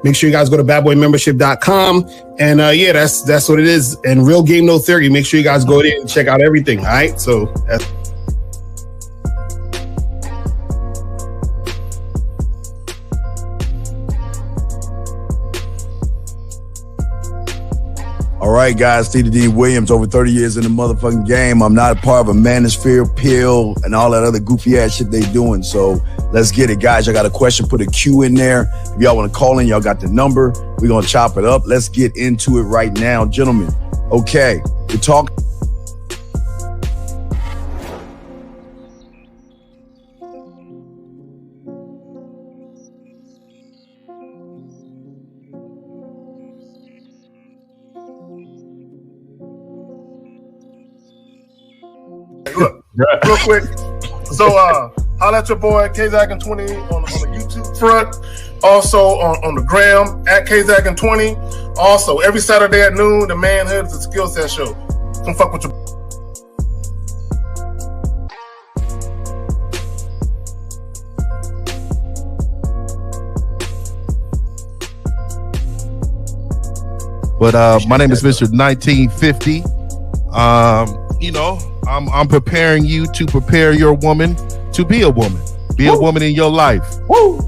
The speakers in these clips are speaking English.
Make sure you guys go to badboymembership.com. And yeah, that's what it is. And Real Game No Theory. Make sure you guys go there and check out everything. All right. So that's all right, guys, Steely D Williams, over 30 years in the motherfucking game. I'm not a part of a manosphere, pill, and all that other goofy ass shit they doing. So let's get it, guys. I got a question. Put a Q in there. If y'all want to call in, y'all got the number. We're going to chop it up. Let's get into it right now, gentlemen. Okay, we're talking. Look, real quick. So, holla at your boy KZaggin20 on the YouTube front. Also on the gram at KZaggin20. Also, every Saturday at noon, the Manhood is a skill set show. Come fuck with your. But my name is Mr. 1950. You know, I'm preparing you to prepare your woman to be a woman. Be a woman in your life.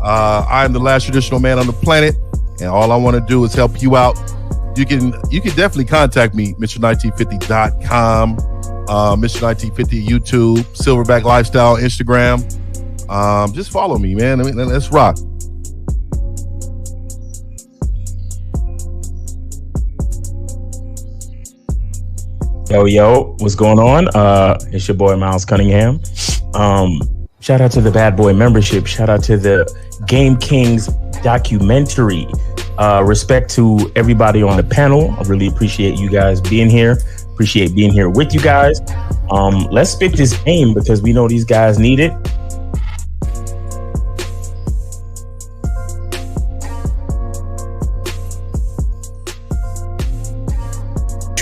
I am the last traditional man on the planet, and all I want to do is help you out. You can definitely contact me, Mr1950.com, Mr1950 YouTube, Silverback Lifestyle, Instagram. Just follow me, man. I mean, let's rock. Yo, what's going on? It's your boy Miles Cunningham. Shout out to the Bad Boy Membership. Shout out to the Game Kings documentary. Respect to everybody on the panel. I really appreciate you guys being here. Appreciate being here with you guys. Let's spit this game because we know these guys need it.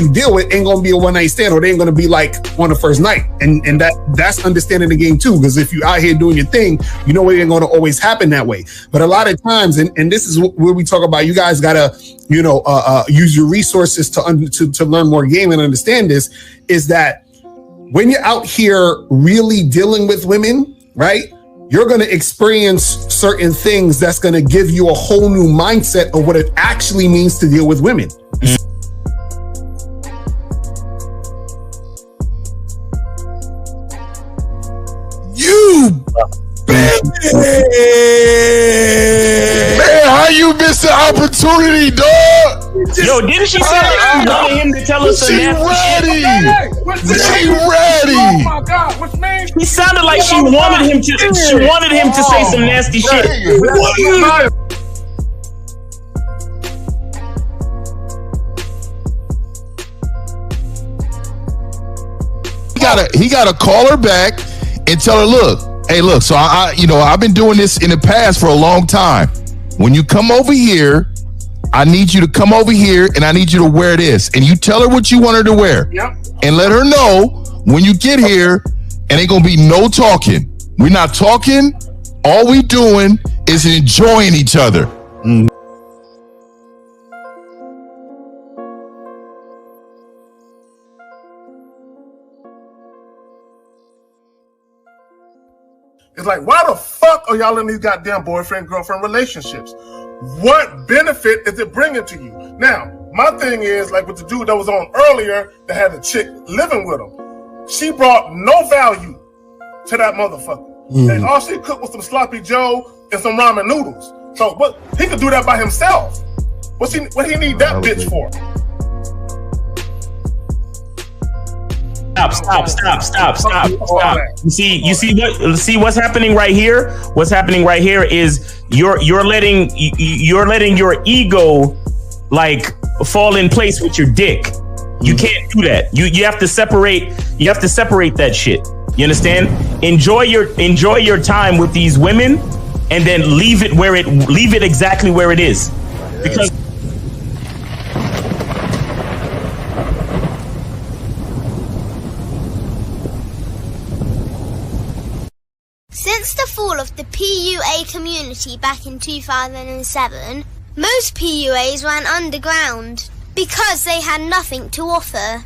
you deal with ain't gonna be a one-night stand, or they ain't gonna be like on the first night. And that's understanding the game too, because if you out here doing your thing, you know it ain't gonna always happen that way. But a lot of times, and this is where we talk about, you guys gotta, use your resources to learn more game and understand this, is that when you're out here really dealing with women, right? You're going to experience certain things that's going to give you a whole new mindset of what it actually means to deal with women. You bitch! Man, how you miss the opportunity, dog? Yo, didn't she say that she wanted him to tell us she ready? She ready? Oh my God, what's name? He sounded like she wanted him to. She wanted him to say some nasty shit. He gotta call her back and tell her, look, hey, look. So I've been doing this in the past for a long time. When you come over here, I need you to come over here and I need you to wear this. And you tell her what you want her to wear. Yep. And let her know when you get here, and ain't gonna be no talking. We're not talking. All we doing is enjoying each other. It's like, why the fuck are y'all in these goddamn boyfriend-girlfriend relationships? What benefit is it bringing to you? Now, my thing is, like with the dude that was on earlier that had a chick living with him, she brought no value to that motherfucker. And all she cooked was some sloppy joe and some ramen noodles. So, but he could do that by himself. What he need that bitch for? Stop. You see what's happening right here? What's happening right here is you're letting your ego like fall in place with your dick. You can't do that. You have to separate that shit. You understand? Enjoy your time with these women and then leave it exactly where it is. Because since the fall of the PUA community back in 2007, Most PUAs ran underground because they had nothing to offer.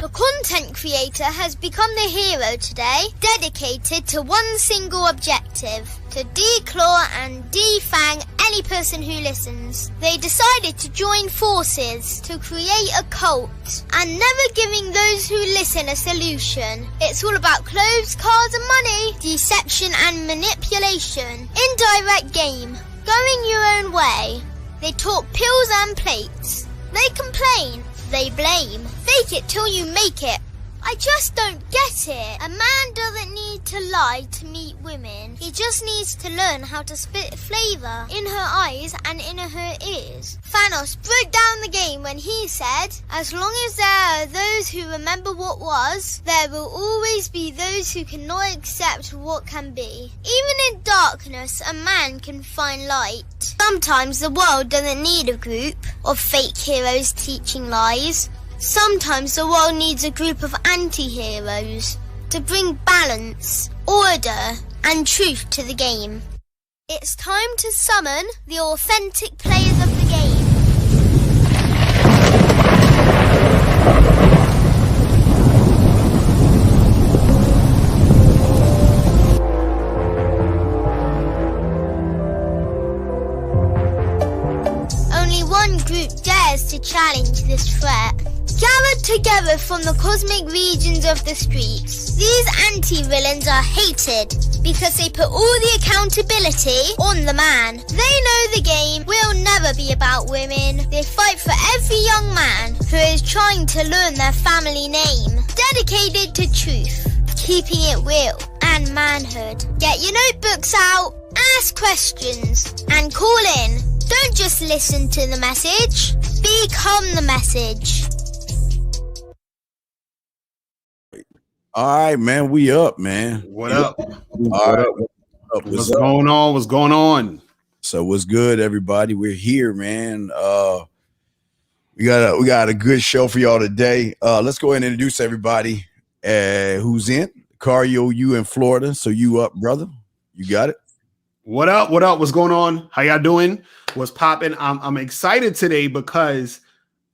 The content creator has become the hero today, dedicated to one single objective: to declaw and defang any person who listens. They decided to join forces to create a cult, and never giving those who listen a solution. It's all about clothes, cars and money, deception and manipulation, indirect game, going your own way. They talk pills and plates. They complain, they blame. Fake it till you make it. I just don't get it. A man doesn't need to lie to meet women. He just needs to learn how to spit flavour in her eyes and in her ears. Thanos broke down the game when he said, as long as there are those who remember what was, there will always be those who cannot accept what can be. Even in darkness, a man can find light. Sometimes the world doesn't need a group of fake heroes teaching lies. Sometimes the world needs a group of anti-heroes to bring balance, order, and truth to the game. It's time to summon the authentic players of the game. Only one group dares to challenge this threat. Gathered together from the cosmic regions of the streets, these anti-villains are hated because they put all the accountability on the man. They know the game will never be about women. They fight for every young man who is trying to learn their family name. Dedicated to truth, keeping it real, and manhood. Get your notebooks out, ask questions, and call in. Don't just listen to the message, become the message. All right, man. We up, man. What up? All right. What's going on? What's going on? So what's good, everybody? We're here, man. We got a good show for y'all today. Let's go ahead and introduce everybody who's in. Cario, you in Florida. So you up, brother? You got it? What up? What up? What's going on? How y'all doing? What's popping? I'm excited today because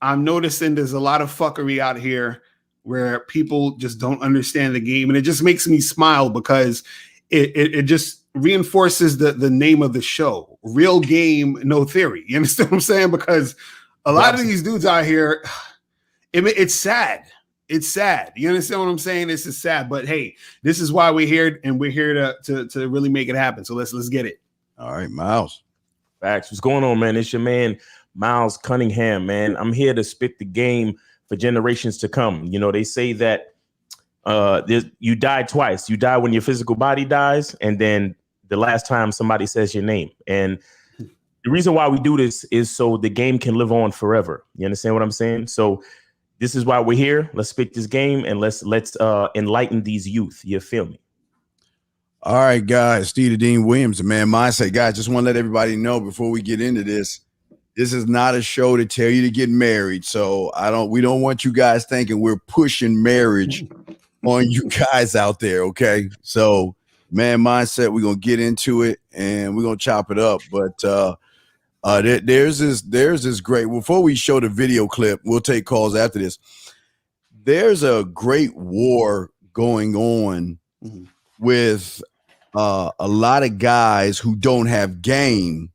I'm noticing there's a lot of fuckery out here where people just don't understand the game, and it just makes me smile because it just reinforces the name of the show: Real Game, No Theory. You understand what I'm saying? Because a lot of these dudes out here, it's sad. It's sad. You understand what I'm saying? This is sad, but hey, this is why we're here, and we're here to really make it happen. So let's get it. All right, Miles. Facts. What's going on, man? It's your man, Miles Cunningham, man. I'm here to spit the game for generations to come. You know, they say that you die twice. You die when your physical body dies, and then the last time somebody says your name. And the reason why we do this is so the game can live on forever. You understand what I'm saying? So this is why we're here. Let's spit this game and let's enlighten these youth. You feel me? All right, guys. Steve Dean Williams, the man mindset. Guys, just want to let everybody know before we get into this. This is not a show to tell you to get married. So we don't want you guys thinking we're pushing marriage on you guys out there. Okay. So man mindset, we're going to get into it and we're going to chop it up. But there's this great, before we show the video clip, we'll take calls after this. There's a great war going on with a lot of guys who don't have game.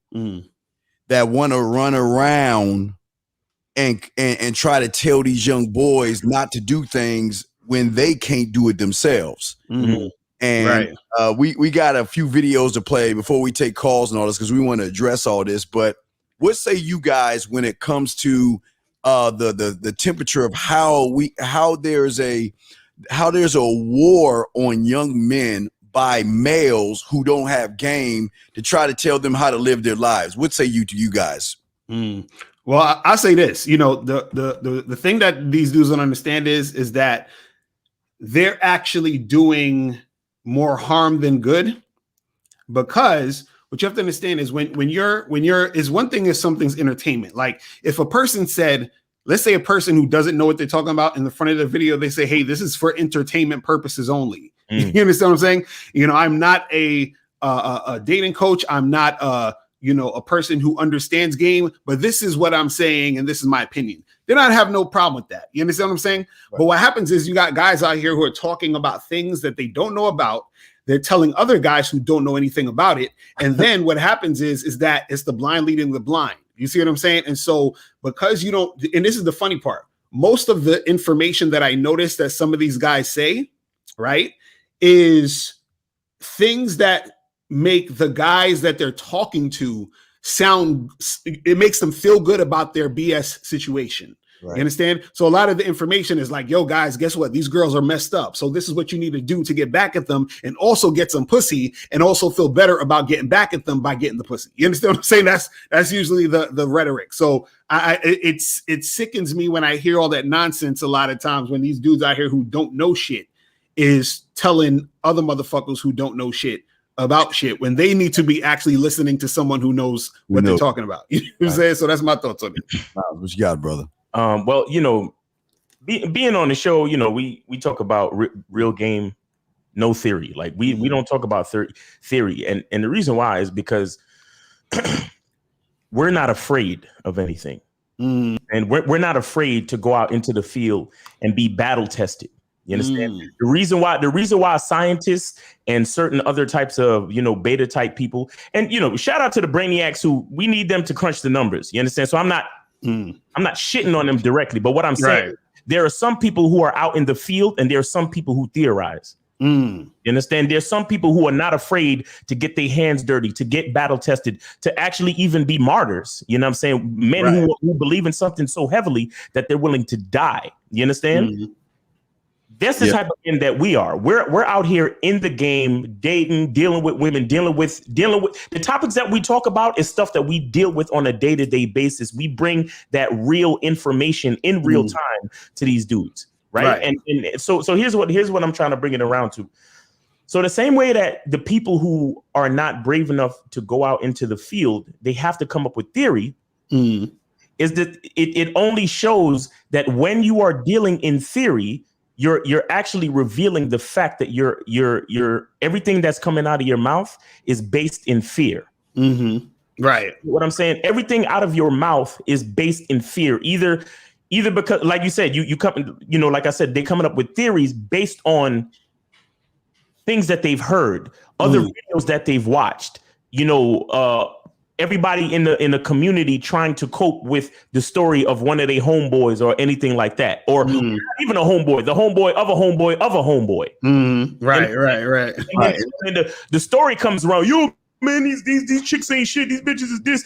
That want to run around and try to tell these young boys not to do things when they can't do it themselves. And we got a few videos to play before we take calls and all this because we want to address all this. But what say you guys when it comes to the temperature of how there's a war on young men by males who don't have game to try to tell them how to live their lives? What say you to you guys? Well, I say this, you know, the thing that these dudes don't understand is that they're actually doing more harm than good, because what you have to understand is when you're is one thing is something's entertainment. Like if a person said, let's say a person who doesn't know what they're talking about in the front of the video, they say, hey, this is for entertainment purposes only. You understand what I'm saying? You know, I'm not a dating coach. I'm not a person who understands game, but this is what I'm saying, and this is my opinion. Then I'd have no problem with that. You understand what I'm saying? Right. But what happens is you got guys out here who are talking about things that they don't know about. They're telling other guys who don't know anything about it. And then what happens is that it's the blind leading the blind. You see what I'm saying? And so because you don't, and this is the funny part, most of the information that I notice that some of these guys say, right, is things that make the guys that they're talking to it makes them feel good about their BS situation. Right. You understand? So a lot of the information is like, yo, guys, guess what? These girls are messed up. So this is what you need to do to get back at them and also get some pussy and also feel better about getting back at them by getting the pussy. You understand what I'm saying? That's usually the rhetoric. So it sickens me when I hear all that nonsense a lot of times when these dudes out here who don't know shit is telling other motherfuckers who don't know shit about shit when they need to be actually listening to someone who knows what they're talking about. You know what I'm saying? So that's my thoughts on it. What you got, brother? Well, you know, being on the show, you know, we talk about real game, no theory. Like we don't talk about theory. And the reason why is because we're not afraid of anything. And we're not afraid to go out into the field and be battle tested. You understand? The reason why scientists and certain other types of, you know, beta type people, and, you know, shout out to the brainiacs who we need them to crunch the numbers. You understand? So I'm not shitting on them directly, but what I'm saying, there are some people who are out in the field and there are some people who theorize. You understand? There's some people who are not afraid to get their hands dirty, to get battle tested, to actually even be martyrs. You know what I'm saying? Men who believe in something so heavily that they're willing to die. You understand? That's the type of men that we are. We're out here in the game, dating, dealing with women, dealing with the topics that we talk about is stuff that we deal with on a day-to-day basis. We bring that real information in real time to these dudes, right? And so here's what I'm trying to bring it around to. So the same way that the people who are not brave enough to go out into the field, they have to come up with theory. Is that it only shows that when you are dealing in theory, you're actually revealing the fact that you're everything that's coming out of your mouth is based in fear. Right. What I'm saying, everything out of your mouth is based in fear. Either because, like you said, you come, you know, like I said, they're coming up with theories based on things that they've heard, other videos that they've watched. You know, everybody in the community trying to cope with the story of one of their homeboys or anything like that, or not even a homeboy, the homeboy of a homeboy of a homeboy. Right. And the story comes around. You man, these chicks ain't shit. These bitches is this.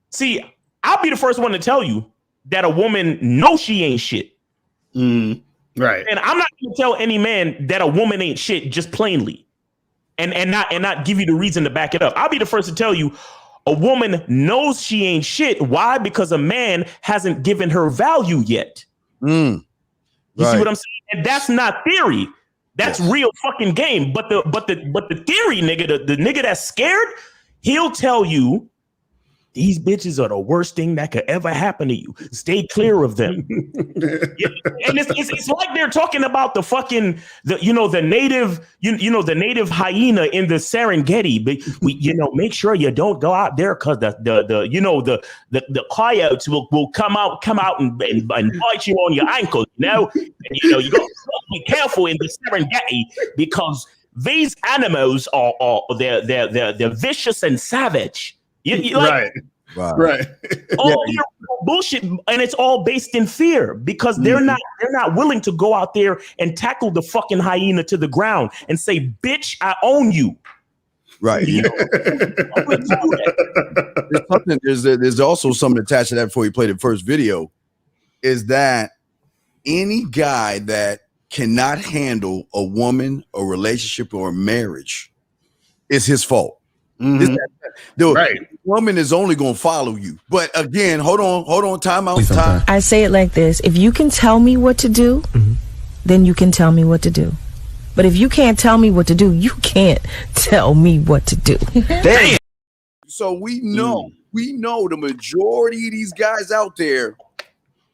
See, I'll be the first one to tell you that a woman knows she ain't shit. Right. And I'm not gonna tell any man that a woman ain't shit just plainly. And not give you the reason to back it up. I'll be the first to tell you a woman knows she ain't shit. Why? Because a man hasn't given her value yet. You see what I'm saying? And that's not theory. That's real fucking game. But the theory nigga, the nigga that's scared, he'll tell you these bitches are the worst thing that could ever happen to you. Stay clear of them. And it's like they're talking about the fucking the native the native hyena in the Serengeti. But make sure you don't go out there because the coyotes will come out and bite you on your ankles. You know, and you got to be careful in the Serengeti because these animals are they're vicious and savage. Right. All bullshit, and it's all based in fear because they're not willing to go out there and tackle the fucking hyena to the ground and say, "Bitch, I own you." Right. There's also something attached to that before you play the first video. Is that any guy that cannot handle a woman, a relationship, or a marriage is his fault. The woman is only going to follow you. But again, hold on, time out. I say it like this. If you can tell me what to do, then you can tell me what to do. But if you can't tell me what to do, you can't tell me what to do. Damn. So we know the majority of these guys out there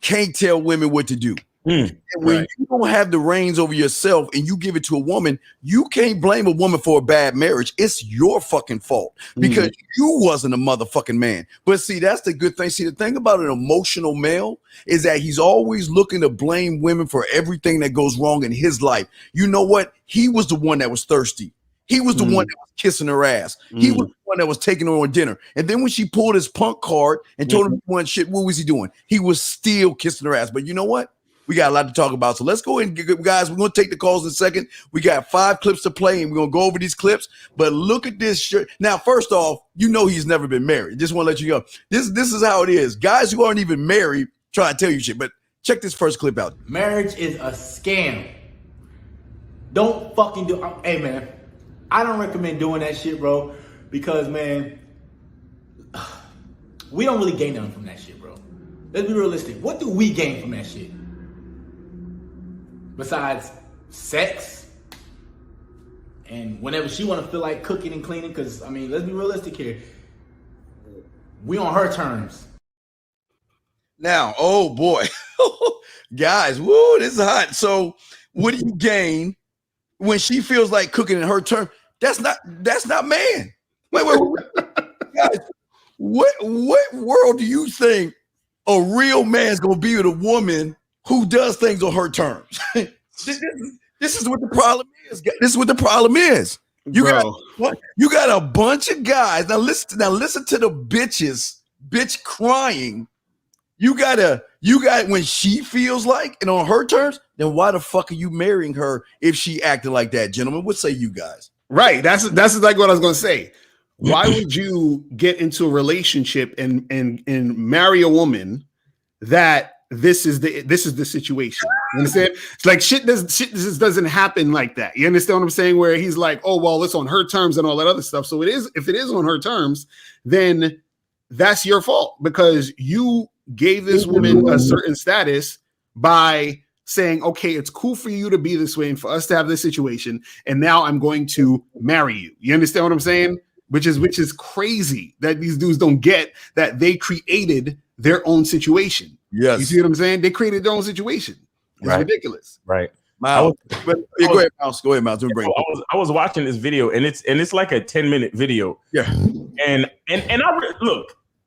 can't tell women what to do. And when you don't have the reins over yourself and you give it to a woman, you can't blame a woman for a bad marriage. It's your fucking fault because you wasn't a motherfucking man. But see, that's the good thing. See, the thing about an emotional male is that he's always looking to blame women for everything that goes wrong in his life. You know what? He was the one that was thirsty. He was the one that was kissing her ass. He was the one that was taking her on dinner. And then when she pulled his punk card and told him he wanted shit, what was he doing? He was still kissing her ass. But you know what? We got a lot to talk about. So let's go in, guys. We're going to take the calls in a second. We got 5 clips to play, and we're going to go over these clips. But look at this shirt. Now, first off, you know he's never been married. Just want to let you know. This is how it is. Guys who aren't even married try to tell you shit. But check this first clip out. Marriage is a scam. Don't fucking do it. Hey, man. I don't recommend doing that shit, bro, because, man, we don't really gain nothing from that shit, bro. Let's be realistic. What do we gain from that shit? Besides sex? And whenever she want to feel like cooking and cleaning, because, I mean, let's be realistic here. We on her terms. Now, oh, boy. Guys, woo, this is hot. So what do you gain when she feels like cooking in her terms? That's not man. Wait. Guys, what world do you think a real man's gonna be with a woman who does things on her terms? This is what the problem is. This is what the problem is. You got a bunch of guys. Now listen to the bitch crying. You got when she feels like and on her terms, then why the fuck are you marrying her if she acted like that, gentlemen? What say you guys? Right. That's exactly what I was going to say. Why would you get into a relationship and marry a woman that this is the situation? You understand? It's like shit doesn't happen like that. You understand what I'm saying? Where he's like, oh, well, it's on her terms and all that other stuff. So if it is on her terms, then that's your fault because you gave this woman a certain status by saying, okay, it's cool for you to be this way and for us to have this situation. And now I'm going to marry you. You understand what I'm saying? Which is crazy that these dudes don't get that they created their own situation. Yes. You see what I'm saying? They created their own situation. It's ridiculous. Right. Go ahead, Mouse. Go ahead, Mouse. I was watching this video and it's like a 10-minute video. Yeah. And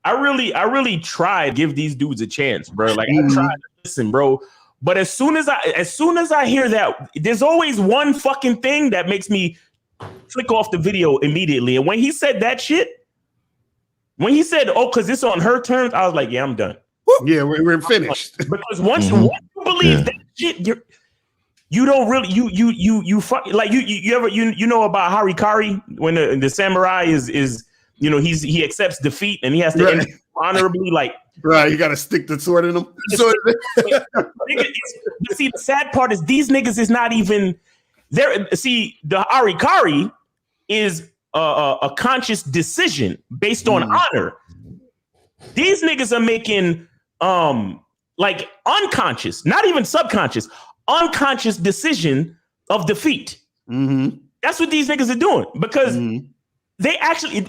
I really tried to give these dudes a chance, bro. Like I tried to listen, bro. But as soon as I hear that, there's always one fucking thing that makes me click off the video immediately. And when he said that shit, when he said, "Oh, because it's on her terms," I was like, "Yeah, I'm done." Yeah, we're finished. Because once you believe that shit, you don't really you fuck like you ever know about Harikari when the samurai is he accepts defeat and he has to end honorably like. Right, you got to stick the sword in them. But see, the sad part is these niggas is not even there. See, the Arikari is a conscious decision based on honor. These niggas are making like unconscious, not even subconscious, unconscious decision of defeat. Mm-hmm. That's what these niggas are doing because they actually.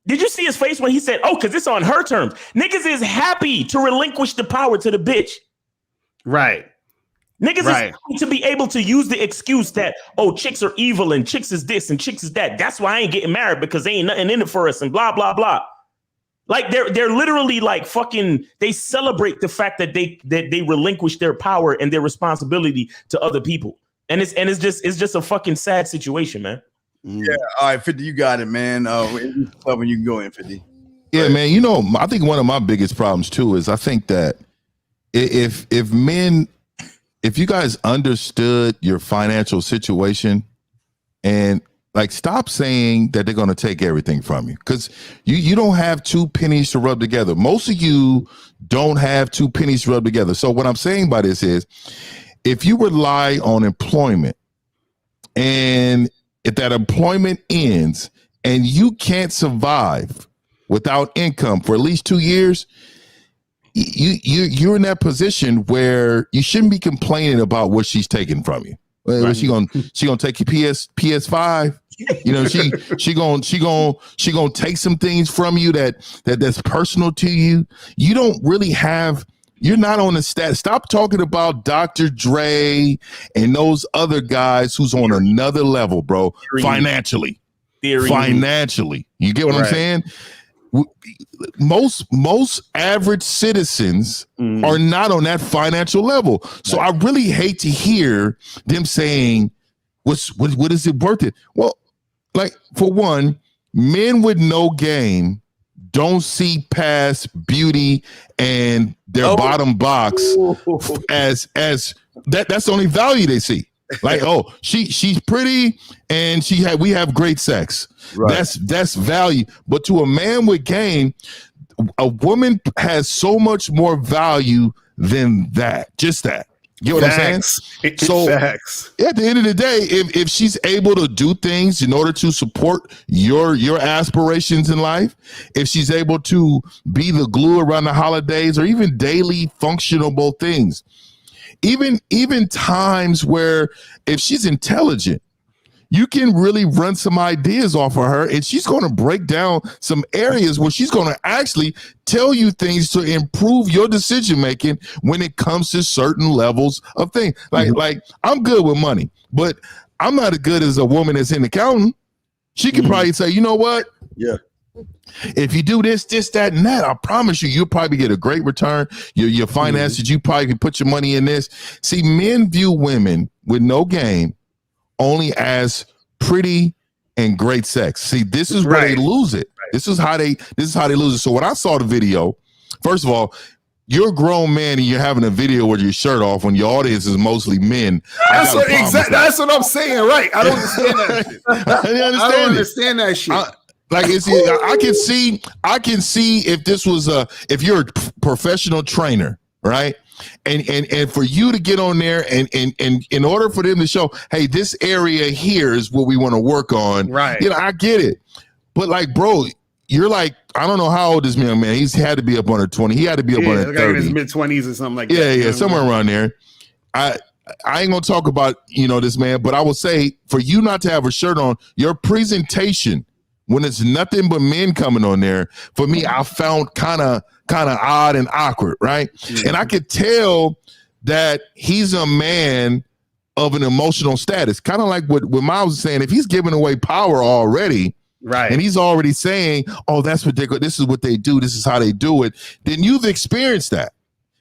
Did you see his face when he said, "Oh, because it's on her terms"? Niggas is happy to relinquish the power to the bitch. Right. Niggas is happy to be able to use the excuse that, oh, chicks are evil and chicks is this and chicks is that. That's why I ain't getting married because they ain't nothing in it for us and blah, blah, blah. Like they're literally like fucking, they celebrate the fact that they relinquish their power and their responsibility to other people. And it's just a fucking sad situation, man. Yeah, all right, 50, you got it, man. When you can go in, 50. Yeah, man. I think one of my biggest problems too is I think that if you guys understood your financial situation and like stop saying that they're going to take everything from you because you don't have 2 pennies to rub together. Most of you don't have 2 pennies to rub together. So what I'm saying by this is if you rely on employment and if that employment ends and you can't survive without income for at least 2 years, you're in that position where you shouldn't be complaining about what she's taking from you. Right. She gonna take your PS5. She gonna take some things from you that's personal to you. You don't really have You're not on the stat. Stop talking about Dr. Dre and those other guys who's on another level, bro. Financially. Financially. You get what I'm saying? Most average citizens are not on that financial level. So I really hate to hear them saying, what is it worth it? Well, like, for one, men with no game don't see past beauty and their bottom box as that's the only value they see. Like, oh, she's pretty and we have great sex. Right. That's value. But to a man with game, a woman has so much more value than that. Just that. You know what I'm saying? So at the end of the day, if she's able to do things in order to support your aspirations in life, if she's able to be the glue around the holidays or even daily functionable things, even times where if she's intelligent, you can really run some ideas off of her, and she's going to break down some areas where she's going to actually tell you things to improve your decision making when it comes to certain levels of things. Like I'm good with money, but I'm not as good as a woman that's in accounting. She can probably say, you know what? Yeah. If you do this, that, and that, I promise you'll probably get a great return. Your finances, you probably can put your money in this. See, men view women with no game only as pretty and great sex. See, this is where they lose it. This is how they lose it. So when I saw the video, first of all, you're a grown man and you're having a video with your shirt off when your audience is mostly men. That's what I'm saying, right? I don't understand that shit. I don't understand that shit. I can see if this was if you're a professional trainer, right? And for you to get on there and in order for them to show, hey, this area here is what we want to work on. Right. You know, I get it. But like, bro, you're like, I don't know how old this man, he's had to be up under 20. He had to be up under 30. In his mid-20s or something like that. Yeah, somewhere around there. I ain't gonna talk about, this man, but I will say for you not to have a shirt on, your presentation when it's nothing but men coming on there, for me, I found kind of odd and awkward, right? Yeah. And I could tell that he's a man of an emotional status, kind of like what Miles was saying. If he's giving away power already, right, and he's already saying, "Oh, that's what this is what they do. This is how they do it," then you've experienced that.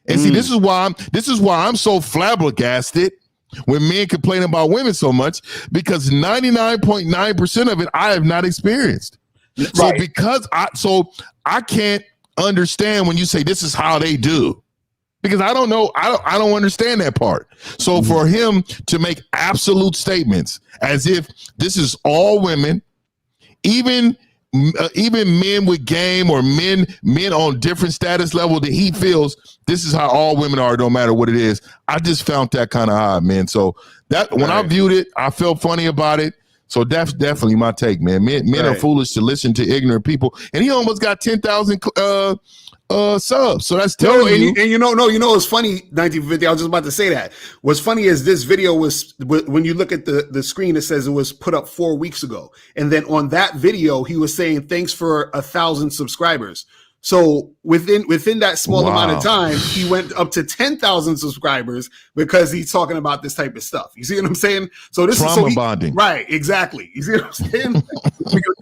And see, this is why I'm so flabbergasted when men complain about women so much, because 99.9% of it I have not experienced. Right. So I can't understand when you say this is how they do, because I don't know. I don't understand that part. So for him to make absolute statements as if this is all women, even men with game or men on different status level, that he feels this is how all women are, no matter what it is. I just found that kind of odd, man. So that when I viewed it, I felt funny about it. So that's definitely my take, man. Men are foolish to listen to ignorant people, and he almost got 10,000 subs. So that's telling you. And it's funny. 1950. I was just about to say that. What's funny is this video was, when you look at the screen, it says it was put up 4 weeks ago, and then on that video he was saying thanks for 1,000 subscribers. So within that small amount of time, he went up to 10,000 subscribers because he's talking about this type of stuff. You see what I'm saying? So this is bonding, right? Exactly. You see what I'm saying?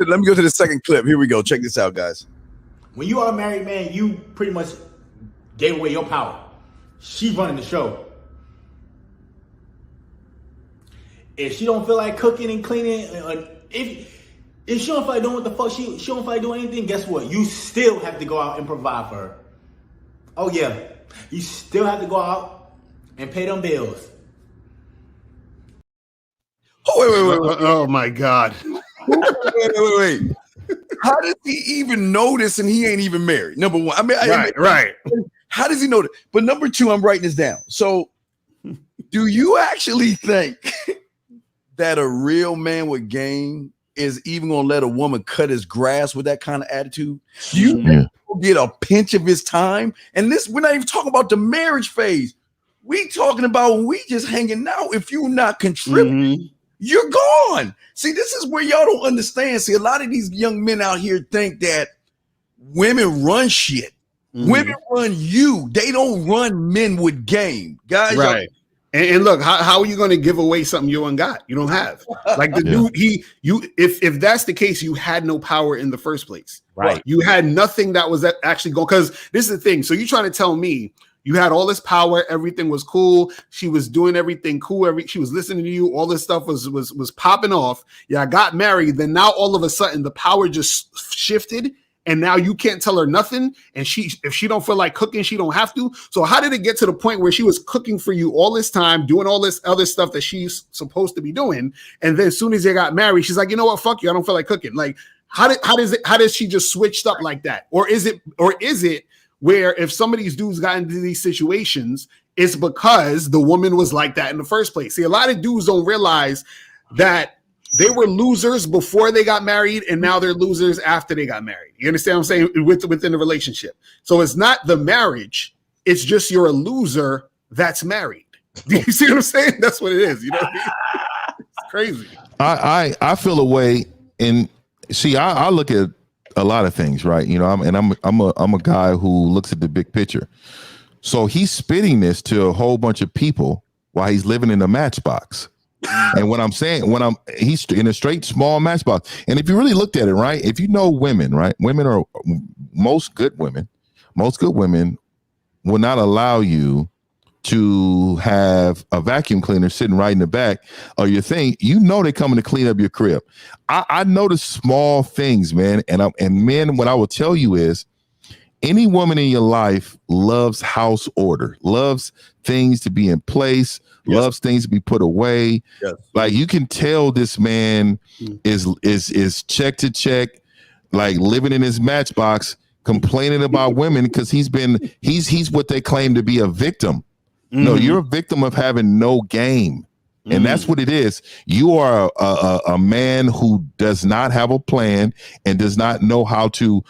Let me go to the second clip. Here we go. Check this out, guys. When you are a married man, you pretty much gave away your power. She's running the show. If she don't feel like cooking and cleaning, if she don't feel like doing what the fuck, she don't feel like doing anything, guess what? You still have to go out and provide for her. Oh yeah, you still have to go out and pay them bills. Oh, wait. Oh my God. Wait. How does he even know this and he ain't even married? Number one. Right. How does he know that? But number two, I'm writing this down. So do you actually think that a real man with game is even going to let a woman cut his grass with that kind of attitude? Do you think he'll get a pinch of his time? And this, we're not even talking about the marriage phase. We talking about we just hanging out. If you're not contributing, you're gone. See, this is where y'all don't understand. See, a lot of these young men out here think that women run shit. Women run you. They don't run men with game, guys. Right. And look, how are you going to give away something you ain't got? You don't have. Like the dude, if that's the case, you had no power in the first place. Right. You had nothing that was actually going, because this is the thing. So you're trying to tell me you had all this power, everything was cool. She was doing everything cool. She was listening to you. All this stuff was popping off. Yeah, I got married. Then now all of a sudden the power just shifted. And now you can't tell her nothing. And if she don't feel like cooking, she don't have to. So how did it get to the point where she was cooking for you all this time, doing all this other stuff that she's supposed to be doing? And then as soon as they got married, she's like, you know what? Fuck you. I don't feel like cooking. Like, how does she just switched up like that? Or is it where if some of these dudes got into these situations, it's because the woman was like that in the first place? See, a lot of dudes don't realize that they were losers before they got married, and now they're losers after they got married. You understand what I'm saying? Within the relationship. So it's not the marriage, it's just you're a loser that's married. Do you see what I'm saying? That's what it is. You know what I mean? It's crazy. I feel a way, and see, I look at a lot of things, right? You know, I'm a guy who looks at the big picture. So he's spitting this to a whole bunch of people while he's living in a matchbox. And what I'm saying, he's in a straight small matchbox. And if you really looked at it, right, if you know women, right, most good women will not allow you to have a vacuum cleaner sitting right in the back of your thing. You know they're coming to clean up your crib. I notice small things, man. And men, what I will tell you is, any woman in your life loves house order, loves things to be in place, loves things to be put away. Yes. Like, you can tell this man is check to check, like living in his matchbox, complaining about women because he's what they claim to be a victim. Mm-hmm. No, you're a victim of having no game. And that's what it is. You are a man who does not have a plan and does not know how to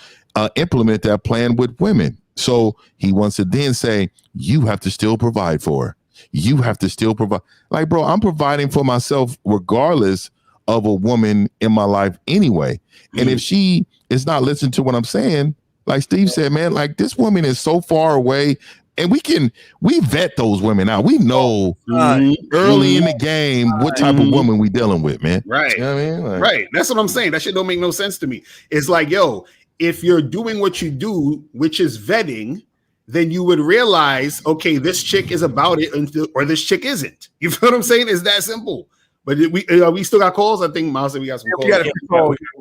implement that plan with women. So he wants to then say, you have to still provide for her. You have to still provide. Like, bro, I'm providing for myself regardless of a woman in my life anyway. And if she is not listening to what I'm saying, like Steve said, man, like, this woman is so far away. And we vet those women out. We know early in the game what type of woman we dealing with, man. Right. You know what I mean? Like, right. That's what I'm saying. That shit don't make no sense to me. It's like, yo, if you're doing what you do, which is vetting, then you would realize, okay, this chick is about it, or this chick isn't. You feel what I'm saying? It's that simple. But we still got calls. I think Miles said we got some calls. We got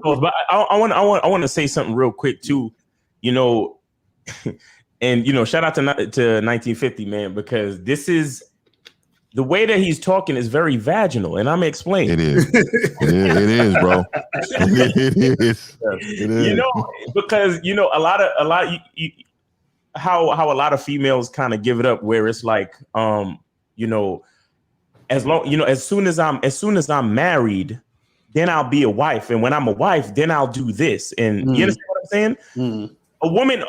calls. But I want to say something real quick too. You know, and you know, shout out to 1950, man, because this is the way that he's talking is very vaginal, and I'm explaining. It is. It is, bro. It is. You know, because you know a lot how a lot of females kind of give it up, where it's like, you know, as soon as I'm married, then I'll be a wife, and when I'm a wife, then I'll do this, and you understand what I'm saying? Mm. A woman,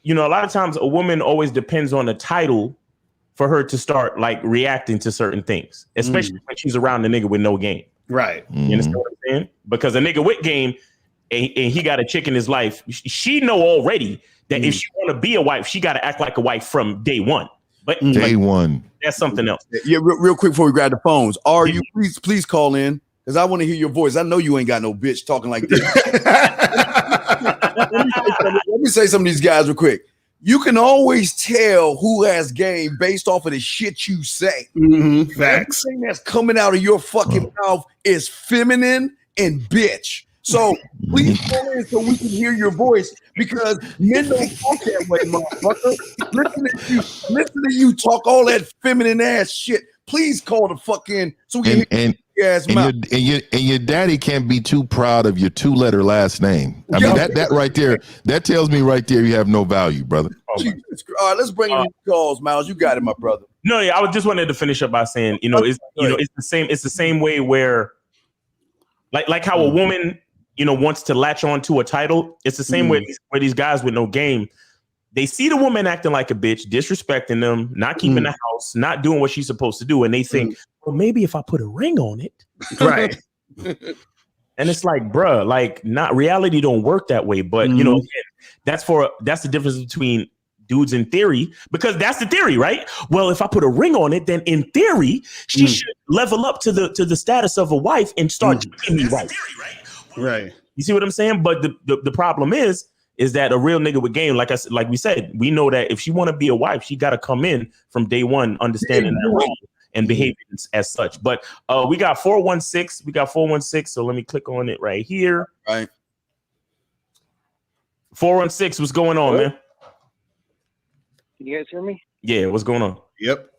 you know, a lot of times a woman always depends on the title for her to start like reacting to certain things, especially when she's around a nigga with no game. Right. You understand what I'm saying? Because a nigga with game and he got a chick in his life, she know already that if she want to be a wife, she got to act like a wife from day one. But day one, that's something else. Yeah, real quick before we grab the phones, are you please call in, because I want to hear your voice. I know you ain't got no bitch talking like this. Let me say some of these guys real quick. You can always tell who has game based off of the shit you say. Mm-hmm. Facts. Everything that's coming out of your fucking mouth is feminine and bitch. So please call in so we can hear your voice, because men don't talk that way, motherfucker. Listen to you talk all that feminine ass shit. Please call the fuck in so we can hear your ass mouth. And your daddy can't be too proud of your 2-letter last name. I mean, that right there, that tells me right there you have no value, brother. All right, let's bring in these calls, Miles. You got it, my brother. No, yeah, I just wanted to finish up by saying, it's the same way where like how a woman, wants to latch on to a title. It's the same way where these guys with no game, they see the woman acting like a bitch, disrespecting them, not keeping the house, not doing what she's supposed to do. And they think, well, maybe if I put a ring on it. Right. And it's like, bruh, like, not reality don't work that way. But, that's the difference between dudes in theory, because that's the theory, right? Well, if I put a ring on it, then in theory, she should level up to the status of a wife and start treating me right. Right. You see what I'm saying? But the problem is that a real nigga with game, like we said, we know that if she want to be a wife, she got to come in from day one, understanding that role and behaving as such. But we got 416. We got 416. So let me click on it right here. Right. 416. What's going on, man? Can you guys hear me? Yeah. What's going on? Yep.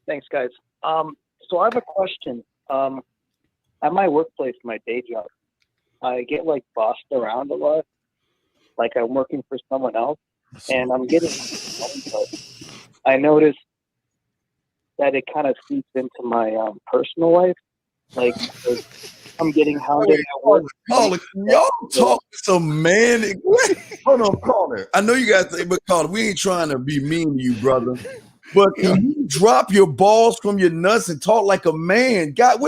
Thanks, guys. So I have a question. At my workplace, my day job, I get like bossed around a lot. Like I'm working for someone else, and I'm getting. I noticed that it kind of seeps into my personal life. Like I'm getting hounded at work. Caller, y'all talk some man. Hold on, caller. I know you guys think, but caller, we ain't trying to be mean to you, brother. But can you drop your balls from your nuts and talk like a man? God,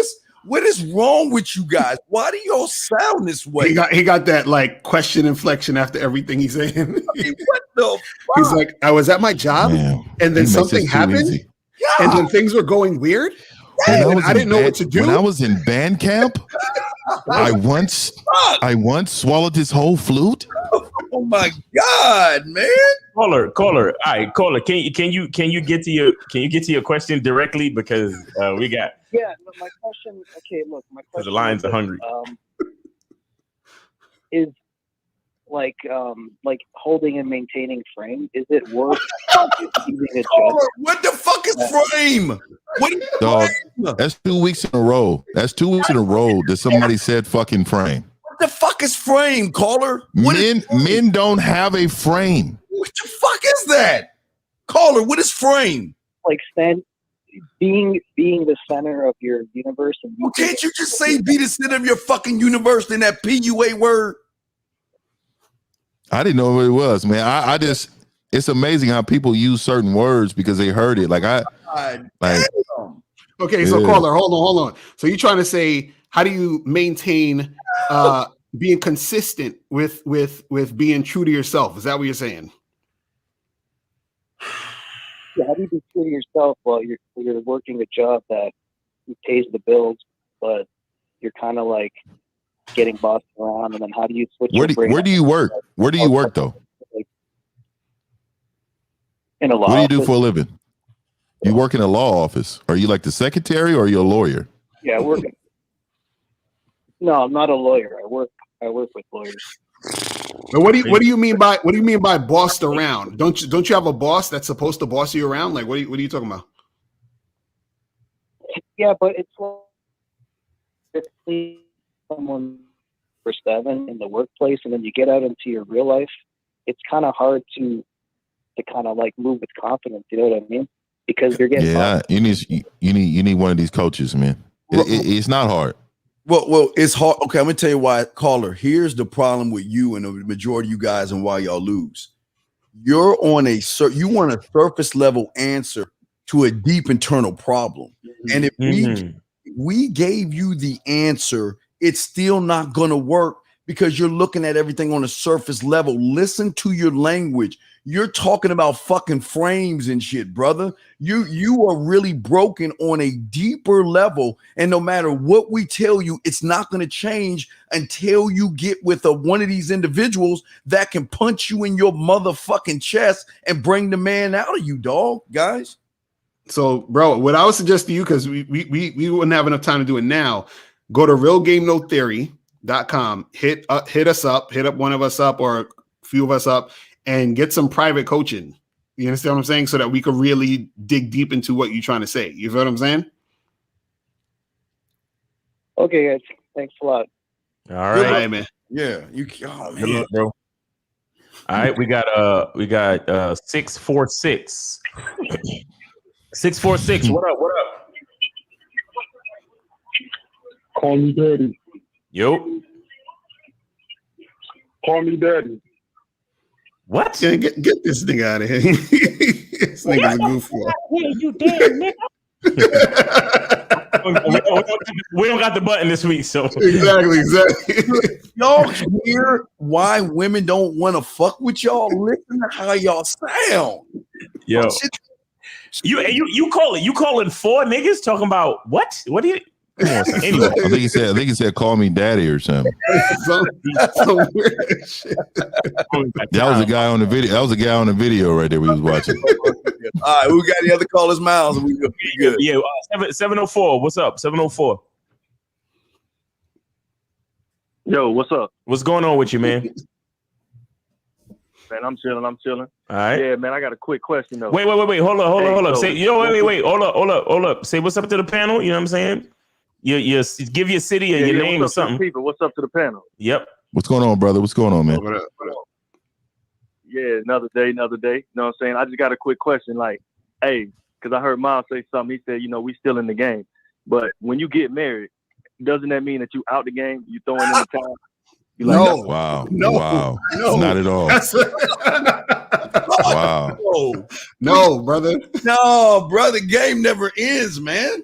what is wrong with you guys? Why do y'all sound this way? He got that like question inflection after everything he's saying. I mean, what the fuck? He's like, I was at my job, and then something happened, and then things were going weird. And I didn't know what to do. When I was in band camp, I once swallowed this whole flute. Oh my God, man! Caller. All right, caller. Can you get to your question directly, because we got. Yeah, my question. Okay, look, my question. The lines are hungry. Is like holding and maintaining frame. Is it worth using a judge? What the fuck is frame? Dog, that's 2 weeks in a row. That's 2 weeks in a row that somebody said fucking frame. What the fuck is frame, caller? Men don't have a frame. What the fuck is that? Caller, what is frame? Like being the center of your universe. And well, can't you just say be the center of your fucking universe in that PUA word? I didn't know what it was, man. I just, it's amazing how people use certain words because they heard it. Okay, so caller, hold on. So you're trying to say, how do you maintain being consistent with being true to yourself? Is that what you're saying? Yeah, how do you be true to yourself while you're working a job that pays the bills, but you're kind of like getting bossed around, and then how do you switch? Where do you work? Where do you work though? In a law. What do you do for a living? You work in a law office. Are you like the secretary or are you a lawyer? Yeah, I work. No, I'm not a lawyer. I work with lawyers. But what do you mean by bossed around? Don't you have a boss that's supposed to boss you around? Like what are you talking about? Yeah, but it's someone for 7 in the workplace, and then you get out into your real life. It's kind of hard to kind of like move with confidence. You know what I mean? Because you're getting you need one of these coaches, man. It's not hard. Well, it's hard. Okay, I'm gonna tell you why, caller. Here's the problem with you and the majority of you guys, and why y'all lose. You're on you want a surface level answer to a deep internal problem, and if we gave you the answer, it's still not gonna work because you're looking at everything on a surface level. Listen to your language. You're talking about fucking frames and shit, brother. You are really broken on a deeper level, and no matter what we tell you, it's not going to change until you get with one of these individuals that can punch you in your motherfucking chest and bring the man out of you, dog, guys. So, bro, what I would suggest to you, because we wouldn't have enough time to do it now, go to realgamenotheory.com, hit us up, hit up one of us up or a few of us up, and get some private coaching. You understand what I'm saying? So that we could really dig deep into what you're trying to say. You feel what I'm saying? Okay, guys. Thanks a lot. All right, man. Yeah. Good luck, bro. All right, we got 646. 646. What up? Call me daddy. Yo. Call me daddy. What? Yeah, get this thing out of here. This nigga's a goofball. Yeah, you damn nigga. We don't got the button this week, so exactly. Y'all hear why women don't want to fuck with y'all? Listen to how y'all sound. Yo, you calling 4 niggas talking about what? What do you? Come on, son. Anyway, I think he said call me daddy or something. Some weird shit. That was a guy on the video. That was a guy on the video right there we was watching. All right, we got any other callers, Miles? We good. Yeah, 704. What's up? 704. Yo, what's up? What's going on with you, man? Man, I'm chilling. All right. Yeah, man, I got a quick question though. Wait. Hold up. So, Say, wait. Hold up. Say what's up to the panel. You know what I'm saying? You give your city or your name or something. People, what's up to the panel? Yep. What's going on, brother? What's going on, man? What up? Yeah, another day. You know what I'm saying? I just got a quick question. Like, hey, because I heard Miles say something. He said, we still in the game. But when you get married, doesn't that mean that you out the game? You throwing in the towel? You like, No. Wow. No. Wow. No. Not at all. Wow. No, brother. No, brother. Game never ends, man.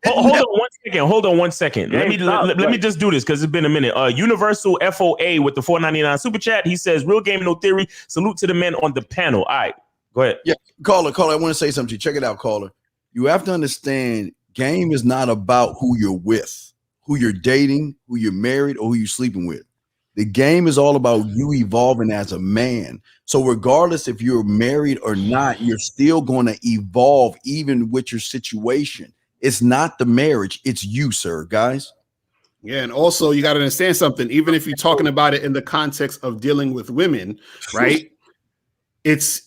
Hold on one second. Let me just do this because it's been a minute. Universal FOA with the $4.99 super chat. He says, "Real game, no theory. Salute to the men on the panel." All right, go ahead. Yeah, caller. I want to say something to you. Check it out, caller. You have to understand, game is not about who you're with, who you're dating, who you're married, or who you're sleeping with. The game is all about you evolving as a man. So regardless if you're married or not, you're still going to evolve even with your situation. It's not the marriage, it's you, sir, guys. Yeah, and also you got to understand something. Even if you're talking about it in the context of dealing with women, right? It's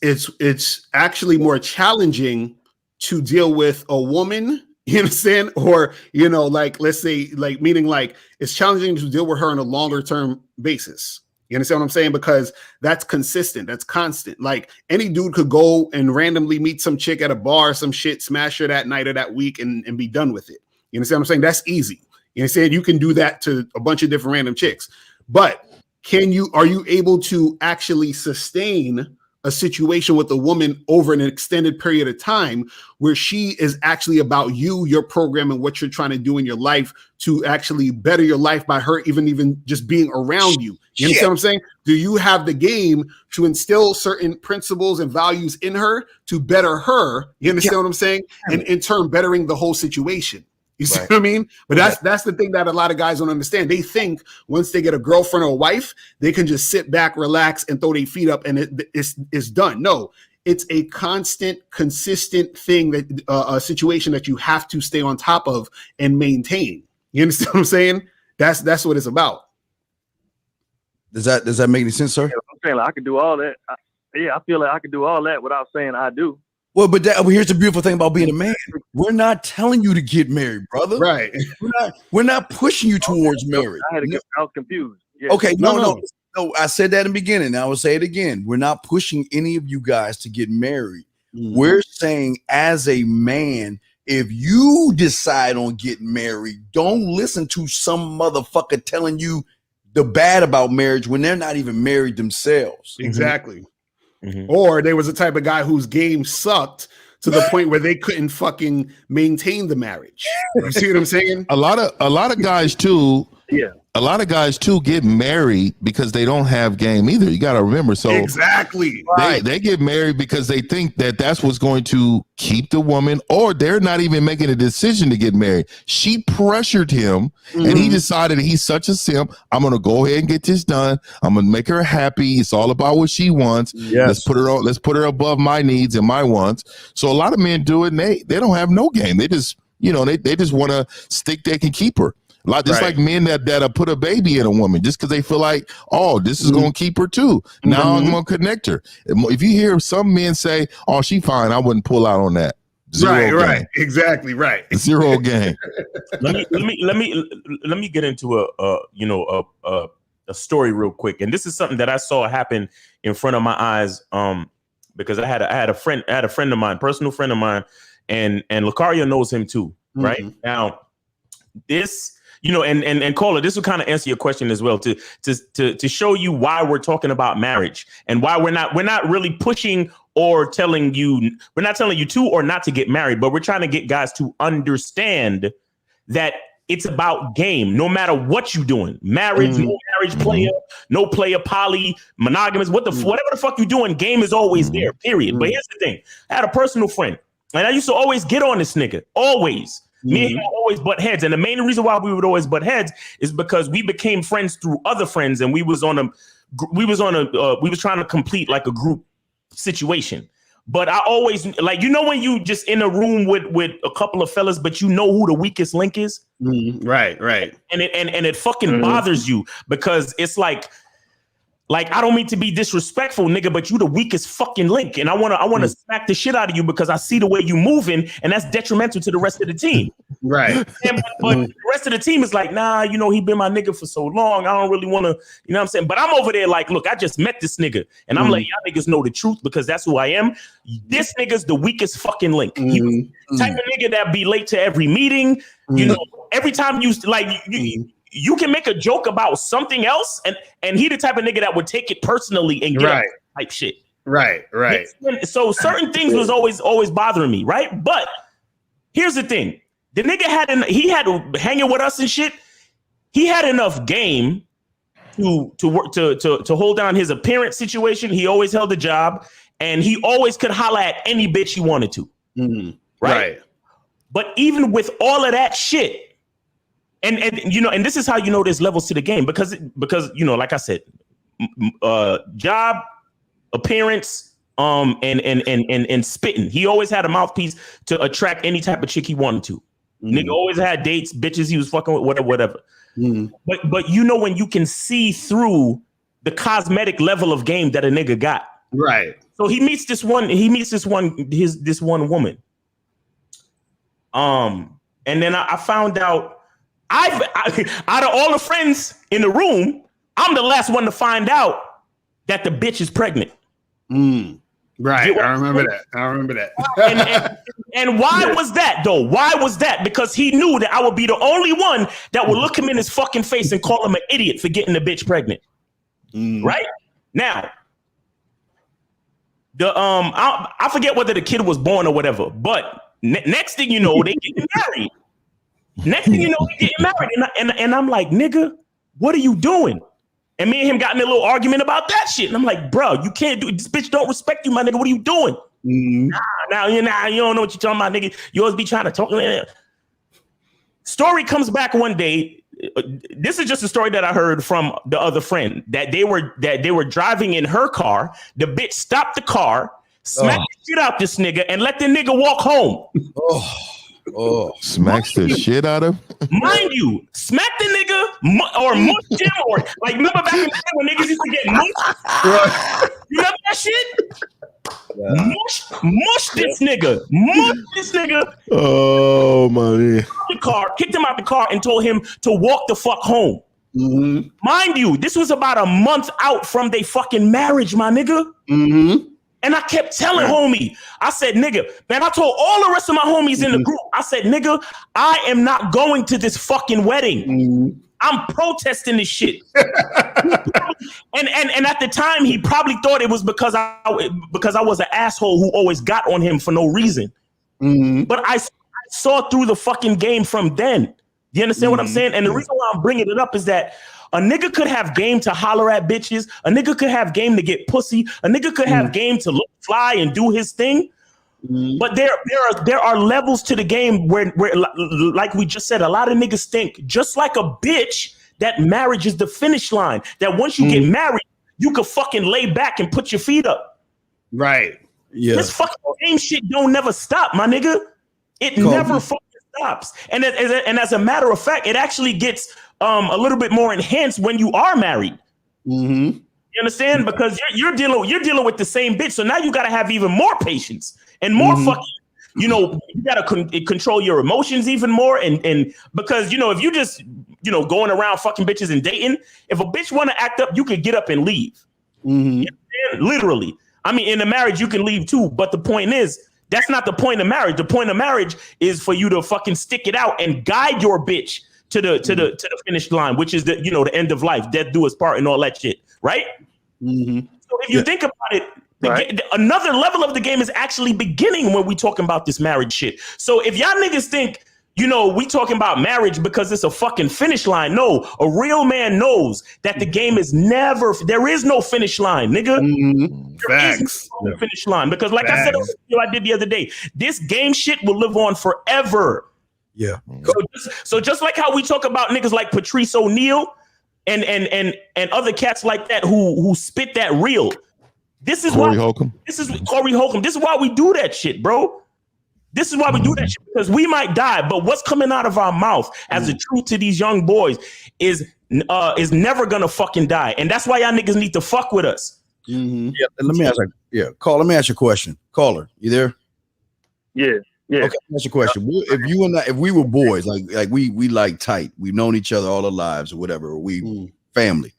actually more challenging to deal with a woman. You understand? Or, like, let's say, like, meaning like it's challenging to deal with her on a longer term basis. You understand what I'm saying? Because that's consistent. That's constant. Like any dude could go and randomly meet some chick at a bar, some shit, smash her that night or that week and be done with it. You understand what I'm saying? That's easy. You understand? You can do that to a bunch of different random chicks. But are you able to actually sustain a situation with a woman over an extended period of time where she is actually about you, your program, and what you're trying to do in your life to actually better your life by her even just being around you? You understand what I'm saying? Do you have the game to instill certain principles and values in her to better her? You understand what I'm saying? And in turn, bettering the whole situation. You see what I mean? But that's the thing that a lot of guys don't understand. They think once they get a girlfriend or a wife, they can just sit back, relax, and throw their feet up, and it's done. No, it's a constant, consistent thing, that a situation that you have to stay on top of and maintain. You understand what I'm saying? That's what it's about. Does that make any sense, sir? Yeah, I'm saying, like, I can do all that. I feel like I can do all that without saying I do. Well, but here's the beautiful thing about being a man. We're not telling you to get married, brother. Right. We're not pushing you towards marriage. I was confused. Yeah. Okay, no. I said that in the beginning. I will say it again. We're not pushing any of you guys to get married. Mm-hmm. We're saying, as a man, if you decide on getting married, don't listen to some motherfucker telling you the bad about marriage when they're not even married themselves. Exactly. Mm-hmm. Or there was a type of guy whose game sucked to the point where they couldn't fucking maintain the marriage. You see what I'm saying? A lot of guys too. Yeah. A lot of guys too get married because they don't have game either. You got to remember. So exactly, they get married because they think that that's what's going to keep the woman, or they're not even making a decision to get married. She pressured him, and he decided he's such a simp. I'm going to go ahead and get this done. I'm going to make her happy. It's all about what she wants. Yes. Let's put her above my needs and my wants. So a lot of men do it, and they don't have no game. They just they just want to stick they can keep her. Like men that put a baby in a woman just because they feel like, oh, this is going to keep her too. Now I'm going to connect her. If you hear some men say, oh, she fine, I wouldn't pull out on that. Right. Exactly. Right. Zero game. Let me get into a story real quick. And this is something that I saw happen in front of my eyes. Because I had a friend of mine, personal friend of mine, and Lucario knows him too. Right now, this. And Caller, this will kind of answer your question as well to show you why we're talking about marriage and why we're not really pushing or telling you to or not to get married, but we're trying to get guys to understand that it's about game, no matter what you're doing. Marriage, no marriage, player, no player, poly, monogamous, whatever the fuck you're doing, game is always there, period. But here's the thing. I had a personal friend, and I used to always get on this nigga, always. Me and him always butt heads. And the main reason why we would always butt heads is because we became friends through other friends, and we was trying to complete like a group situation. But I always, like, you know, when you just in a room with a couple of fellas, but you know who the weakest link is? Right. And it fucking bothers you, because it's like, I don't mean to be disrespectful, nigga, but you the weakest fucking link. And I wanna smack the shit out of you because I see the way you moving, and that's detrimental to the rest of the team. Right. But the rest of the team is like, nah, you know, he been my nigga for so long. I don't really want to, you know what I'm saying? But I'm over there like, look, I just met this nigga, and I'm letting y'all niggas know the truth because that's who I am. This nigga's the weakest fucking link. He was the type of nigga that be late to every meeting. You know, every time you like you can make a joke about something else, and he the type of nigga that would take it personally and get type shit. Right. So certain things was always bothering me, right? But here's the thing. The nigga had hanging with us and shit. He had enough game to work to hold down his appearance situation. He always held a job, and he always could holler at any bitch he wanted to. Right. But even with all of that shit, and you know, and this is how you know there's levels to the game, because you know, like I said, job, appearance, and spitting. He always had a mouthpiece to attract any type of chick he wanted to. Nigga always had dates, bitches he was fucking with, whatever. But you know, when you can see through the cosmetic level of game that a nigga got. Right. So he meets this one woman. And then I found out out of all the friends in the room, I'm the last one to find out that the bitch is pregnant. Right. I remember that. And why was that though? Why was that? Because he knew that I would be the only one that would look him in his fucking face and call him an idiot for getting the bitch pregnant. Right? Now, the I forget whether the kid was born or whatever, but next thing you know, they getting married. And I'm like, nigga, what are you doing? And me and him got in a little argument about that shit. And I'm like, bro, you can't do it. This bitch don't respect you, my nigga. What are you doing? Nah, you don't know what you're talking about, nigga. You always be trying to talk. Story comes back one day. This is just a story that I heard from the other friend, that they were driving in her car. The bitch stopped the car, smacked the shit out this nigga, and let the nigga walk home. Smacks the shit out of him. Mind you, smack the nigga or mush him, or like, remember back in the day when niggas used to get mushed? You remember that shit? Mush this nigga. Oh my! Kicked him out the car and told him to walk the fuck home. Mind you, this was about a month out from they fucking marriage, my nigga. And I kept telling homie, I said, nigga, man, I told all the rest of my homies in the group, I said, nigga, I am not going to this fucking wedding. I'm protesting this shit. and at the time, he probably thought it was because I was an asshole who always got on him for no reason. But I saw through the fucking game from then. You understand what I'm saying? And the reason why I'm bringing it up is that a nigga could have game to holler at bitches. A nigga could have game to get pussy. A nigga could have game to look fly and do his thing. But there are levels to the game where, like we just said, a lot of niggas think, just like a bitch, that marriage is the finish line. That once you get married, you could fucking lay back and put your feet up. Right. Yeah. This fucking game shit don't never stop, my nigga. It never fucking stops. And as a matter of fact, it actually gets a little bit more enhanced when you are married. You understand? Because you're dealing with the same bitch. So now you got to have even more patience and more fucking, you know, you got to control your emotions even more. And because, you know, if you just, you know, going around fucking bitches and dating, if a bitch want to act up, you could get up and leave. You understand? Literally. I mean, in a marriage, you can leave too. But the point is, that's not the point of marriage. The point of marriage is for you to fucking stick it out and guide your bitch to the finish line, which is the, you know, the end of life, death do us part and all that shit, right? So if you think about it, another level of the game is actually beginning when we talking about this marriage shit. So if y'all niggas think you know, we talking about marriage because it's a fucking finish line. No, a real man knows that the game is never, there is no finish line, nigga. There is no finish line. Because like I said, I did the other day, this game shit will live on forever. Yeah. So just like how we talk about niggas like Patrice O'Neal and other cats like that who spit that real. This is Corey Holcomb. This is Corey Holcomb. This is why we do that shit, bro. This is why we do that shit, because we might die, but what's coming out of our mouth as a truth to these young boys is never gonna fucking die, and that's why y'all niggas need to fuck with us. Yeah, let me ask you. Let me ask you a question. Caller, you there? Yeah. Okay, that's a question. If we were boys, like we like tight, we've known each other all our lives or whatever, we family,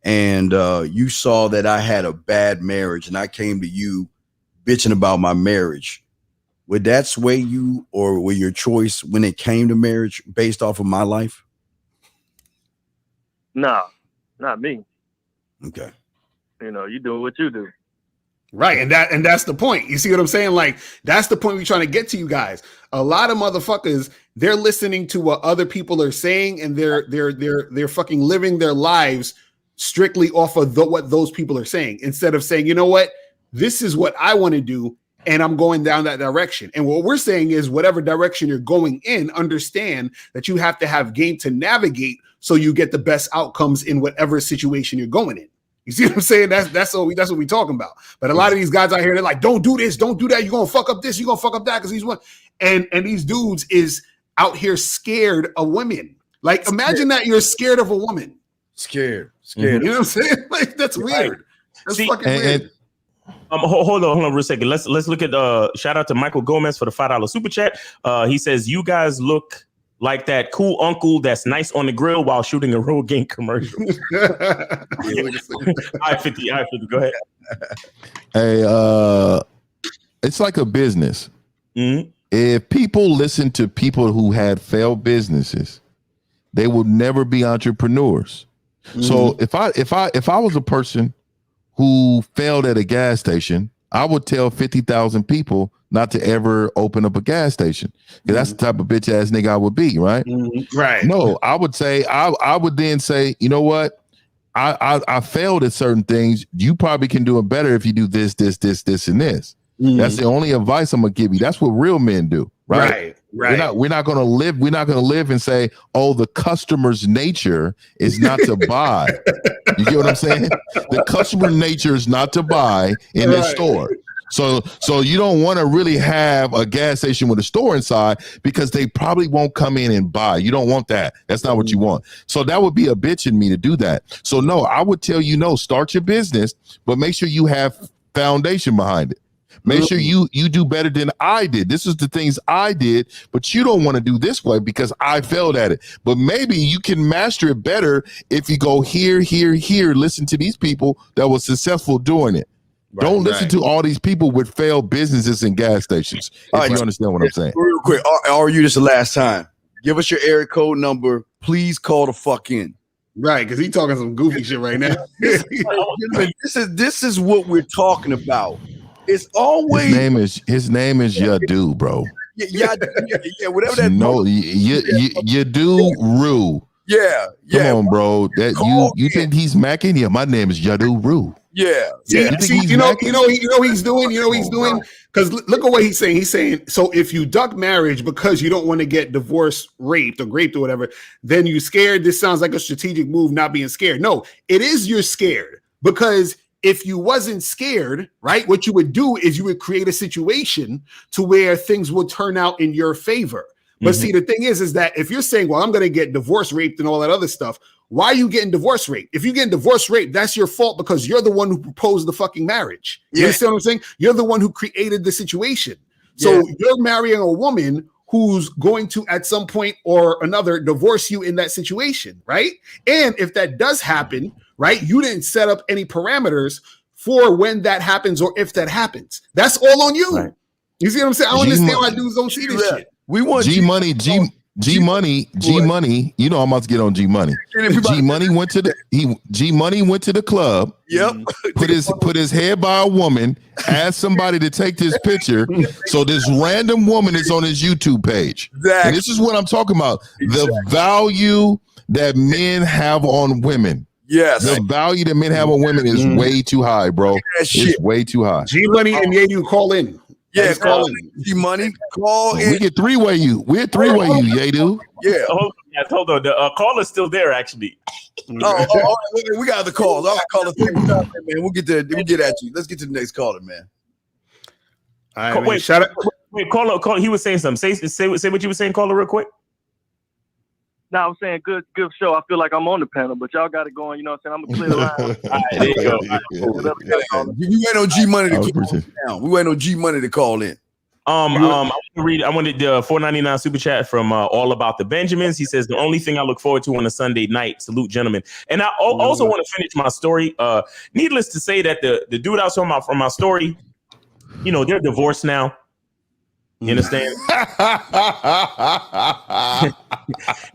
and you saw that I had a bad marriage, and I came to you bitching about my marriage. Would that sway you, or were your choice when it came to marriage based off of my life? No, not me. Okay. You know, you do what you do. Right, and that's the point. You see what I'm saying? Like, that's the point we're trying to get to, you guys. A lot of motherfuckers, they're listening to what other people are saying, and they're fucking living their lives strictly off of what those people are saying, instead of saying, you know what, this is what I want to do, and I'm going down that direction. And what we're saying is, whatever direction you're going in, understand that you have to have game to navigate so you get the best outcomes in whatever situation you're going in. You see what I'm saying? That's what we're talking about. But a lot of these guys out here, they're like, don't do this, don't do that. You're gonna fuck up this, you're gonna fuck up that, because he's one. And these dudes is out here scared of women. Like, imagine that you're scared of a woman. Scared. You know what I'm saying? Like, that's weird. That's fucking weird. Hold on real second. Let's look at shout out to Michael Gomez for the $5 super chat. He says, you guys look like that cool uncle that's nice on the grill while shooting a road game commercial. I-50, go ahead. Hey, it's like a business. Mm-hmm. If people listen to people who had failed businesses, they will never be entrepreneurs. Mm-hmm. So if I was a person who failed at a gas station, I would tell 50,000 people not to ever open up a gas station, because that's the type of bitch ass nigga I would be, right? Right. No, I would say I would then say, you know what? I failed at certain things. You probably can do it better if you do this, and this. That's the only advice I'm gonna give you. That's what real men do, right? Right. We're not gonna live and say, oh, the customer's nature is not to buy. You get what I'm saying? The customer nature is not to buy in the store. So you don't want to really have a gas station with a store inside, because they probably won't come in and buy. You don't want that. That's not what you want. So that would be a bitch in me to do that. So no, I would tell you, no, start your business, but make sure you have foundation behind it. Make sure you do better than I did. This is the things I did, but you don't want to do this way because I failed at it. But maybe you can master it better if you go here, listen to these people that were successful doing it. Don't listen to all these people with failed businesses and gas stations. If you understand what I'm saying. Real quick, are you, this the last time? Give us your area code number. Please call the fuck in. Right, because he's talking some goofy shit right now. This is what we're talking about. It's always his name is Yadu, bro. Yeah, whatever that. No, Yadu Rue. Yeah. Come on, bro. That you think he's macking? Yeah, my name is Yadu Rue. Yeah. You know he's doing. Because look at what he's saying. He's saying, so if you duck marriage because you don't want to get divorced, raped or whatever, then you scared. This sounds like a strategic move, not being scared. No, it is you're scared, because if you wasn't scared, right, what you would do is you would create a situation to where things would turn out in your favor. But see, the thing is that if you're saying, well, I'm going to get divorced, raped, and all that other stuff, why are you getting divorce raped? If you're getting divorce raped, that's your fault, because you're the one who proposed the fucking marriage. You understand what I'm saying? You're the one who created the situation. So you're marrying a woman who's going to, at some point or another, divorce you in that situation, right? And if that does happen, right, you didn't set up any parameters for when that happens or if that happens. That's all on you. Right. You see what I'm saying? I don't understand why dudes don't see this shit. We want G Money, you know I'm about to get on G Money. G Money went to the club. Yep. Put his head by a woman, asked somebody to take this picture. So this random woman is on his YouTube page. Exactly. And this is what I'm talking about. The value that men have on women. Yes. The value that men have on women is way too high, bro. It's way too high. G Money and Yedu call in. Yeah, call in. G Money, call in. We get three-way you. We're three-way you, Yedu. Yeah. Hold on. The caller's still there, actually. We got the calls. All right, caller, man. We'll get at you. Let's get to the next caller, man. All right, wait, shout out. Wait, caller. He was saying something. Say what you were saying, caller, real quick. No, I'm saying good show. I feel like I'm on the panel, but y'all got it going. You know what I'm saying? I'm a clear line. All right, there you go. We wait on G Money to call in. We wait on G Money to call in. I wanted the $4.99 super chat from All About the Benjamins. He says the only thing I look forward to on a Sunday night. Salute, gentlemen. And I also want to finish my story. Needless to say that the dude I was talking about from my story, you know, they're divorced now. You understand?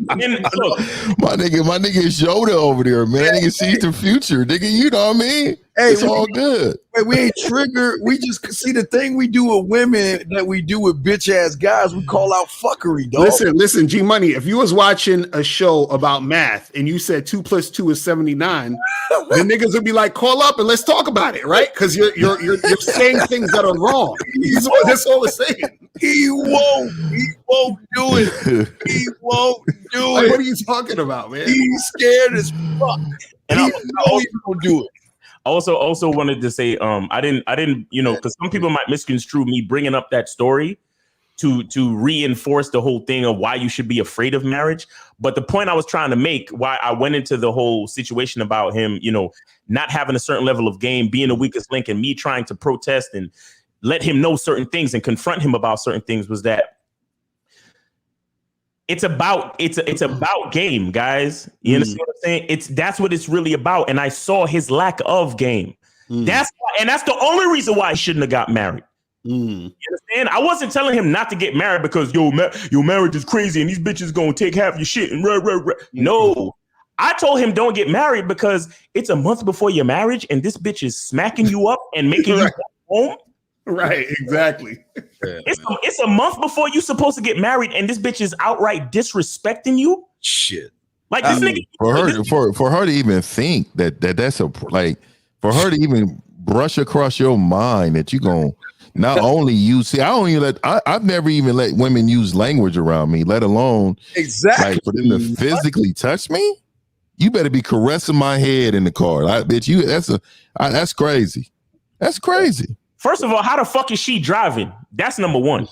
And look, my nigga is Yoda over there, man. Nigga sees the future, nigga. You know what I mean? Hey, it's all good. Wait, we ain't triggered. We just see the thing we do with women that we do with bitch ass guys. We call out fuckery, dog. Listen, G Money. If you was watching a show about math and you said 2 + 2 is 79, the niggas would be like, call up and let's talk about it, right? Because you're saying things that are wrong. That's all it's saying. He won't do it. He won't do Like, it. what are you talking about, man? He's scared as fuck. And he know he gonna do it. Also wanted to say, I didn't, you know, because some people might misconstrue me bringing up that story to reinforce the whole thing of why you should be afraid of marriage. But the point I was trying to make, why I went into the whole situation about him, you know, not having a certain level of game, being the weakest link, and me trying to protest and let him know certain things and confront him about certain things, was that it's about game, guys. You understand what I'm saying? That's what it's really about. And I saw his lack of game. That's the only reason why I shouldn't have got married. You understand? I wasn't telling him not to get married because your marriage is crazy and these bitches gonna take half your shit and No. I told him don't get married because it's a month before your marriage and this bitch is smacking you up and making you go home. Right, exactly. It's a month before you're supposed to get married, and this bitch is outright disrespecting you. Shit, like this nigga. For her to even think that's a like, for her to even brush across your mind that you gonna not only use. See, I've never even let women use language around me, let alone exactly like for them to physically touch me. You better be caressing my head in the car, that's crazy. That's crazy. First of all, how the fuck is she driving? That's number one.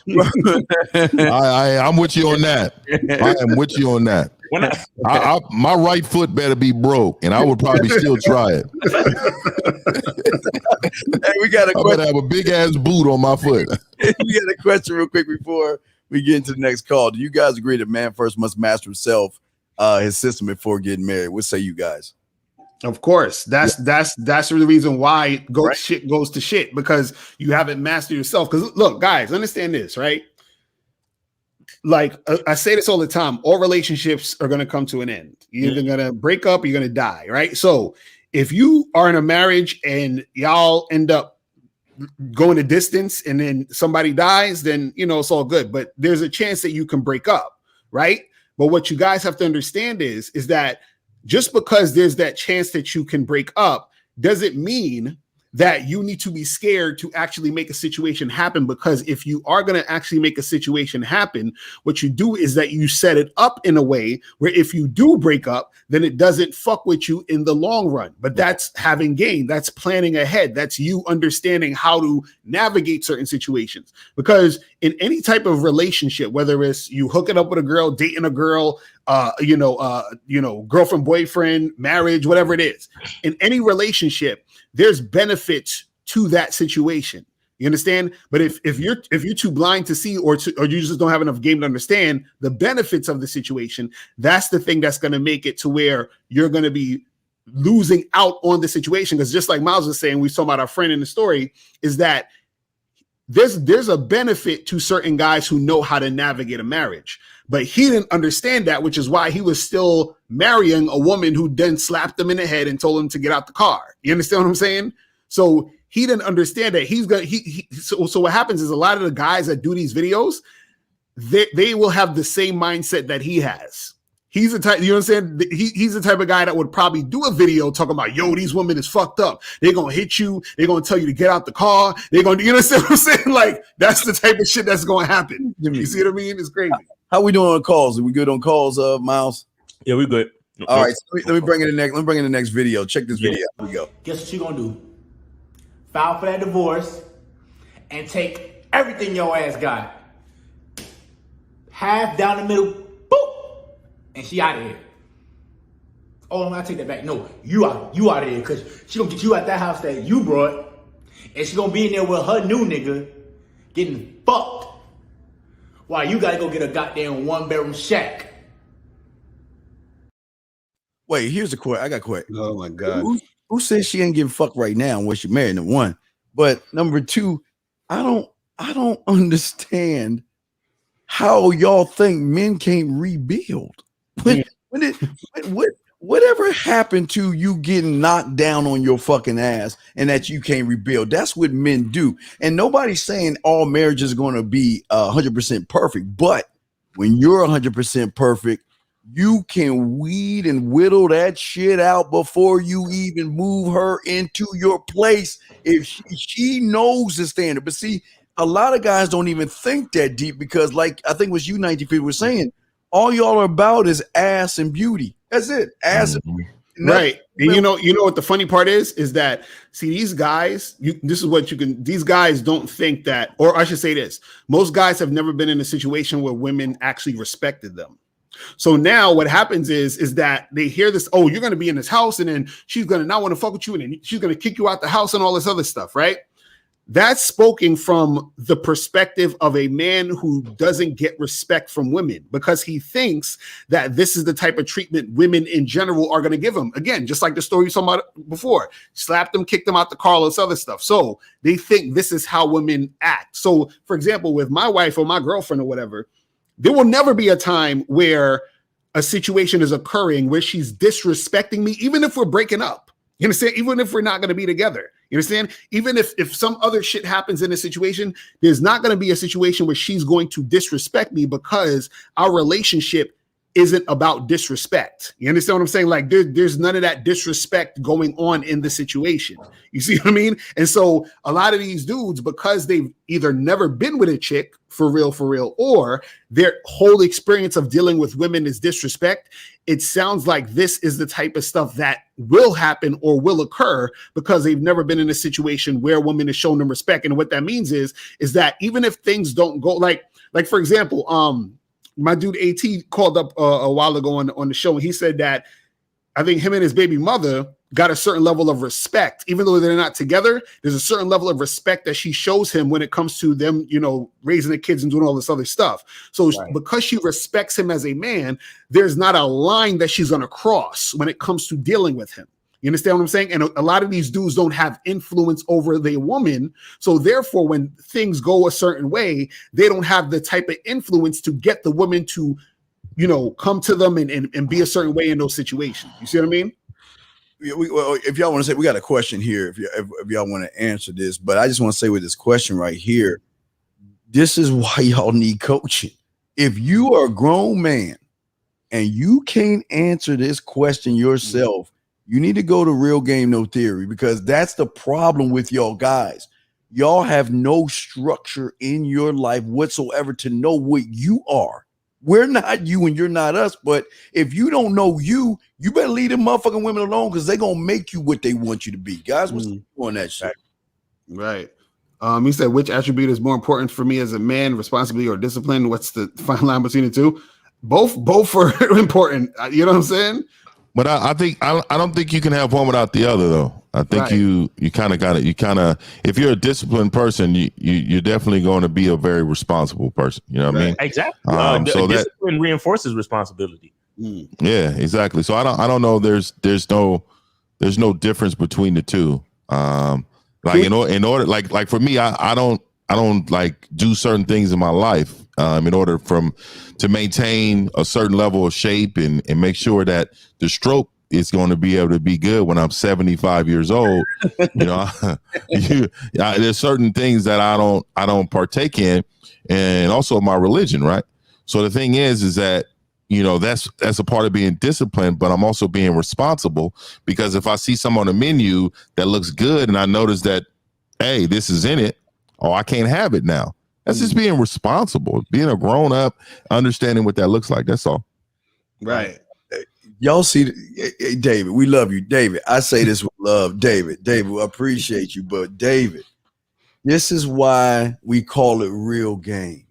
I'm with you on that. I am with you on that. My right foot better be broke, and I would probably still try it. Hey, we got a question. I better have a big ass boot on my foot. We got a question real quick before we get into the next call. Do you guys agree that man first must master himself, his system before getting married? What say you guys? Of course, that's the reason why shit goes to shit, because you haven't mastered yourself. Because look, guys, understand this, right? Like I say this all the time, all relationships are going to come to an end. You're either going to break up or you're going to die, right? So if you are in a marriage and y'all end up going a distance and then somebody dies, then, you know, it's all good. But there's a chance that you can break up, right? But what you guys have to understand is that just because there's that chance that you can break up doesn't mean that you need to be scared to actually make a situation happen. Because if you are going to actually make a situation happen, what you do is that you set it up in a way where if you do break up, then it doesn't fuck with you in the long run. But that's having game. That's planning ahead. That's you understanding how to navigate certain situations. Because in any type of relationship, whether it's you hooking up with a girl, dating a girl, girlfriend, boyfriend, marriage, whatever it is, in any relationship, there's benefits to that situation. You understand? But if you're too blind to see, or you just don't have enough game to understand the benefits of the situation, that's the thing that's going to make it to where you're going to be losing out on the situation. Because just like Miles was saying, we saw about our friend in the story, is that there's a benefit to certain guys who know how to navigate a marriage. But he didn't understand that, which is why he was still marrying a woman who then slapped him in the head and told him to get out the car. You understand what I'm saying? So he didn't understand that so what happens is a lot of the guys that do these videos, they will have the same mindset that he has. He's the type, you know what I'm saying? He's the type of guy that would probably do a video talking about, yo, these women is fucked up. They're going to hit you. They're going to tell you to get out the car. They're going to, you know what I'm saying? Like, that's the type of shit that's going to happen. You see what I mean? It's crazy. How we doing on calls? Are we good on calls, Miles? Yeah, we good. All right, so let me bring in the next. Let me bring in the next video. Check this video. Here we go. Guess what you gonna do? File for that divorce and take everything your ass got. Half down the middle, boop, and she out of here. Oh, I take that back. No, you out of here, because she gonna get you out that house that you brought, and she gonna be in there with her new nigga getting fucked. Why you gotta go get a goddamn 1-bedroom shack? Wait, here's a question. I got a question. Oh my God. Who says she ain't getting fucked right now when she married? Number one, but number two, I don't understand how y'all think men can't rebuild. Whatever happened to you getting knocked down on your fucking ass and that you can't rebuild? That's what men do. And nobody's saying all marriages are going to be 100% perfect. But when you're 100% perfect, you can weed and whittle that shit out before you even move her into your place if she knows the standard. But see, a lot of guys don't even think that deep because, like I think it was you, 90 people were saying, all y'all are about is ass and beauty. That's it. Ass and beauty. Right. And you know what the funny part is that, see, these guys, these guys don't think that, or I should say this, most guys have never been in a situation where women actually respected them. So now what happens is that they hear this, oh, you're going to be in this house and then she's going to not want to fuck with you and then she's going to kick you out the house and all this other stuff, right? That's spoken from the perspective of a man who doesn't get respect from women because he thinks that this is the type of treatment women in general are going to give him. Again, just like the story you saw about before, slapped them, kicked them out the car, all this other stuff. So they think this is how women act. So, for example, with my wife or my girlfriend or whatever, there will never be a time where a situation is occurring where she's disrespecting me, even if we're breaking up. You understand? Even if we're not going to be together. You understand? Even if some other shit happens in a situation, there's not going to be a situation where she's going to disrespect me because our relationship isn't about disrespect. You understand what I'm saying? Like there's none of that disrespect going on in the situation. You see what I mean? And so a lot of these dudes, because they've either never been with a chick for real, or their whole experience of dealing with women is disrespect, it sounds like this is the type of stuff that will happen or will occur because they've never been in a situation where a woman is showing them respect. And what that means is that even if things don't go like for example, my dude AT called up a while ago on the show and he said that I think him and his baby mother got a certain level of respect, even though they're not together. There's a certain level of respect that she shows him when it comes to them, raising the kids and doing all this other stuff. So because she respects him as a man, there's not a line that she's going to cross when it comes to dealing with him. You understand what I'm saying? And a lot of these dudes don't have influence over the woman. So therefore, when things go a certain way, they don't have the type of influence to get the woman to, come to them and be a certain way in those situations. You see what I mean? If y'all want to say, we got a question here, if y'all want to answer this, but I just want to say with this question right here, this is why y'all need coaching. If you are a grown man and you can't answer this question yourself, you need to go to Real Game No Theory, because that's the problem with y'all guys. Y'all have no structure in your life whatsoever to know what you are. We're not you and you're not us. But if you don't know you better leave them motherfucking women alone because they're going to make you what they want you to be. Guys, what's on that shit? Right. He said, which attribute is more important for me as a man, responsibility or discipline? What's the fine line between the two? Both are important. You know what I'm saying? But I don't think you can have one without the other, though. I think you kind of got it. You kind of, if you're a disciplined person, you're definitely going to be a very responsible person. You know what I mean? Exactly. So discipline reinforces responsibility. Yeah, exactly. So I don't know. There's no difference between the two. In order, like for me, I like do certain things in my life in order to maintain a certain level of shape and make sure that the stroke is going to be able to be good when I'm 75 years old. There's certain things that I don't partake in, and also my religion, right? So the thing is that, that's a part of being disciplined, but I'm also being responsible, because if I see something on the menu that looks good and I notice that, hey, this is in it, I can't have it now. That's just being responsible, being a grown up, understanding what that looks like. That's all. Right. Y'all see, hey, David, we love you. David, I say this with love. David, I appreciate you. But David, this is why we call it real game.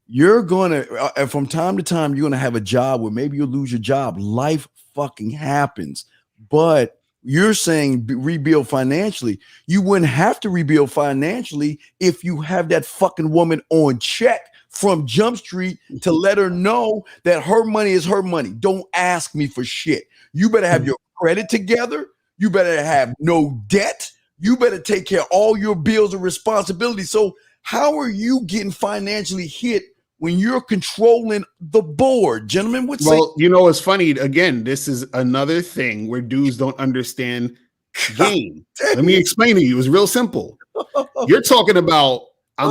You're going to, from time to time, you're going to have a job where maybe you'll lose your job. Life fucking happens. But you're saying rebuild financially. You wouldn't have to rebuild financially if you have that fucking woman on check from Jump Street to let her know that her money is her money. Don't ask me for shit. You better have your credit together. You better have no debt. You better take care of all your bills and responsibilities. So how are you getting financially hit when you're controlling the board? Gentlemen, what's well, it's funny. Again, this is another thing where dudes don't understand game. Let me explain to you. It's real simple. You're talking about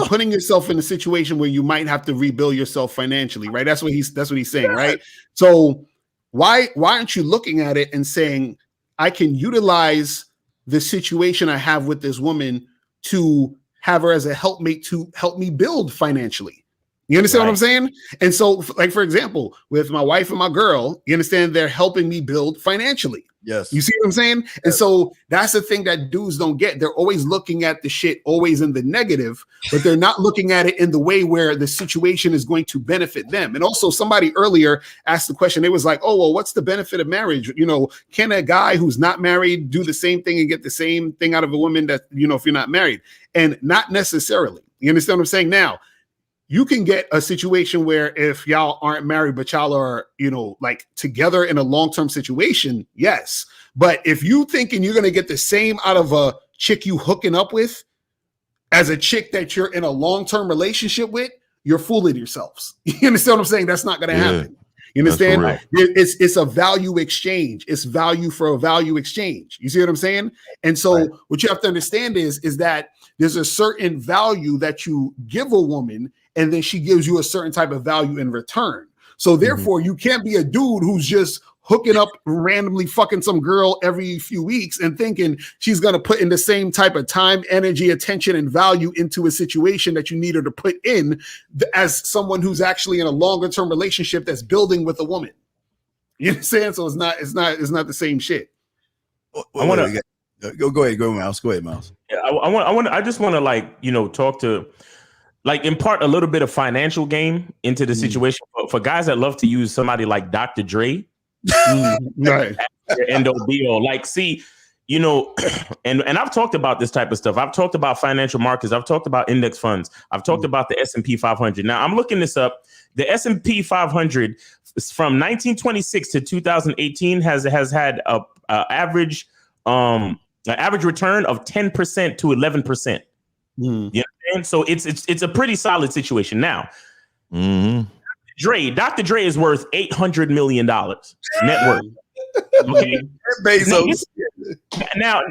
putting yourself in a situation where you might have to rebuild yourself financially, right? That's what he's saying, right? So why aren't you looking at it and saying, I can utilize the situation I have with this woman to have her as a helpmate to help me build financially? You understand what I'm saying? And so, like, for example, with my wife and my girl, you understand, they're helping me build financially. Yes. You see what I'm saying? Yes. And so that's the thing that dudes don't get. They're always looking at the shit always in the negative, but they're not looking at it in the way where the situation is going to benefit them. And also, somebody earlier asked the question, it was like, oh, well, what's the benefit of marriage? Can a guy who's not married do the same thing and get the same thing out of a woman that, if you're not married? And not necessarily. You understand what I'm saying? Now, you can get a situation where if y'all aren't married, but y'all are, like together in a long-term situation, yes. But if you thinking you're going to get the same out of a chick you hooking up with as a chick that you're in a long-term relationship with, you're fooling yourselves. You understand what I'm saying? That's not going to happen. You understand? It's a value exchange. It's value for a value exchange. You see what I'm saying? And so what you have to understand is that there's a certain value that you give a woman, and then she gives you a certain type of value in return. So therefore, you can't be a dude who's just hooking up randomly fucking some girl every few weeks and thinking she's going to put in the same type of time, energy, attention, and value into a situation that you need her to put in as someone who's actually in a longer term relationship that's building with a woman. You understand? So it's not the same shit. Go ahead, Miles. Yeah, I just want to talk to, impart a little bit of financial game into the situation for guys that love to use somebody like Dr. Dre. Right. End all be all. And I've talked about this type of stuff. I've talked about financial markets. I've talked about index funds. I've talked about the S&P 500. Now I'm looking this up. The S&P 500 from 1926 to 2018 has had a average return of 10% to 11%. You know what I'm saying? So it's a pretty solid situation. Now, Dr. Dre is worth $800 million net worth. Okay. Bezos. Now,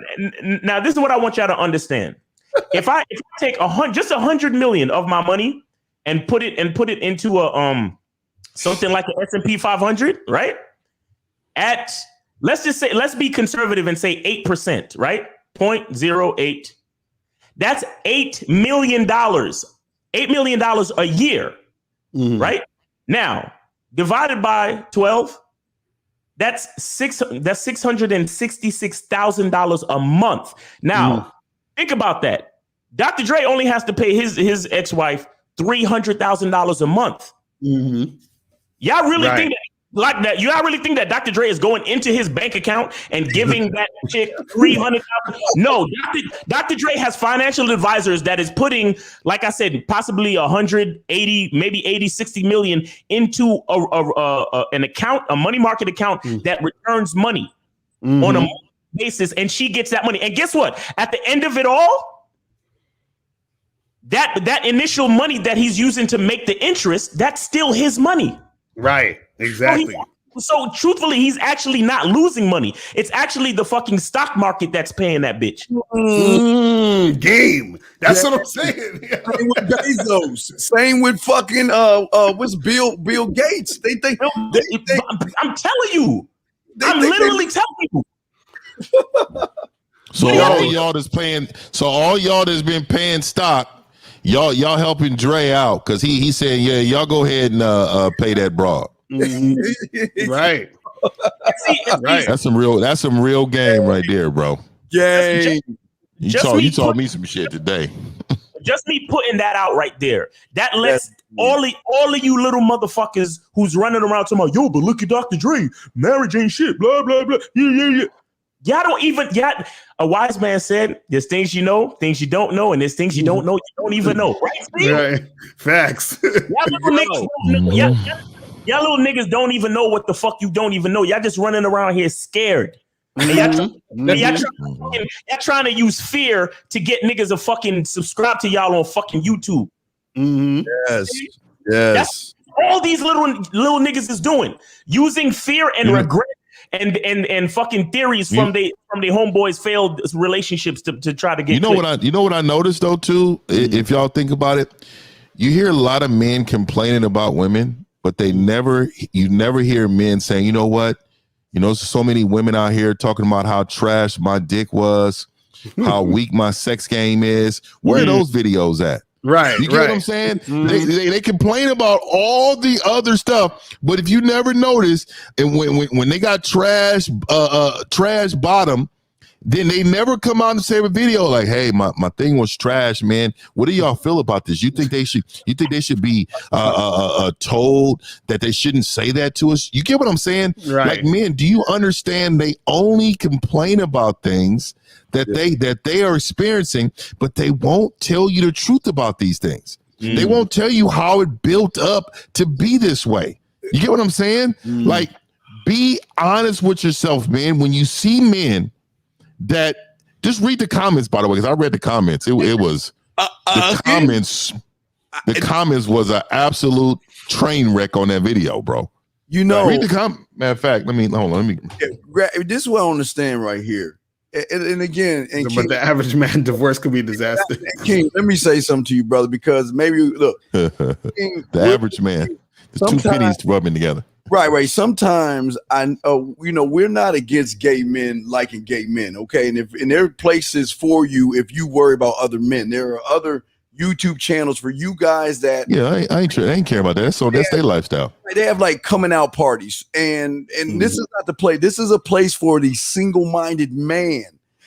this is what I want y'all to understand. If I take just $100 million of my money and put it into a something like an S&P 500, right? Let's be conservative and say 8%, right? 0.08. That's $8 million. $8 million a year, right? Now, divided by 12, that's $666,000 a month. Now, think about that. Dr. Dre only has to pay his ex-wife $300,000 a month. Y'all really think that? Like that, y'all really think that Dr. Dre is going into his bank account and giving that chick $300,000? No, Dr. Dre has financial advisors that is putting, like I said, possibly 180, maybe 80, 60 million into an account, a money market account that returns money on a monthly basis, and she gets that money. And guess what? At the end of it all, that initial money that he's using to make the interest, that's still his money. Right. Exactly. So truthfully, he's actually not losing money. It's actually the fucking stock market that's paying that bitch. Game. That's what I'm saying. Same with Bezos. Same with fucking what's Bill Gates. They think I'm telling you. I'm literally telling you. So all y'all that's been paying stock, y'all helping Dre out because he said, yeah, y'all go ahead and pay that broad. Right. Right. That's some real game right there, bro. Game. You taught me some shit today. Just me putting that out right there. That lets all of you little motherfuckers who's running around talking about, yo, but look at Dr. Dre. Marriage ain't shit. Blah, blah, blah. Yeah. Y'all don't even, a wise man said, there's things you know, things you don't know, and there's things you don't know, you don't even know. Right, Steve? Right. Facts. Y'all little niggas don't even know what the fuck you don't even know. Y'all just running around here scared. And y'all trying to use fear to get niggas to fucking subscribe to y'all on fucking YouTube. Yes. That's all these little niggas is doing. Using fear and regret and fucking theories from they homeboys' failed relationships to try to get. You know what I noticed though too. If y'all think about it, you hear a lot of men complaining about women, but you never hear men saying, you know what, so many women out here talking about how trash my dick was, how weak my sex game is. Where are those videos at? Right. You get what I'm saying? They complain about all the other stuff, but if you never notice, and when they got trash bottom, then they never come out and say a video like, hey, my thing was trash, man. What do y'all feel about this? You think they should be told that they shouldn't say that to us? You get what I'm saying? Right. Like, men, do you understand they only complain about things that they are experiencing, but they won't tell you the truth about these things. They won't tell you how it built up to be this way. You get what I'm saying? Like, be honest with yourself, man. When you see men that, just read the comments, by the way, because I read the comments. It was the comments was an absolute train wreck on that video, bro. Read the comment. Matter of fact, hold on. This is what I understand right here. And again, but King, the average man divorce could be a disaster. King, let me say something to you, brother, because maybe look, King, the average man, the two pennies rubbing together. Right. Sometimes we're not against gay men liking gay men, okay? And there are places for you if you worry about other men. There are other YouTube channels for you guys that I ain't care about that. So that's their lifestyle. They have like coming out parties, and this is not the place. This is a place for the single-minded man.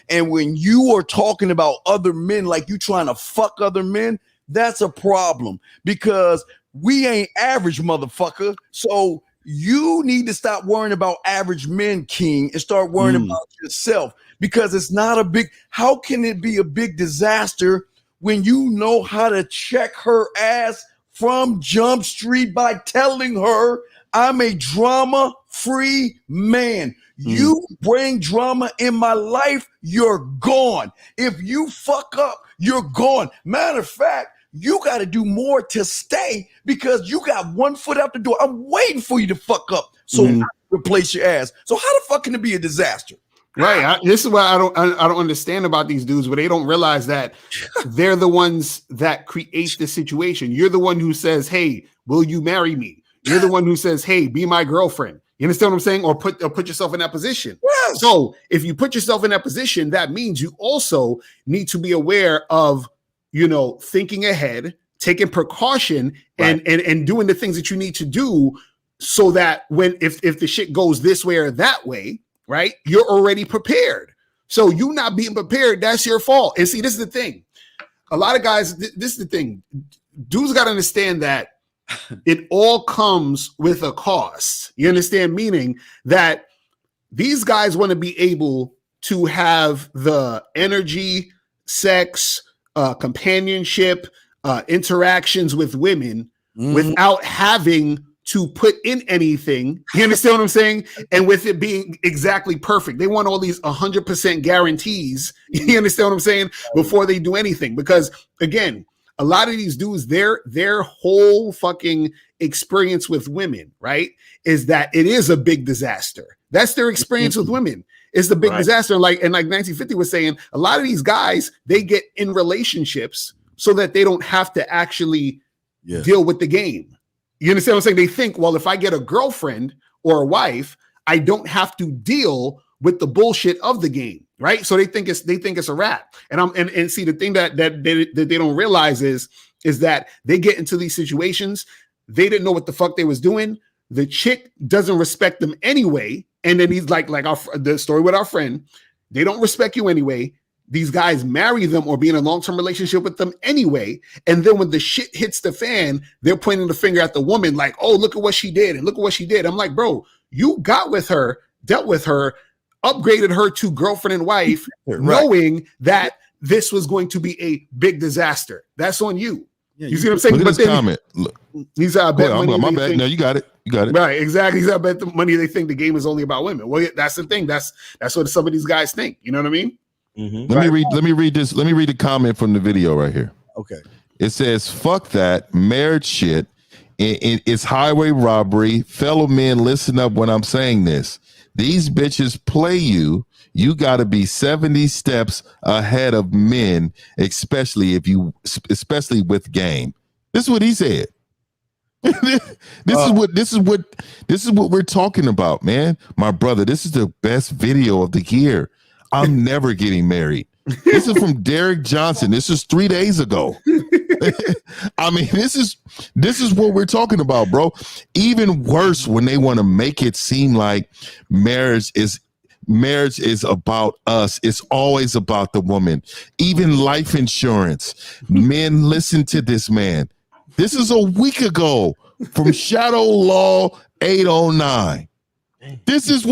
And when you are talking about other men like you trying to fuck other men, that's a problem because we ain't average, motherfucker. So you need to stop worrying about average men, King, and start worrying about yourself, because it's not a big. How can it be a big disaster when you know how to check her ass from Jump Street by telling her, I'm a drama-free man. You bring drama in my life, you're gone. If you fuck up, you're gone. Matter of fact, you got to do more to stay because you got one foot out the door. I'm waiting for you to fuck up so I can replace your ass. So how the fuck can it be a disaster? Right. This is what I don't understand about these dudes, where they don't realize that they're the ones that create the situation. You're the one who says, hey, will you marry me? You're the one who says, hey, be my girlfriend. You understand what I'm saying? Or put yourself in that position. Yes. So if you put yourself in that position, that means you also need to be aware of, thinking ahead, taking precaution, and doing the things that you need to do so that if the shit goes this way or that way, right, you're already prepared. So you not being prepared, that's your fault. And see, this is the thing. A lot of guys, this is the thing. Dudes got to understand that it all comes with a cost. You understand? Meaning that these guys want to be able to have the energy, sex, companionship, interactions with women without having to put in anything. You understand what I'm saying? And with it being exactly perfect. They want all these 100% guarantees. You understand what I'm saying? Before they do anything. Because again, a lot of these dudes, their whole fucking experience with women, right, is that it is a big disaster. That's their experience with women. It's the big disaster. And like 1950 was saying, a lot of these guys, they get in relationships so that they don't have to actually deal with the game. You understand what I'm saying? They think, well, if I get a girlfriend or a wife, I don't have to deal with the bullshit of the game, right? So they think it's a wrap. And see, the thing that they don't realize is that they get into these situations, they didn't know what the fuck they was doing. The chick doesn't respect them anyway. And then he's like the story with our friend, they don't respect you anyway. These guys marry them or be in a long-term relationship with them anyway. And then when the shit hits the fan, they're pointing the finger at the woman like, oh, look at what she did. And look at what she did. I'm like, bro, you got with her, dealt with her, upgraded her to girlfriend and wife, knowing that this was going to be a big disaster. That's on you. Yeah, you see what I'm saying? Look at this comment. Look. He's out bet money. My bad. No, you got it. You got it. Right, exactly. He's out bet the money. They think the game is only about women. Well, that's the thing. That's what some of these guys think. You know what I mean? Mm-hmm. Let me read this. Let me read the comment from the video right here. Okay. It says, "Fuck that marriage shit. It's highway robbery. Fellow men, listen up when I'm saying this. These bitches play you. You got to be 70 steps ahead of men, especially with game." This is what he said. This is what we're talking about, man. My brother, this is the best video of the year. I'm never getting married. This is from Derek Johnson. This is 3 days ago. I mean, this is what we're talking about, bro. Even worse when they want to make it seem like marriage is about us. It's always about the woman. Even life insurance. Men, listen to this man. This is a week ago from Shadow Law 809. This is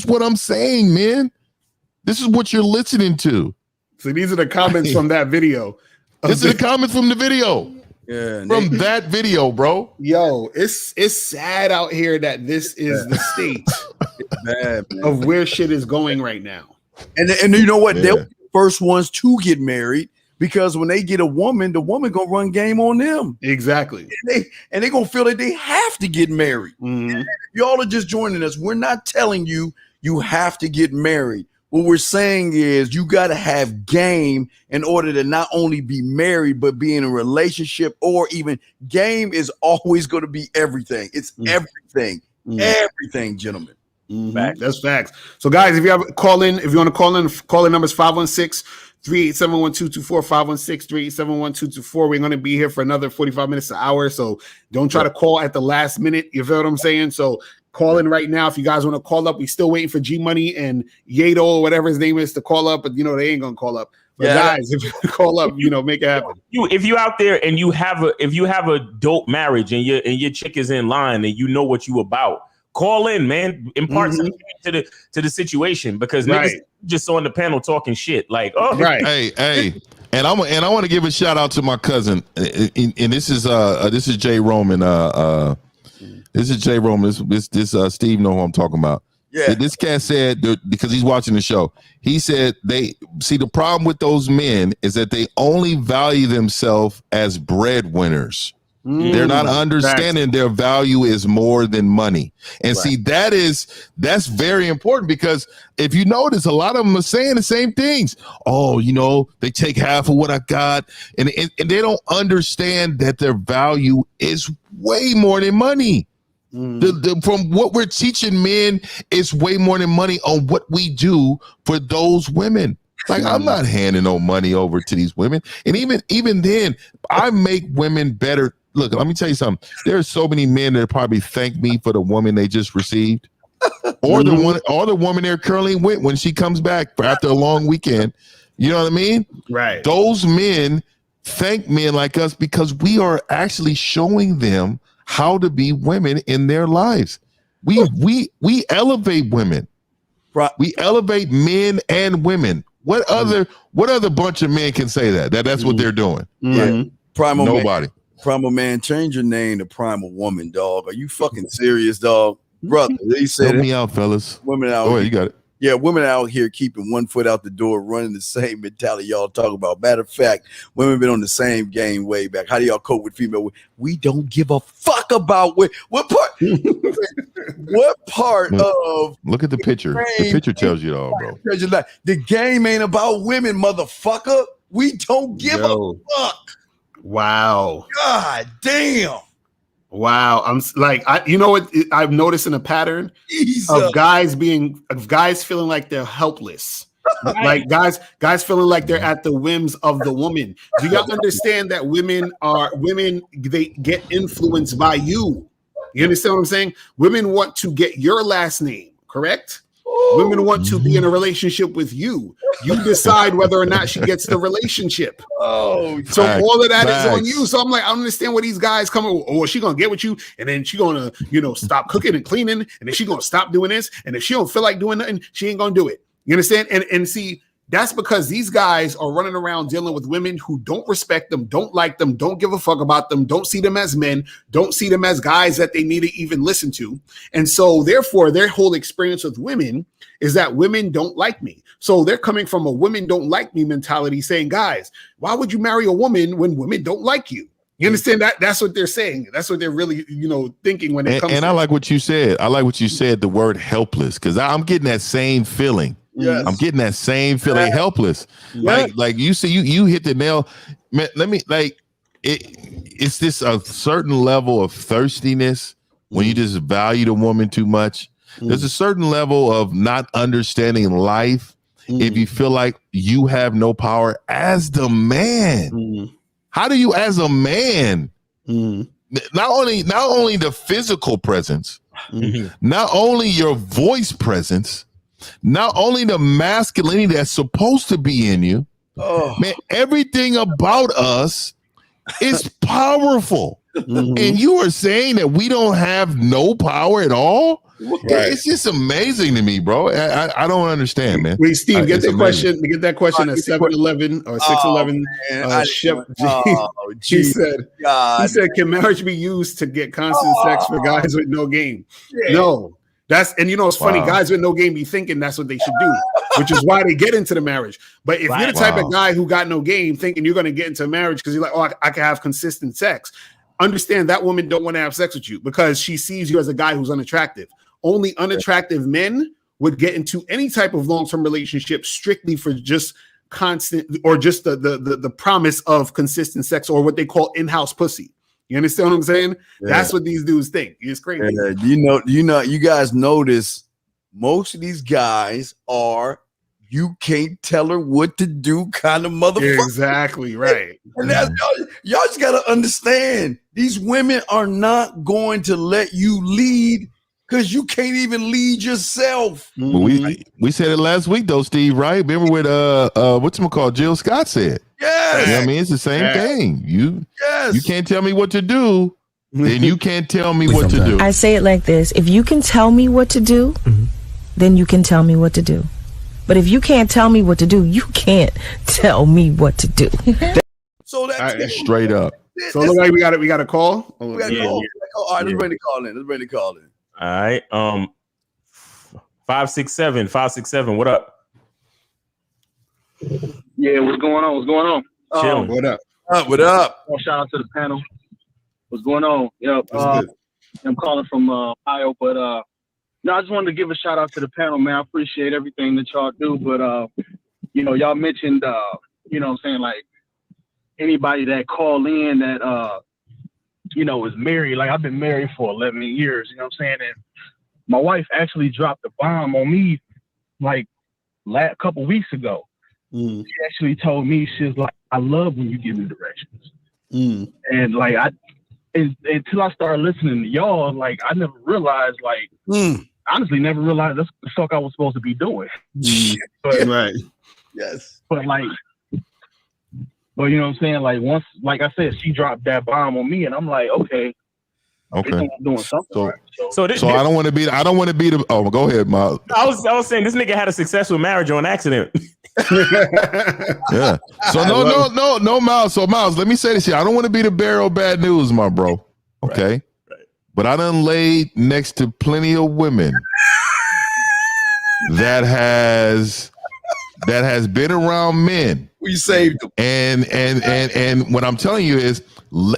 what I'm saying, man. This is what you're listening to. So these are the comments from that video. This is the comments from the video. Yeah, from that video, bro. Yo, it's sad out here that this is the state of where shit is going right now. And you know what? They're the first ones to get married because when they get a woman, the woman gonna run game on them. Exactly. And they gonna feel that they have to get married. Mm-hmm. Y'all are just joining us. We're not telling you have to get married. What we're saying is you got to have game in order to not only be married, but be in a relationship, or even game is always going to be everything. It's everything, everything, gentlemen. Mm-hmm. That's facts. So guys, if you have if you want to call in numbers 516-387-1224, 516-387-1224. We're going to be here for another 45 minutes an hour. So don't try to call at the last minute. You feel what I'm saying? So call in right now if you guys want to call up. We still waiting for G Money and Yato or whatever his name is to call up, but they ain't gonna call up. But guys, if you call up, make it happen. If you out there and you have a dope marriage and your chick is in line and you know what you about, call in, man. Impart something to the situation, because niggas just on the panel talking shit like, oh, right. Hey. And I want to give a shout out to my cousin, and this is Jay Roman. This is Jay Roman. This Steve know who I'm talking about. Yeah. This cat said, because he's watching the show, he said the problem with those men is that they only value themselves as breadwinners. They're not understanding their value is more than money. And see, that's very important, because if you notice, a lot of them are saying the same things. Oh, they take half of what I got, and they don't understand that their value is way more than money. From what we're teaching men, it's way more than money on what we do for those women. Like, I'm not handing no money over to these women. And even then, I make women better. Look, let me tell you something. There are so many men that probably thank me for the woman they just received, or the woman they're currently with when she comes back after a long weekend. You know what I mean? Right. Those men thank men like us because we are actually showing them how to be women in their lives. We elevate women. Right. We elevate men and women. What other bunch of men can say that's what they're doing? Yeah. Primal Nobody. Man. Primal Man, change your name to Primal Woman, dog. Are you fucking serious, dog? Brother, he said, help me out, fellas. Women out. Oh, you got it. Yeah, women out here keeping one foot out the door, running the same mentality y'all talk about. Matter of fact, women been on the same game way back. How do y'all cope with female? We don't give a fuck about what part. What part of? Look at the picture. The picture tells you it all, bro. The game ain't about women, motherfucker. We don't give a fuck. Wow. God damn. Wow. I'm like, you know what I've noticed in a pattern of guys feeling like they're helpless. Like guys feeling like they're at the whims of the woman. Do y'all understand that women they get influenced by you? You understand what I'm saying? Women want to get your last name, correct? Women want to be in a relationship with you. You decide whether or not she gets the relationship. Oh, so all of that is on you. So I'm like, I don't understand where these guys come. Oh, she gonna get with you, and then she gonna, stop cooking and cleaning, and then she gonna stop doing this. And if she don't feel like doing nothing, she ain't gonna do it. You understand? And see, that's because these guys are running around dealing with women who don't respect them, don't like them, don't give a fuck about them, don't see them as men, don't see them as guys that they need to even listen to. And so therefore, their whole experience with women is that women don't like me. So they're coming from a women don't like me mentality saying, guys, why would you marry a woman when women don't like you? You understand that? That's what they're saying. That's what they're really, thinking when it comes to. And I like what you said. I like what you said, the word helpless, because I'm getting that same feeling. Yes. I'm getting that same feeling, helpless. Yes. Like you see, you hit the nail. Man, it's this a certain level of thirstiness when you just value the woman too much. There's a certain level of not understanding life if you feel like you have no power as the man. How do you, as a man, not only the physical presence, not only your voice presence, not only the masculinity that's supposed to be in you, man, everything about us is powerful. And you are saying that we don't have no power at all? Right. It's just amazing to me, bro. I don't understand, man. Wait, Steve, get that question. Get that question at 7-Eleven or 6-11. He said, "Can marriage be used to get constant sex for guys with no game?" Yeah. No. It's funny. Guys with no game be thinking that's what they should do, which is why they get into the marriage. But if you're the type of guy who got no game, thinking you're going to get into marriage because you're like, oh, I can have consistent sex, understand that woman don't want to have sex with you because she sees you as a guy who's unattractive. Only unattractive men would get into any type of long-term relationship strictly for just constant or just the promise of consistent sex or what they call in-house pussy. You understand what I'm saying? Yeah. That's what these dudes think. It's crazy. You guys notice most of these guys are you can't tell her what to do kind of motherfucker. Exactly right. And that's, y'all just gotta understand these women are not going to let you lead because you can't even lead yourself. We said it last week though, Steve, right? Remember what whatchamacallit Jill Scott said? Yes. You know what I mean? It's the same thing. You can't tell me what to do, then you can't tell me what to do. I say it like this. If you can tell me what to do, then you can tell me what to do. But if you can't tell me what to do, you can't tell me what to do. So that's straight up. So look like we got a call. We got a call. All right, let's bring the call in. All right. 567. What up? Yeah, what's going on? Chilling. What up? What up? Shout out to the panel. What's going on? Yep. I'm calling from Ohio, but no, I just wanted to give a shout out to the panel, man. I appreciate everything that y'all do, but y'all mentioned like anybody that call in that is married. Like I've been married for 11 years, you know what I'm saying? And my wife actually dropped a bomb on me like a couple weeks ago. She actually told me, she was like, I love when you give me directions. And like until I started listening to y'all, like I never realized, like honestly never realized that's the fuck I was supposed to be doing. But, right. Yes. But you know what I'm saying? Like once, like I said, she dropped that bomb on me and I'm like, okay. I'm doing something right. So I don't want to be the oh, go ahead, Miles. I was saying this nigga had a successful marriage on accident. Yeah. So no, Miles. So Miles, let me say this here. I don't want to be the bearer of bad news, my bro. Okay. Right. But I done laid next to plenty of women that has been around men. We saved them. And what I'm telling you is,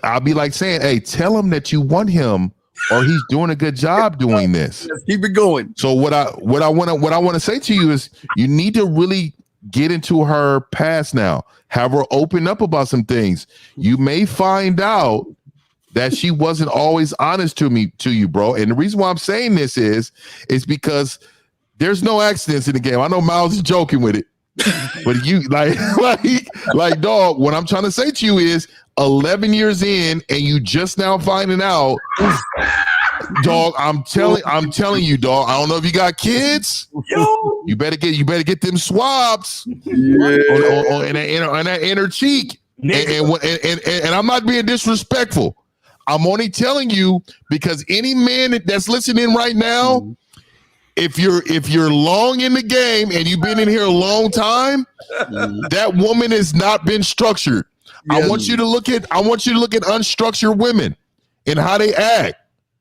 I'll be like saying, hey, tell him that you want him, or he's doing a good job doing this. Let's keep it going. So what I want to say to you is, you need to really get into her past now. Have her open up about some things. You may find out that she wasn't always honest to you, bro. And the reason why I'm saying this is because there's no accidents in the game. I know Miles is joking with it, but you like dog. What I'm trying to say to you is, 11 years in, and you just now finding out, dog. I'm telling you, dog. I don't know if you got kids. Yo, you better get them swabs on that inner cheek. And I'm not being disrespectful. I'm only telling you because any man that's listening right now, if you're long in the game and you've been in here a long time, that woman has not been structured. I want you to look at unstructured women and how they act,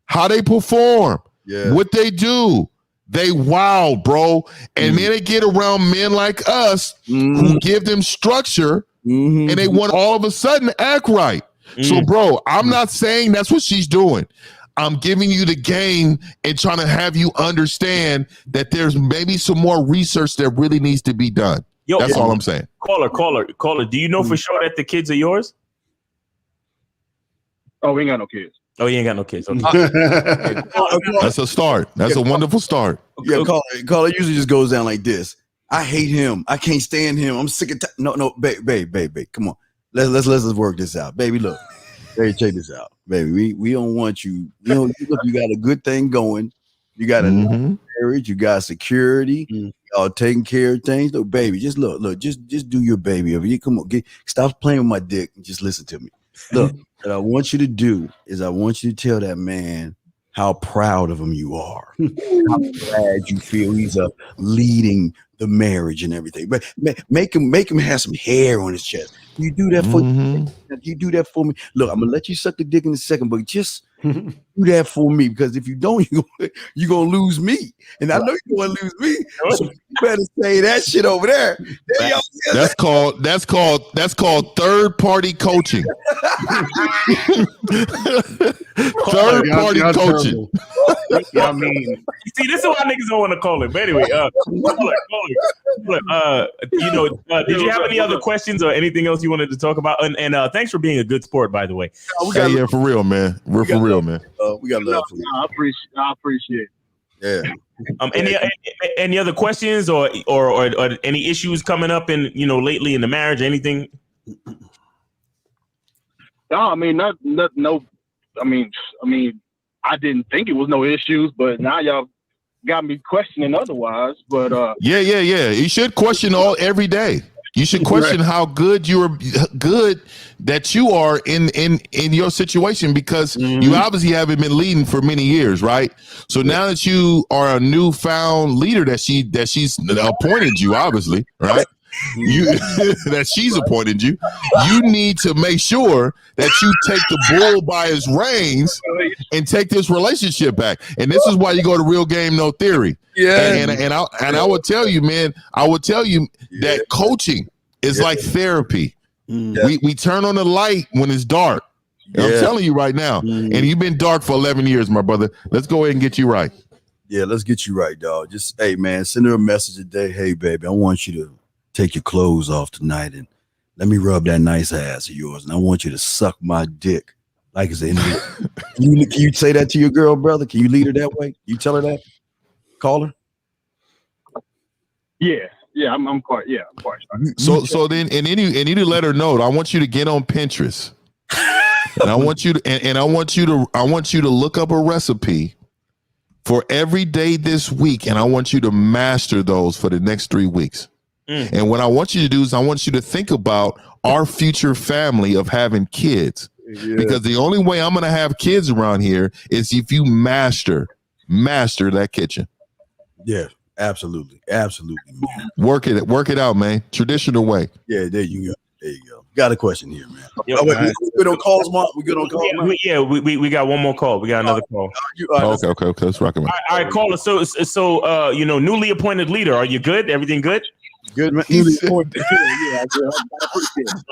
how they perform, what they do. They wild, bro. And then they get around men like us who give them structure, and they want all of a sudden to act right. So, bro, I'm not saying that's what she's doing. I'm giving you the game and trying to have you understand that there's maybe some more research that really needs to be done. Yo, that's all I'm saying. Caller. Do you know for sure that the kids are yours? Oh, we ain't got no kids. Oh, you ain't got no kids. Okay. That's a start. That's a wonderful start. Yeah, caller usually just goes down like this. I hate him. I can't stand him. I'm sick of no, babe. Come on. Let's work this out. Baby, look. Hey, check this out. Baby, we don't want you. You know, look, you got a good thing going. You got a marriage, you got security, y'all taking care of things. Look, baby, just look, just do your baby over here. Come on, stop playing with my dick and just listen to me. Look, what I want you to do is I want you to tell that man how proud of him you are. How glad you feel he's leading the marriage and everything. But make him have some hair on his chest. You do that for you do that for me. Look, I'm gonna let you suck the dick in a second, but just do that for me, because if you don't, you're gonna lose me, and I know you're gonna lose me. So you better say that shit over there. That's called third party coaching. Third party coaching. I mean, see, this is why niggas don't want to call it. But anyway, did you have any other questions or anything else you wanted to talk about? And thanks for being a good sport, by the way. Yeah, for real, man. We're for real, man. We got love for you. I appreciate it. Yeah. Any other questions or any issues coming up in lately in the marriage? Anything? No, I mean, no. I mean, I didn't think it was no issues, but now y'all got me questioning otherwise. But yeah. You should question every day. You should question how good that you are in your situation, because you obviously haven't been leading for many years, right? So now that you are a newfound leader that she's appointed you, obviously, right? That she's appointed you, you need to make sure that you take the bull by his reins and take this relationship back. And this is why you go to Real Game No Theory. Yeah. And I would tell you, man, that coaching is like therapy. We turn on the light when it's dark. I'm telling you right now. And you've been dark for 11 years, my brother. Let's go ahead and get you right. Yeah, let's get you right, dog. Just, hey, man, send her a message today. Hey, baby, I want you to take your clothes off tonight and let me rub that nice ass of yours. And I want you to suck my dick. Like it's in here. Can you say that to your girl, brother? Can you lead her that way? You tell her that? Call her? Yeah, I'm quite sure. So then and you to let her know, I want you to get on Pinterest. And I want you to look up a recipe for every day this week, and I want you to master those for the next 3 weeks. And what I want you to do is I want you to think about our future family of having kids. Because the only way I'm going to have kids around here is if you master that kitchen. Yeah, absolutely, man. Work it out, man. Traditional way. Yeah, there you go. Got a question here, man. Yo, wait, we good on calls, Mark? We good on calls? We got one more call. We got another call. Okay. Let's rock it. All right, caller. So newly appointed leader. Are you good? Everything good? Good, man. All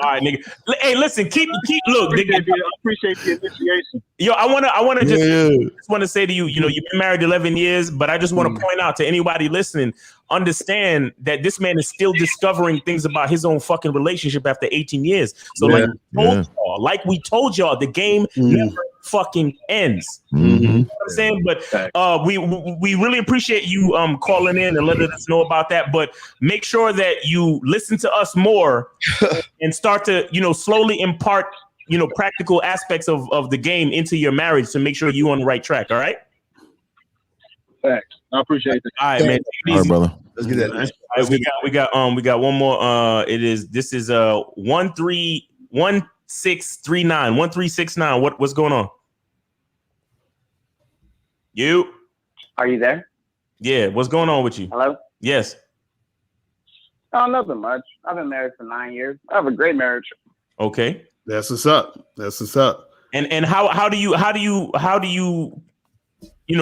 right, nigga. Hey, listen, keep look, nigga. I appreciate the initiation. Yo, I wanna just want to say to you, you've been married 11 years, but I just want to point out to anybody listening, understand that this man is still discovering things about his own fucking relationship after 18 years. So like we told y'all, the game never fucking ends. You know what I'm saying? But we really appreciate you calling in and letting us know about that. But make sure that you listen to us more and start to slowly impart practical aspects of the game into your marriage to make sure you're on the right track. All right. Thanks. I appreciate it. All right, man. All right, brother. Let's get that. All right, we got one more. This is 1369. What's going on? You? Are you there? Yeah. What's going on with you? Hello? Yes. Oh, nothing much. I've been married for 9 years. I have a great marriage. Okay. That's what's up. And how do you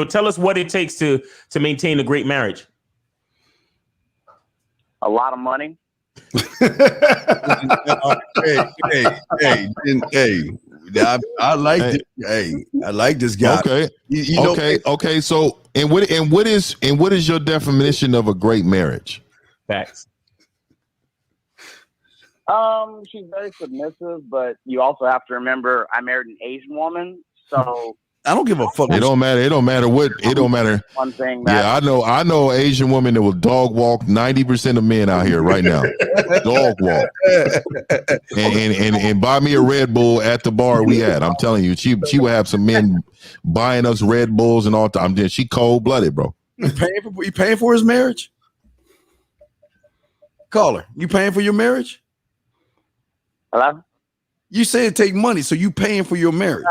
tell us what it takes to maintain a great marriage? A lot of money. I like this. Hey, I like this guy. Okay. Okay. So, and what is your definition of a great marriage? Facts. She's very submissive, but you also have to remember I married an Asian woman, so I don't give a fuck. It don't matter. It don't matter. One thing that I know an Asian woman that will dog walk 90% of men out here right now. Dog walk. And buy me a Red Bull at the bar we at. I'm telling you, she would have some men buying us Red Bulls and all the time. She cold blooded, bro. You paying for his marriage? Caller, you paying for your marriage? Hello? You say it take money, so you paying for your marriage.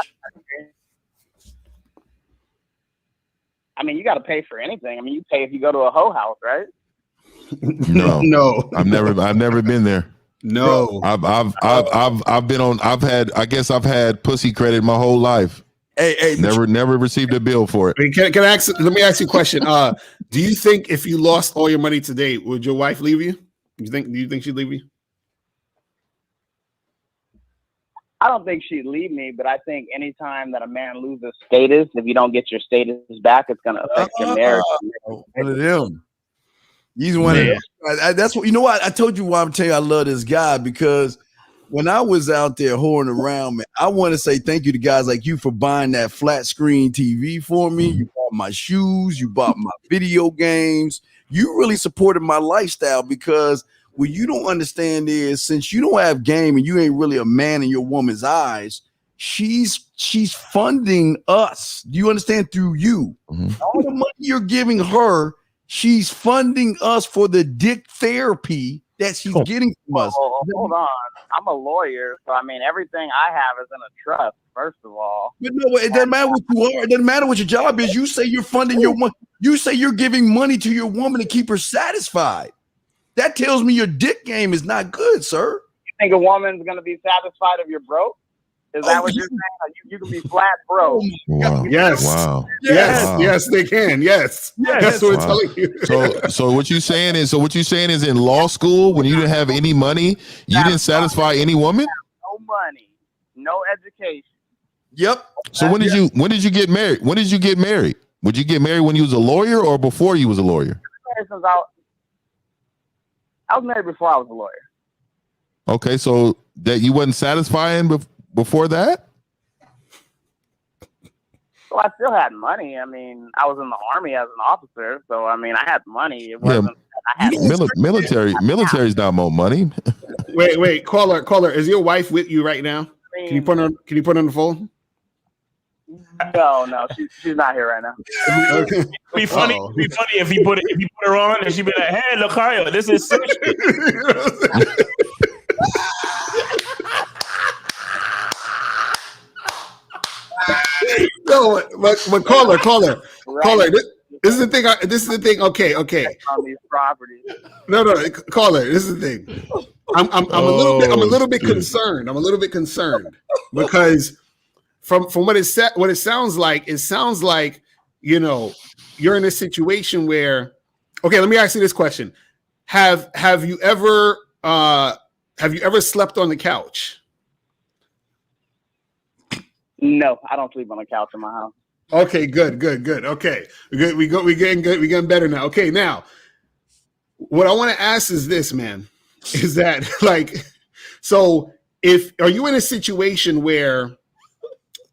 I mean, you got to pay for anything. I mean, you pay if you go to a hoe house, right? No. I've never been there. No. I've been on. I've had pussy credit my whole life. Hey, never received a bill for it. Can I ask? Let me ask you a question. Do you think if you lost all your money today, would your wife leave you? Do you think she'd leave you? I don't think she'd leave me, but I think anytime that a man loses status, if you don't get your status back, it's going to affect your marriage. One of them. He's one of them. That's what, you know what? I told you why I'm telling you I love this guy, because when I was out there whoring around, man, I want to say thank you to guys like you for buying that flat screen TV for me. You bought my shoes. You bought my video games. You really supported my lifestyle, because what you don't understand is, since you don't have game and you ain't really a man in your woman's eyes, she's funding us. Do you understand? Through you. All the money you're giving her, she's funding us for the dick therapy that she's getting from us. Hold on. I'm a lawyer, so I mean, everything I have is in a trust, first of all. But no, it doesn't matter what you are. It doesn't matter what your job is. You say you're funding your woman. You say you're giving money to your woman to keep her satisfied. That tells me your dick game is not good, sir. You think a woman's going to be satisfied if you're broke? Is that what you're saying? You can be flat broke. Wow. Yes. Wow. Yes. Wow. Yes, they can. Yes. That's what I'm telling you. So what you saying is in law school, when you didn't have any money, you didn't satisfy any woman? No money, no education. Yep. So when did you get married? When did you get married? Would you get married when you was a lawyer or before you was a lawyer? I was married before I was a lawyer. Okay, so that you wasn't satisfying before that? Well, I still had money. I mean, I was in the Army as an officer, so I mean, I had money. It wasn't. I had military's not more money. Wait, caller, is your wife with you right now? Can you put her on the phone? No, she's not here right now. Okay. Be funny if he put her on and she'd be like, "Hey, Lucario, this is sushi." No, but caller. This is the thing. Okay. On these properties. No, caller. This is the thing. I'm a little bit concerned. I'm a little bit concerned because from what it sounds like, you know, you're in a situation where, okay, let me ask you this question. Have you ever slept on the couch? No, I don't sleep on the couch in my house. Okay, good. Okay, we getting better now. Okay, now what I want to ask is this, man, is that like, so are you in a situation where,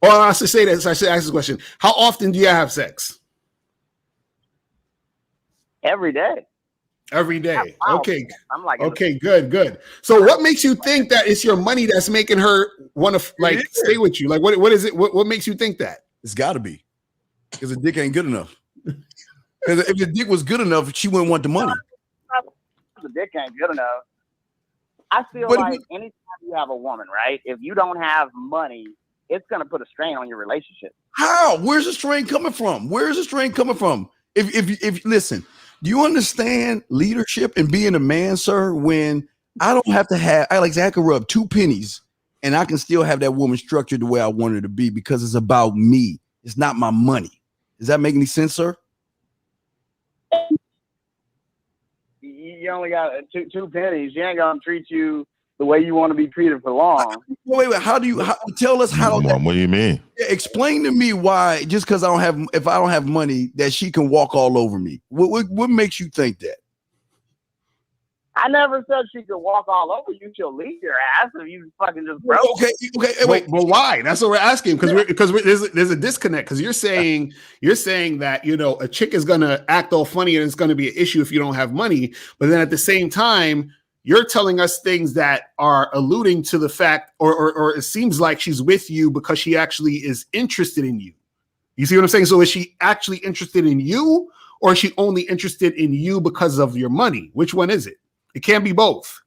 or I should say this, I should ask this question: how often do you have sex? Every day. Every day. Okay. I'm like, okay, good. So what makes you think that it's your money that's making her want to like stay with you? Like what is it? What makes you think that? It's gotta be. Because the dick ain't good enough. Because if the dick was good enough, she wouldn't want the money. The dick ain't good enough. I feel like anytime you have a woman, right? If you don't have money, it's gonna put a strain on your relationship. How? Where's the strain coming from? If listen, do you understand leadership and being a man, sir? When I don't have to have, I can rub 2 pennies and I can still have that woman structured the way I want her to be because it's about me. It's not my money. Does that make any sense, sir? You only got two pennies. She ain't gonna treat you the way you want to be treated for long. Wait. Tell us how? What do you mean? Explain to me why. Just because if I don't have money, that she can walk all over me. What makes you think that? I never said she could walk all over you. She'll leave your ass if you fucking just broke. Okay. Wait, but why? That's what we're asking because there's a disconnect because you're saying that, you know, a chick is gonna act all funny and it's gonna be an issue if you don't have money, but then at the same time you're telling us things that are alluding to the fact, or it seems like she's with you because she actually is interested in you. You see what I'm saying? So is she actually interested in you, or is she only interested in you because of your money? Which one is it? It can't be both.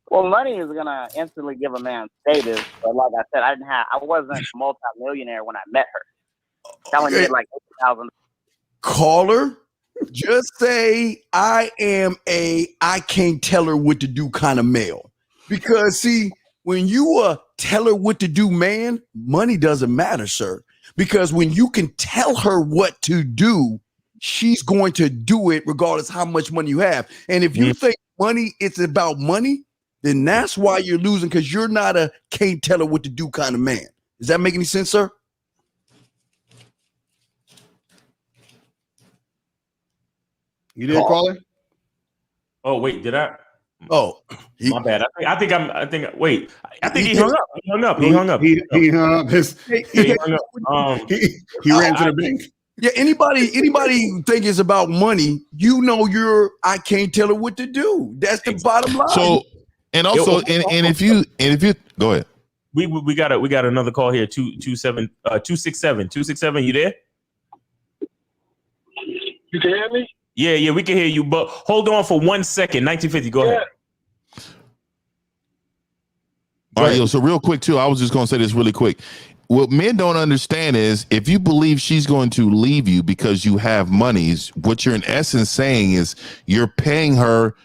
Well, money is gonna instantly give a man status, but like I said, I wasn't a multi-millionaire when I met her. Telling me like $8,000. Caller, just say I can't tell her what to do kind of male. Because see, when you tell her what to do, man, money doesn't matter, sir. Because when you can tell her what to do, she's going to do it regardless how much money you have. And if you think money, it's about money, then that's why you're losing, because you're not a can't tell her what to do kind of man. Does that make any sense, sir? You did call her? Oh, wait, did I? Oh, my bad. I think he hung up. He hung up. He hung up. He ran to the bank. Yeah, anybody think it's about money, you know, I can't tell her what to do. That's the bottom line. So, and also, and if you go ahead. We got another call here. 267. You there? You can hear me? Yeah, we can hear you. But hold on for 1 second. 1950. Go ahead. All right, so real quick too. I was just gonna say this really quick. What men don't understand is if you believe she's going to leave you because you have monies, what you're in essence saying is you're paying her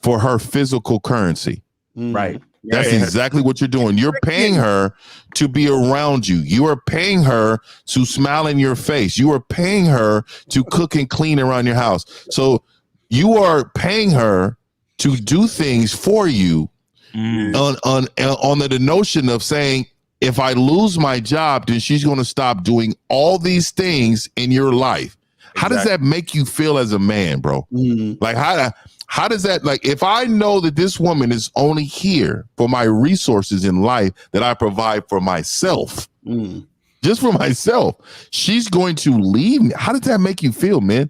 for her physical currency. Right. That's exactly what you're doing. You're paying her to be around you. You are paying her to smile in your face. You are paying her to cook and clean around your house. So you are paying her to do things for you on the notion of saying, if I lose my job, then she's going to stop doing all these things in your life. How does that make you feel as a man, bro? Like, how does that, like, if I know that this woman is only here for my resources in life that I provide for myself, just for myself, she's going to leave me. How does that make you feel, man?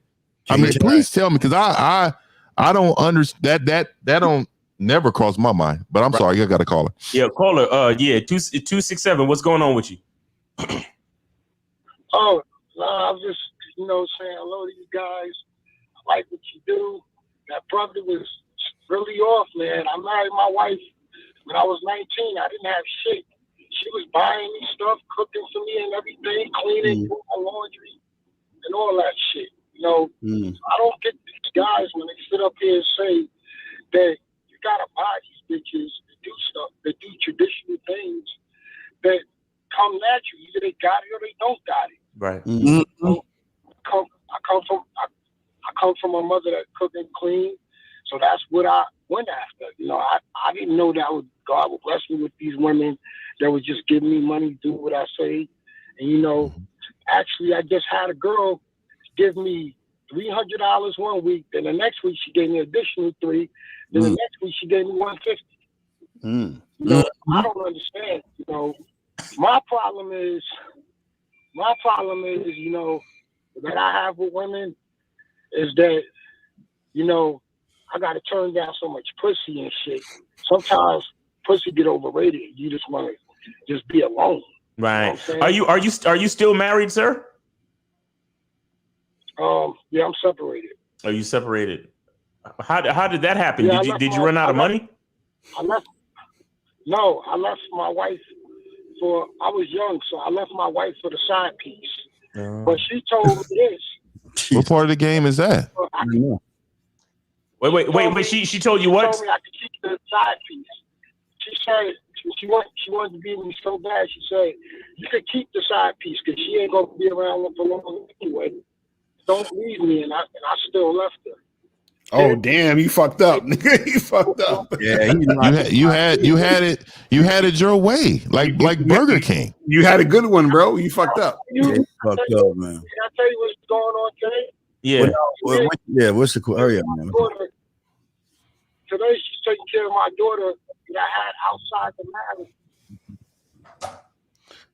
I mean, please tell me, because I don't understand that don't never crossed my mind, but I'm sorry, I got to call her. Yeah, call her. 267. What's going on with you? Oh, no, I'm just, saying hello to you guys. I like what you do. That brother was really off, man. I married my wife when I was 19. I didn't have shit. She was buying me stuff, cooking for me and everything, cleaning, doing my laundry, and all that shit. I don't get these guys when they sit up here and say that you gotta buy these bitches to do stuff, to do traditional things that come natural. Either they got it or they don't got it. Right. So I come from a mother that cooked and clean, so that's what I went after. You know, I didn't know that God would bless me with these women that would just give me money, do what I say, and you know, actually, I just had a girl give me $300 one week, then the next week she gave me an additional $3, then the next week she gave me $150. You know, I don't understand. You know, my problem is, you know, that I have with women is that, you know, I got to turn down so much pussy and shit. Sometimes pussy get overrated. You just want to just be alone. Right. You know Are you still married, sir? Yeah, I'm separated. Are you separated? How did that happen? Yeah, did you run out of money? I left my wife I was young, so I left my wife for the side piece. But she told me this. What part of the game is that? Wait. She told you what? She told me I could keep the side piece. She said she wanted to be with me so bad. She said, you could keep the side piece because she ain't going to be around for long anyway. Don't leave me. And I still left her. Oh damn! You fucked up, nigga. You fucked up. Yeah, you had it your way, like Burger King. You had a good one, bro. You fucked up. Fucked up, man. Can I tell you what's going on today? Yeah. What's the hurry up, man? Today she's taking care of my daughter that I had outside the marriage.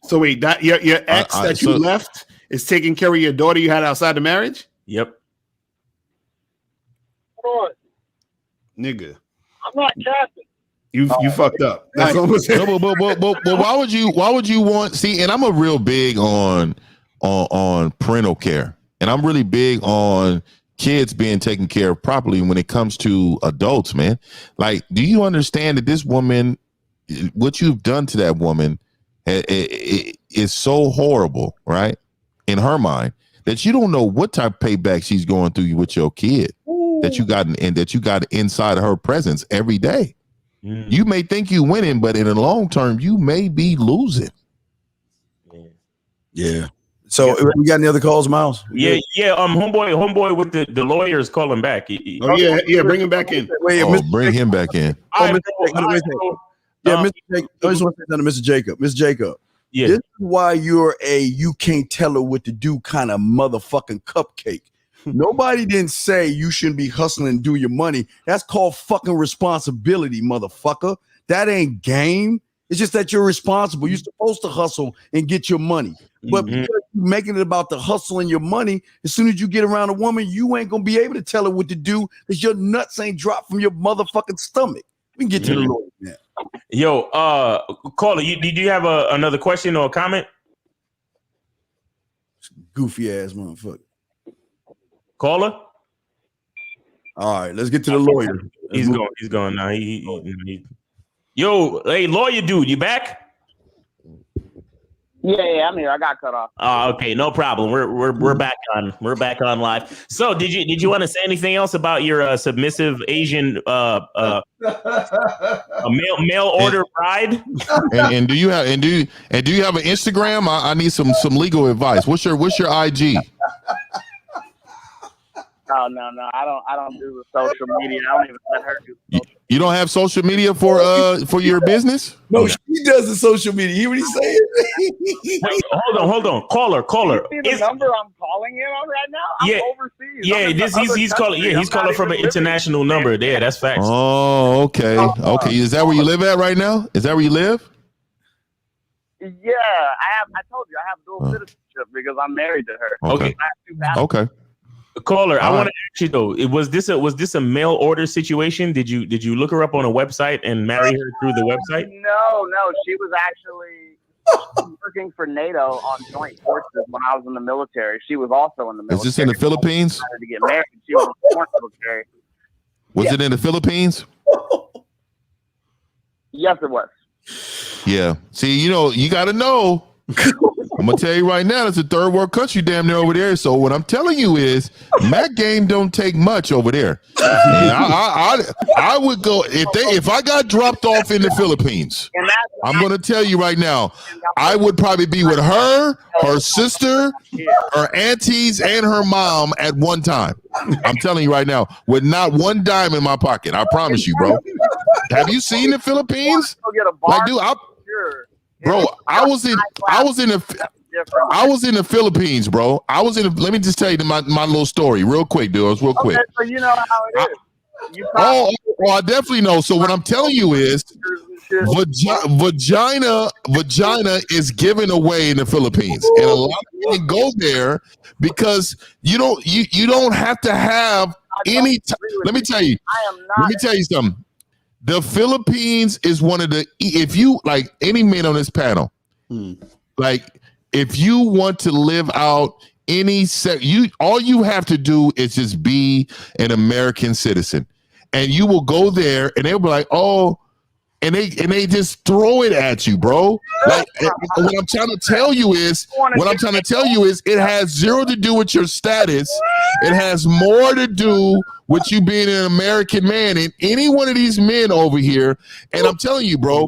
So wait, that your ex that you left is taking care of your daughter you had outside the marriage? Yep. Hold on. Nigga. I'm not capping. You fucked up. That's almost no, but why would you want see, and I'm a real big on parental care. And I'm really big on kids being taken care of properly when it comes to adults, man. Like, do you understand that this woman, what you've done to that woman is so horrible, right? In her mind, that you don't know what type of payback she's going through with your kid. That you got inside of her presence every day. You may think you winning, but in the long term, you may be losing. Yeah. So we got any other calls, Miles? Yeah. Homeboy with the lawyer is calling back. Bring him back in. Bring him back in. Mr. Jacob. Mr. Jacob. Yeah. This is why you're you can't tell her what to do kind of motherfucking cupcake. Nobody didn't say you shouldn't be hustling and do your money. That's called fucking responsibility, motherfucker. That ain't game. It's just that you're responsible. You're supposed to hustle and get your money. But because you're making it about the hustle and your money, as soon as you get around a woman, you ain't going to be able to tell her what to do because your nuts ain't dropped from your motherfucking stomach. We can get to the lawyer now. Yo, caller, do you have another question or a comment? Goofy ass motherfucker. Caller? All right, let's get to the lawyer. He's going now. Yo, hey, lawyer dude, you back? Yeah, I'm here. I got cut off. Oh, okay, no problem. We're back on. We're back on live. So, did you want to say anything else about your submissive Asian mail order bride? And do you have an Instagram? I need some legal advice. What's your IG? No. I don't do the social media. I don't even let her do social media. You don't have social media for your business? No, she does the social media. Hear what he's saying? Wait, hold on. Caller. You see the number I'm calling in on right now? I'm overseas. Yeah, he's calling. Yeah, he's calling from an international number. Yeah, that's facts. Oh, okay. Okay. Is that where you live at right now? Is that where you live? Yeah, I told you I have dual citizenship because I'm married to her. Okay. Okay. Caller, I want to ask you though, was this a mail order situation? Did you look her up on a website and marry her through the website? No, she was actually working for NATO on joint forces when I was in the military. She was also in the military. Is this in the Philippines? To get married, she was in the foreign military. Was it in the Philippines? Yes, it was. Yeah. See, you got to know. I'm gonna tell you right now, it's a third world country damn near over there. So what I'm telling you is, Mac game don't take much over there. I would go if I got dropped off in the Philippines. I'm gonna tell you right now, I would probably be with her sister, her aunties, and her mom at one time. I'm telling you right now, with not one dime in my pocket. I promise you, bro. Have you seen the Philippines? Like, dude, bro, I was in the Philippines, bro. Let me just tell you my little story real quick, dude. Real quick. Okay, so you know how it is. I definitely know. So what I'm telling you is vagina is given away in the Philippines. And a lot of people go there because you don't have to have any let me tell you something. The Philippines is one of the, if you like any man on this panel, like if you want to live out any all you have to do is just be an American citizen, and you will go there and they'll be like, oh, and they just throw it at you, bro. Like what I'm trying to tell you is it has zero to do with your status. It has more to do with you being an American man, and any one of these men over here. And I'm telling you, bro,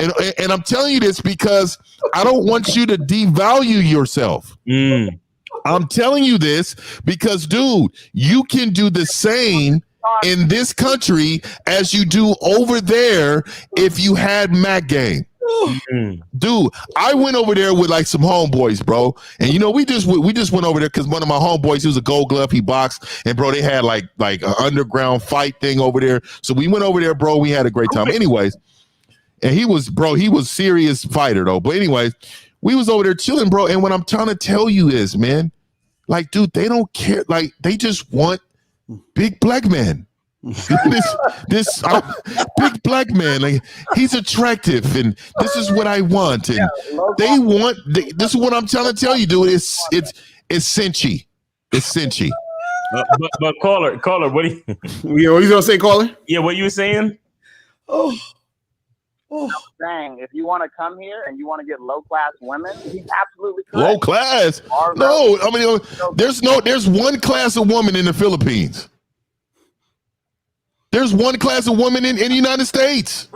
and I'm telling you this because I don't want you to devalue yourself. I'm telling you this because, dude, you can do the same in this country as you do over there if you had Mac game. Dude, I went over there with like some homeboys, bro, and we just went over there because one of my homeboys, he was a Gold Glove, he boxed, and bro, they had like an underground fight thing over there, so we went over there, bro. We had a great time, anyways. And he was serious fighter though, but anyways, we was over there chilling, bro. And what I'm trying to tell you is, man, like, dude, they don't care, like they just want big black men. this big black man, like he's attractive, and this is what I want, and this is what I'm trying to tell you, dude. It's cinchy. It's cinchy. But caller, what do you gonna say, caller? Yeah, what you were saying? I'm saying if you want to come here and you want to get low class women, he's absolutely correct. Low class? No, I mean there's one class of woman in the Philippines. There's one class of woman in the United States.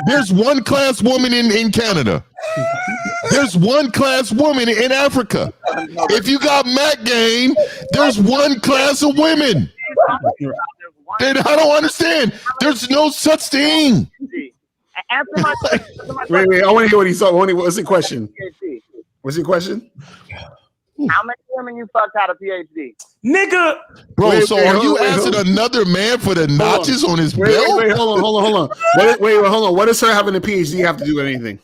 There's one class woman in Canada. There's one class woman in Africa. If you got Mac game, there's one class of women. I don't understand. There's no such thing. Answer my question. Wait, I want to hear what he's talking. What's the question? What's the question? How many women you fucked out of PhD? Nigga. Bro, are you asking another man for the notches on his belt? Wait, hold on. Hold on. What does her having a PhD have to do with anything?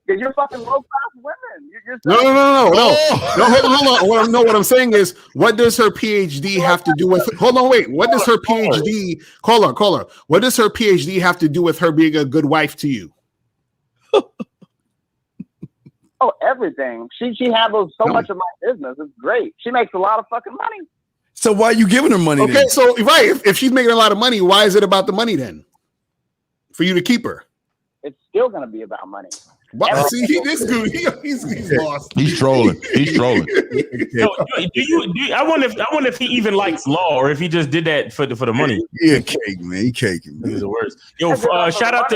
Because you're fucking low class women. No. Hold on. What I'm saying is, what does her PhD have to do with? Hold on, wait. What does her PhD? Caller. What does her PhD have to do with her being a good wife to you? Oh, everything. She handles so much of my business. It's great. She makes a lot of fucking money. So why are you giving her money? Okay, then? so right, if she's making a lot of money, why is it about the money then? For you to keep her? It's still going to be about money. See, this dude, he's lost. He's trolling. I wonder if he even likes law or if he just did that for the money. Yeah, cake, man. He caking. He's the worst. Yo, shout out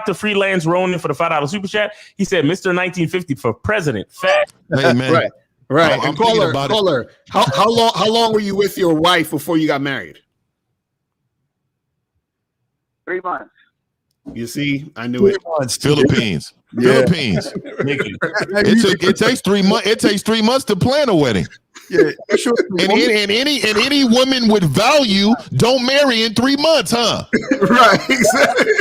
to Freelance Ronin for the $5 super chat. He said, "Mr. 1950 for president." Fact. Hey man, right. And caller. How long were you with your wife before you got married? 3 months. You see, I knew it. Philippines. Yeah. Philippines. It takes 3 months. It takes 3 months to plan a wedding. Yeah, sure. And any woman with value don't marry in 3 months, huh? Right. Exactly.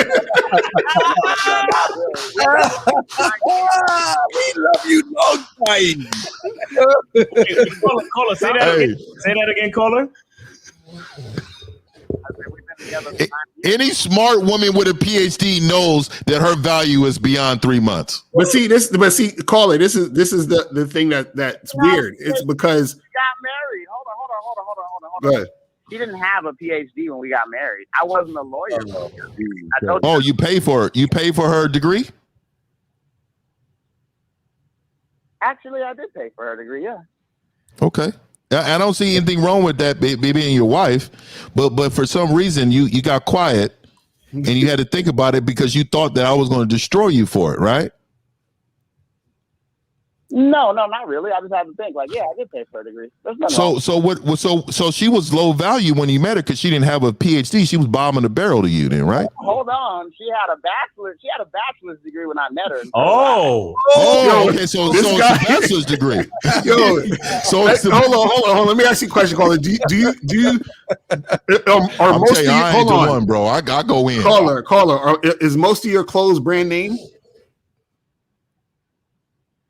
We love you long time. Caller, say that again. Say that again, caller. Any smart woman with a PhD knows that her value is beyond 3 months. But see, caller, this is the thing that's weird. It's because we got married. Hold on. Go ahead. She didn't have a PhD when we got married. I wasn't a lawyer though. You pay for her degree? Actually, I did pay for her degree. Yeah. Okay. I don't see anything wrong with that being your wife, but for some reason you got quiet and you had to think about it because you thought that I was going to destroy you for it, right? No, not really. I just had to think like, yeah, I did pay for her degree. There's nothing wrong. So she was low value when you met her because she didn't have a PhD. She was bombing the barrel to you then, right? Hold on. She had a bachelor's degree when I met her. Okay. So it's a bachelor's degree. Yo, so hold on. Let me ask you a question, caller. Do you are most of you, I ain't hold the on, one, bro. I go in. Caller, is most of your clothes brand name?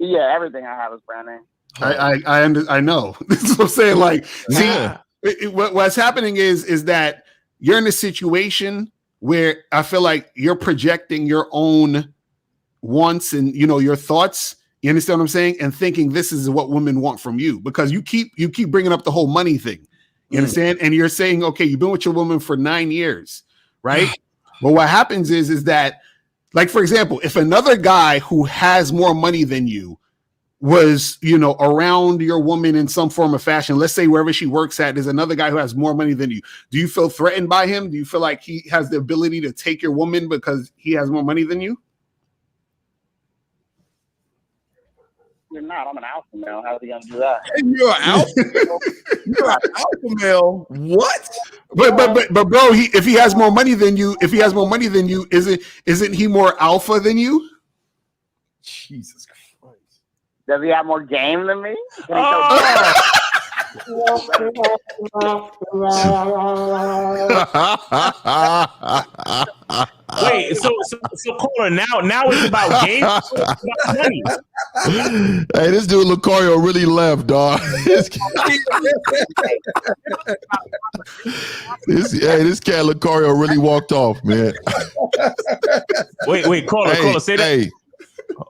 Yeah, everything I have is brand name. I know. That's what I'm saying. Like, what's happening is that you're in a situation where I feel like you're projecting your own wants and your thoughts. You understand what I'm saying? And thinking this is what women want from you because you keep bringing up the whole money thing. You understand? And you're saying, okay, you've been with your woman for 9 years, right? But what happens is that, like, for example, if another guy who has more money than you was, around your woman in some form of fashion, let's say wherever she works at, there's another guy who has more money than you. Do you feel threatened by him? Do you feel like he has the ability to take your woman because he has more money than you? You're not. I'm an alpha male. How's he gonna do that? You're an alpha male. You're an alpha male. What? But bro, if he has more money than you, isn't he more alpha than you? Jesus Christ. Does he have more game than me? Wait, so caller, now it's about games. It's about money. Hey, this dude Lucario really left, dog. This cat Lucario really walked off, man. Wait, caller, say that. Hey.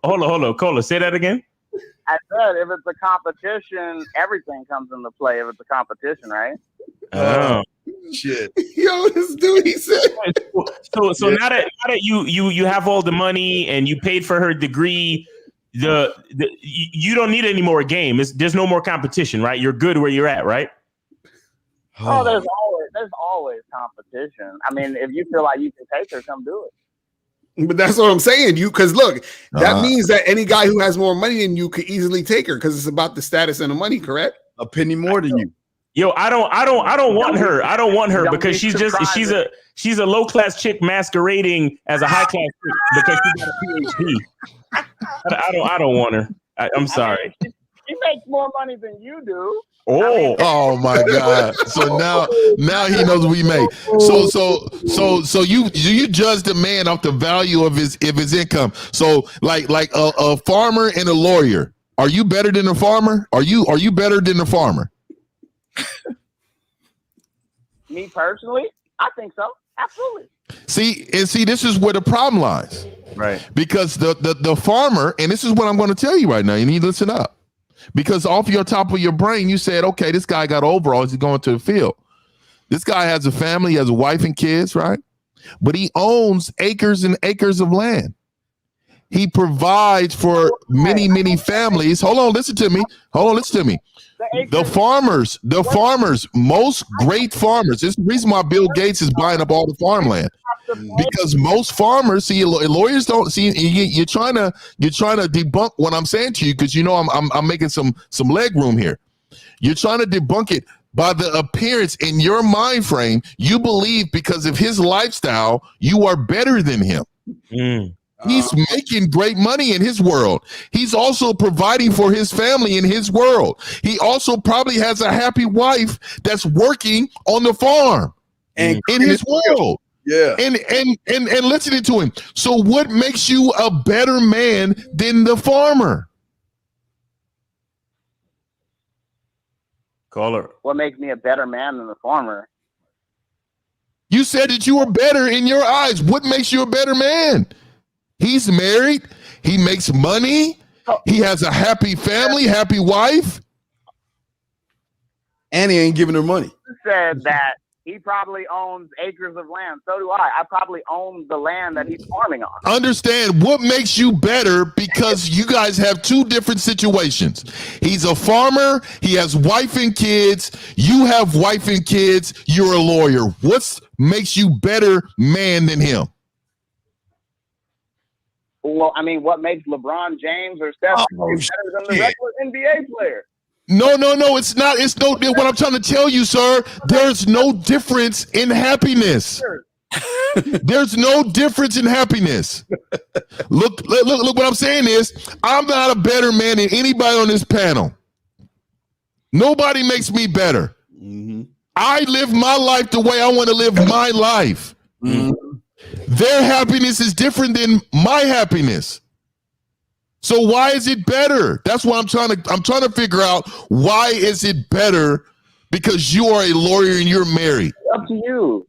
Hold on, caller, say that again. I said, if it's a competition, everything comes into play. If it's a competition, right? Oh shit! Yo, this dude, he said. So now that you have all the money and you paid for her degree, you don't need any more game. There's no more competition, right? You're good where you're at, right? Oh, there's always competition. I mean, if you feel like you can take her, come do it. But that's what I'm saying. Because look, that means that any guy who has more money than you could easily take her because it's about the status and the money, correct? A penny more than you. Yo, I don't want her. I don't want her because she's a low class chick masquerading as a high class chick because she got a PhD. I don't want her. I'm sorry. She makes more money than you do. Oh my God! So now he knows what we make. So you judge the man off the value of his income. So like a farmer and a lawyer. Are you better than a farmer? Are you better than the farmer? Me personally, I think so. Absolutely. See, this is where the problem lies. Right. Because the farmer, and this is what I'm going to tell you right now. You need to listen up. Because off your top of your brain, you said, okay, this guy got overalls. He's going to the field. This guy has a family, he has a wife and kids, right? But he owns acres and acres of land. He provides for many, many families. Hold on, listen to me. The farmers, most great farmers. This is the reason why Bill Gates is buying up all the farmland. Because most farmers, see, lawyers don't see. You're trying to debunk what I'm saying to you because I'm making some leg room here. You're trying to debunk it by the appearance in your mind frame. You believe because of his lifestyle, you are better than him. He's making great money in his world. He's also providing for his family in his world. He also probably has a happy wife that's working on the farm and in his world. Yeah. And listening to him. So what makes you a better man than the farmer? Caller. What makes me a better man than the farmer? You said that you were better in your eyes. What makes you a better man? He's married. He makes money. He has a happy family, happy wife. And he ain't giving her money. You said that He probably owns acres of land. So do I. I probably own the land that he's farming on. Understand what makes you better, because you guys have two different situations. He's a farmer. He has wife and kids. You have wife and kids. You're a lawyer. What makes you better man than him? Well, I mean, what makes LeBron James or Steph Curry better than the regular NBA player? No, it's not. It's no. What I'm trying to tell you, sir, there's no difference in happiness. There's no difference in happiness. Look. What I'm saying is, I'm not a better man than anybody on this panel. Nobody makes me better. Mm-hmm. I live my life the way I want to live my life. Mm-hmm. Their happiness is different than my happiness. So why is it better? That's what I'm trying to figure out. Why is it better? Because you are a lawyer and you're married. Up to you.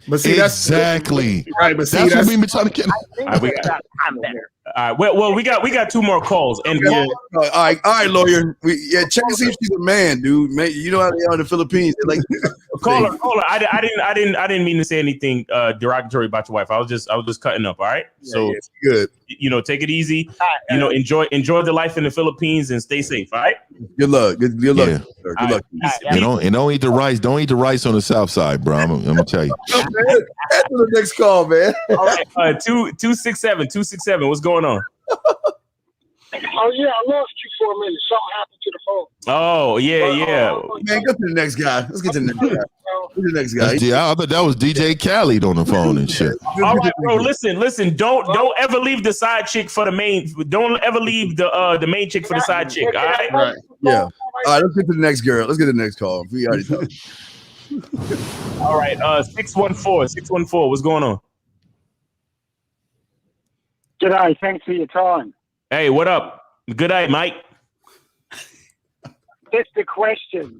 But see, exactly that's right. But see, that's what we've been trying to get. I'm better. All right. Well, we got two more calls. And all right, lawyer. Check and see if she's a man, dude. Man, you know how they are in the Philippines. They're like, caller. I didn't mean to say anything derogatory about your wife. I was just cutting up. All right. So it's good. Take it easy. Enjoy the life in the Philippines and stay safe. All right. Good luck. Good luck. Yeah. Sir. Good luck. Don't eat the rice. Don't eat the rice on the south side, bro. I'm gonna tell you. That's the next call, man. All right. 267. What's going on? Oh yeah, I lost you for a minute. Something happened to the phone. Oh yeah. Man, go to the next guy. Let's get to the next guy. I thought that was DJ Khaled on the phone and shit. All right, bro. Listen. Don't ever leave the side chick for the main. Don't ever leave the main chick for the side chick. All right. Right. Yeah. All right. Let's get to the next girl. Let's get to the next call. We already talked. All right. 614. What's going on? G'day. Thanks for your time. Hey, what up? Good night, Mike. Just a question.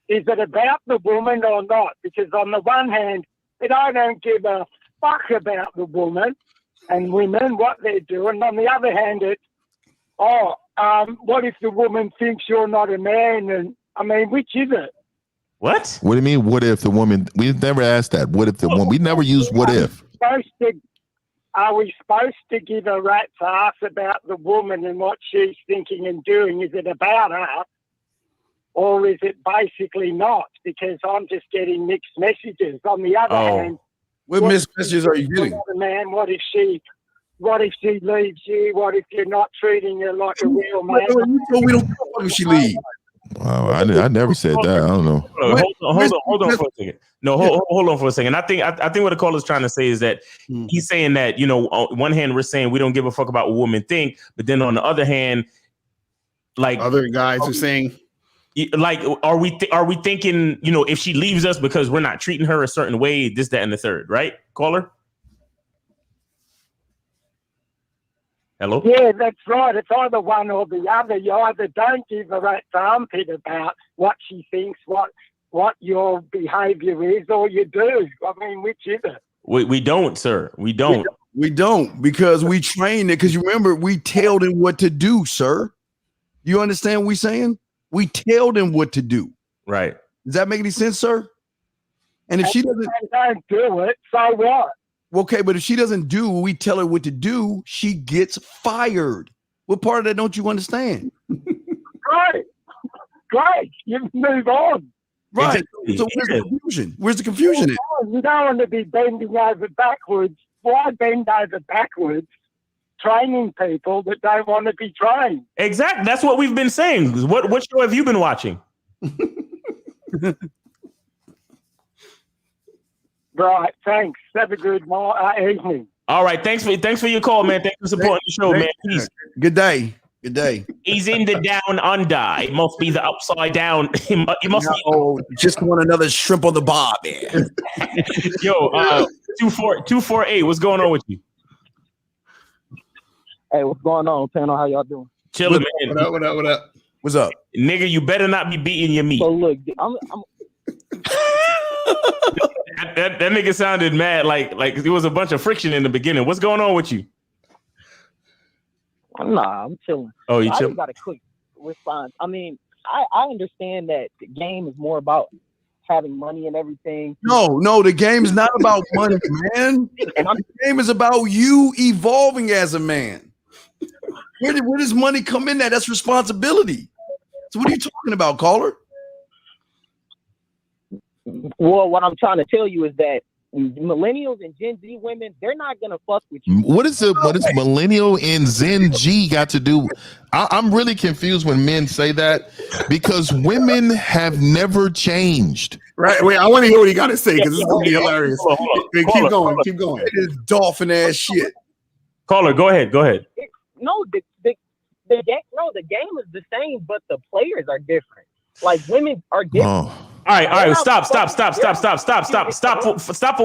Is it about the woman or not? Because on the one hand, I don't give a fuck about the woman and women, what they're doing. On the other hand, what if the woman thinks you're not a man? And I mean, which is it? What? What do you mean, what if the woman? We've never asked that. What if the woman? We never use what if. Are we supposed to give a rat's ass about the woman and what she's thinking and doing? Is it about her? Or is it basically not? Because I'm just getting mixed messages. On the other hand, what mixed messages are you getting? Man, what if she leaves you? What if you're not treating her like a real man? We don't know if she leaves. Wow, I never said that. I don't know. Hold on for a second. No, hold on for a second. I think what the caller's trying to say is that he's saying that, on one hand, we're saying we don't give a fuck about what women think, but then on the other hand, like other guys are saying, like, are we thinking, if she leaves us because we're not treating her a certain way, this, that, and the third, right? Caller? Hello? Yeah, that's right. It's either one or the other. You either don't give a rat's armpit about what she thinks, what your behavior is, or you do. I mean, which is it? We don't, sir. We don't. We don't, because we trained it. Because you remember, we tell them what to do, sir. You understand what we're saying? We tell them what to do. Right. Does that make any sense, sir? And if she doesn't do it, so what? Okay, but if she doesn't do, we tell her what to do, she gets fired. What part of that don't you understand? Great. You move on. Right. So where's the confusion? Where's the confusion? You don't want to be bending over backwards. Why bend over backwards training people that don't want to be trained? Exactly. That's what we've been saying. What show have you been watching? Right. Thanks. Have a good evening. All right. Thanks for your call, man. Thanks for supporting the show, man. Peace. Good day. Good day. He's in the down under. It must be the upside down. It must be. Just want another shrimp on the bar, man. Yo, 248. What's going on with you? Hey, what's going on, panel? How y'all doing? Chilling, man. What up? What's up, nigga? You better not be beating your meat. So look, I'm that nigga sounded mad, like there was a bunch of friction in the beginning. What's going on with you? Nah, I'm chilling. Oh, you chilling? chilling? I got a quick response. I mean, I understand that the game is more about having money and everything. No, the game is not about money, man. The game is about you evolving as a man. Where does money come in at? That's responsibility. So what are you talking about, caller? Well, what I'm trying to tell you is that millennials and Gen Z women, they're not gonna fuck with you. What is millennial and Gen Z got to do? I'm really confused when men say that because women have never changed. Right. Wait, I want to hear what he got to say because this is gonna be hilarious. Keep going. It is dolphin ass shit. Caller, go ahead. No, the game is the same, but the players are different. Like women are different. All right. Stop for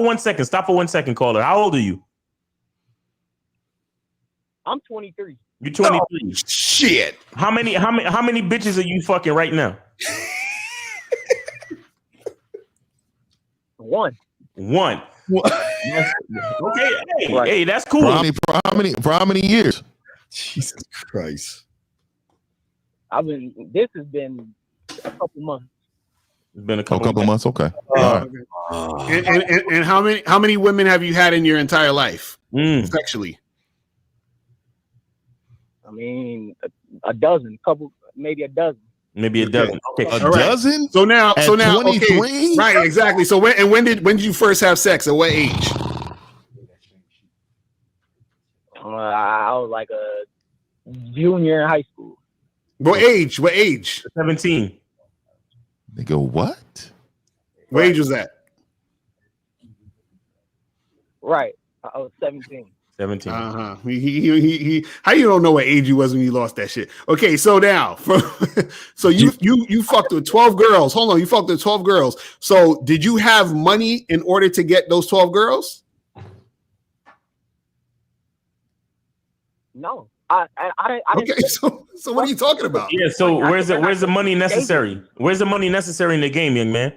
1 second. Stop for 1 second, caller. How old are you? I'm 23. You're 23. Oh, shit. How many bitches are you fucking right now? One. Okay. Hey, that's cool. For how many years? Jesus Christ. This has been a couple months. It's been a couple months. Okay. All right. And how many women have you had in your entire life sexually? I mean, a dozen, maybe a dozen. Maybe a dozen. Okay, a dozen. So now, 23? Okay, right? Exactly. So when did you first have sex? At what age? I was like a junior in high school. What age? 17. Nigga, what? What age was that? Right. I was 17. 17. Uh-huh. He how you don't know what age you was when you lost that shit? Okay, so now so you fucked with 12 girls. Hold on, you fucked with 12 girls. So did you have money in order to get those 12 girls? No. I okay, so what are you talking about? Yeah, so where's the money necessary? Where's the money necessary in the game, young man?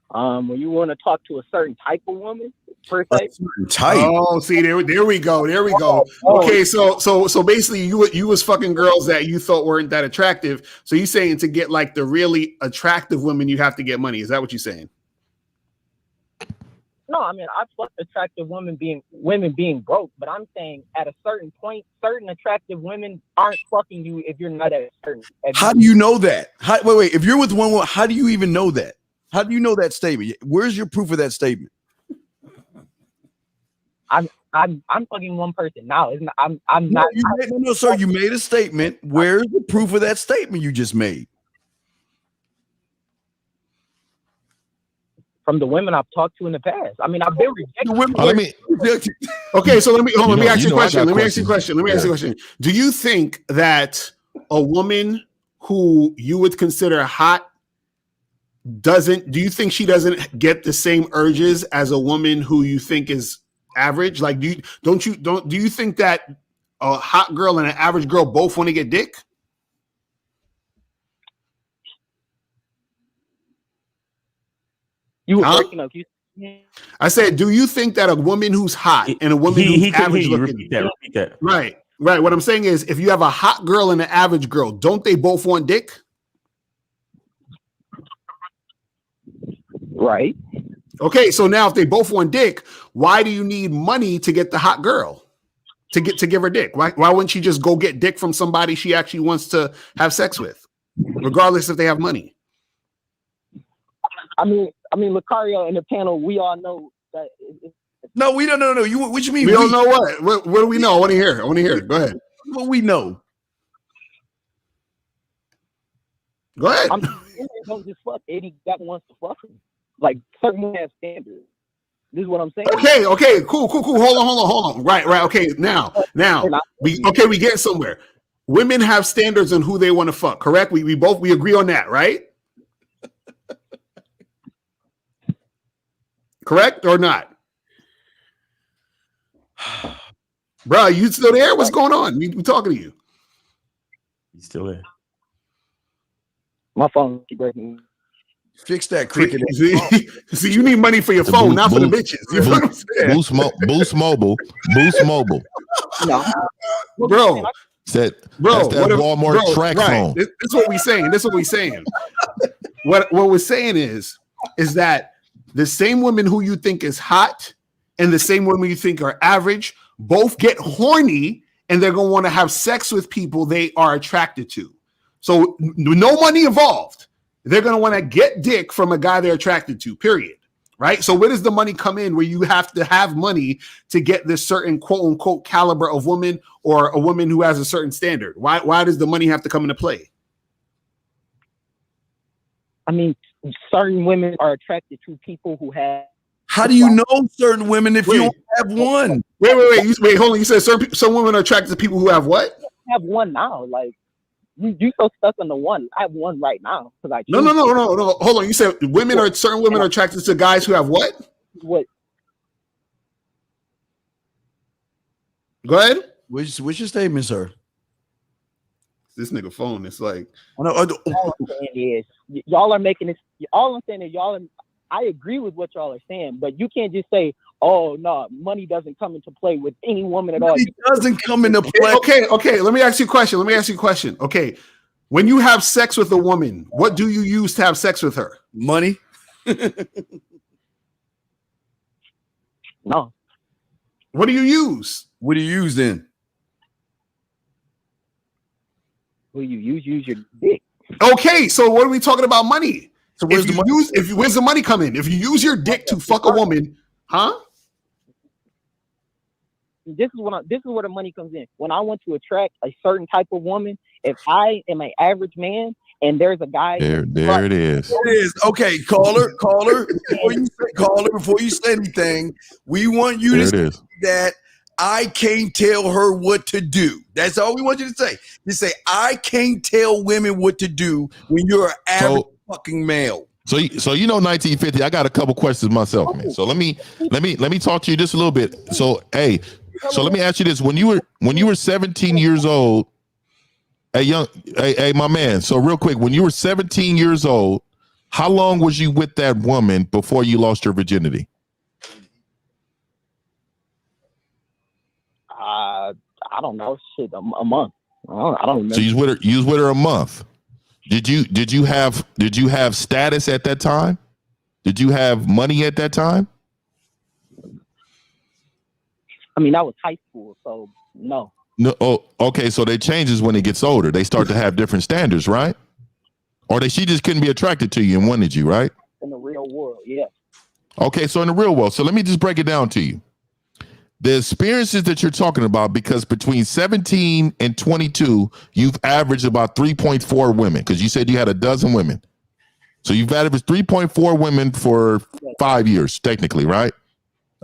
When you want to talk to a certain type of woman, per se. Oh, see, there we go. Okay, so basically you was fucking girls that you thought weren't that attractive. So you saying to get like the really attractive women, you have to get money. Is that what you're saying? No, I mean I fuck attractive women being broke, but I'm saying at a certain point, certain attractive women aren't fucking you if you're not at a certain. How do you know that? Wait. If you're with one woman, how do you even know that? How do you know that statement? Where's your proof of that statement? I'm fucking one person now. Isn't I'm not. No, sir. You made a statement. Where's the proof of that statement you just made? From the women I've talked to in the past. I mean, I've been rejected. Okay, so let me ask you a question. Let me ask you a question. Do you think that a woman who you would consider hot do you think she doesn't get the same urges as a woman who you think is average? Like, do you think that a hot girl and an average girl both want to get dick? You were breaking up. I said, do you think that a woman who's hot and a woman who's average looking? Repeat that. Right. What I'm saying is, if you have a hot girl and an average girl, don't they both want dick? Right. Okay, so now if they both want dick, why do you need money to get the hot girl to give her dick? Why wouldn't she just go get dick from somebody she actually wants to have sex with, regardless if they have money? I mean, Lucario and the panel, we all know that. No, we don't know. What you mean? We don't know what? What do we know? I want to hear. Go ahead. What we know. Go ahead. Don't just fuck. Eddie that wants to fuck him. Like certain women have standards. This is what I'm saying. Okay, cool. Hold on. Right. Okay, now we get somewhere. Women have standards on who they want to fuck. Correct? We agree on that, right? Correct or not? Bro, you still there? What's going on? We talking to you. He's still there. My phone keep breaking. Fix that cricket. See, you need money for your phone, not for the bitches. You know what I'm saying? Boost Mobile. No. Bro. That's that Walmart track phone. This is what we saying. what we're saying is that the same women who you think is hot and the same women you think are average both get horny and they're going to want to have sex with people they are attracted to. So no money involved. They're going to want to get dick from a guy they're attracted to, period. Right? So where does the money come in where you have to have money to get this certain quote unquote caliber of woman or a woman who has a certain standard? Why does the money have to come into play? I mean, certain women are attracted to people who have. How do you know certain women if you don't have one? Wait, hold on. You said some women are attracted to people who have what? I have one now. Like, you so stuck on the one. I have one right now because I. No. Hold on. You said certain women are attracted to guys who have what? What? Go ahead. What's your statement, sir? This nigga phone. It's like. All I'm saying is y'all are making this. All I'm saying is y'all. I agree with what y'all are saying, but you can't just say, "Oh no, money doesn't come into play with any woman at all." It doesn't come into play. Okay. Let me ask you a question. Okay, when you have sex with a woman, what do you use to have sex with her? Money. No. What do you use? What do you use then? Well, you use your dick. Okay, so what are we talking about? Money. So where's the money? Where's the money come in? If you use your dick to fuck a woman, huh? This is where the money comes in. When I want to attract a certain type of woman, if I am an average man and there's a guy there it is. It is. Okay, caller. Before you say anything, we want you to say that I can't tell her what to do. That's all we want you to say. You say I can't tell women what to do when you're an average fucking male. So 1950. I got a couple questions myself, man. So let me talk to you just a little bit. So let me ask you this: when you were 17 years old, my man. So real quick, when you were 17 years old, how long was you with that woman before you lost your virginity? I don't know. Shit, a month. I don't remember. So you was with her a month. Did you have status at that time? Did you have money at that time? I mean, that was high school, so no. No. Oh, okay. So they changes when it gets older. They start to have different standards, right? Or she just couldn't be attracted to you and wanted you, right? In the real world, yeah. Okay, so in the real world, so let me just break it down to you. The experiences that you're talking about, because between 17 and 22, you've averaged about 3.4 women, because you said you had a dozen women. So you've averaged 3.4 women for 5 years, technically, right?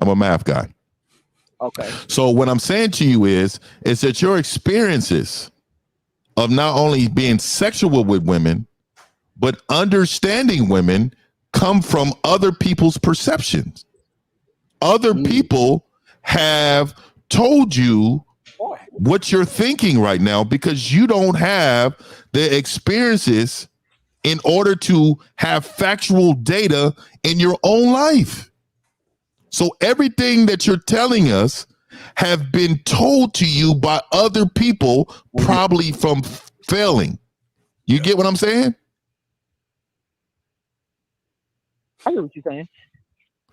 I'm a math guy. Okay. So what I'm saying to you is that your experiences of not only being sexual with women, but understanding women come from other people's perceptions. Other people have told you what you're thinking right now because you don't have the experiences in order to have factual data in your own life. So everything that you're telling us have been told to you by other people, probably from failing. You get what I'm saying? I get what you're saying.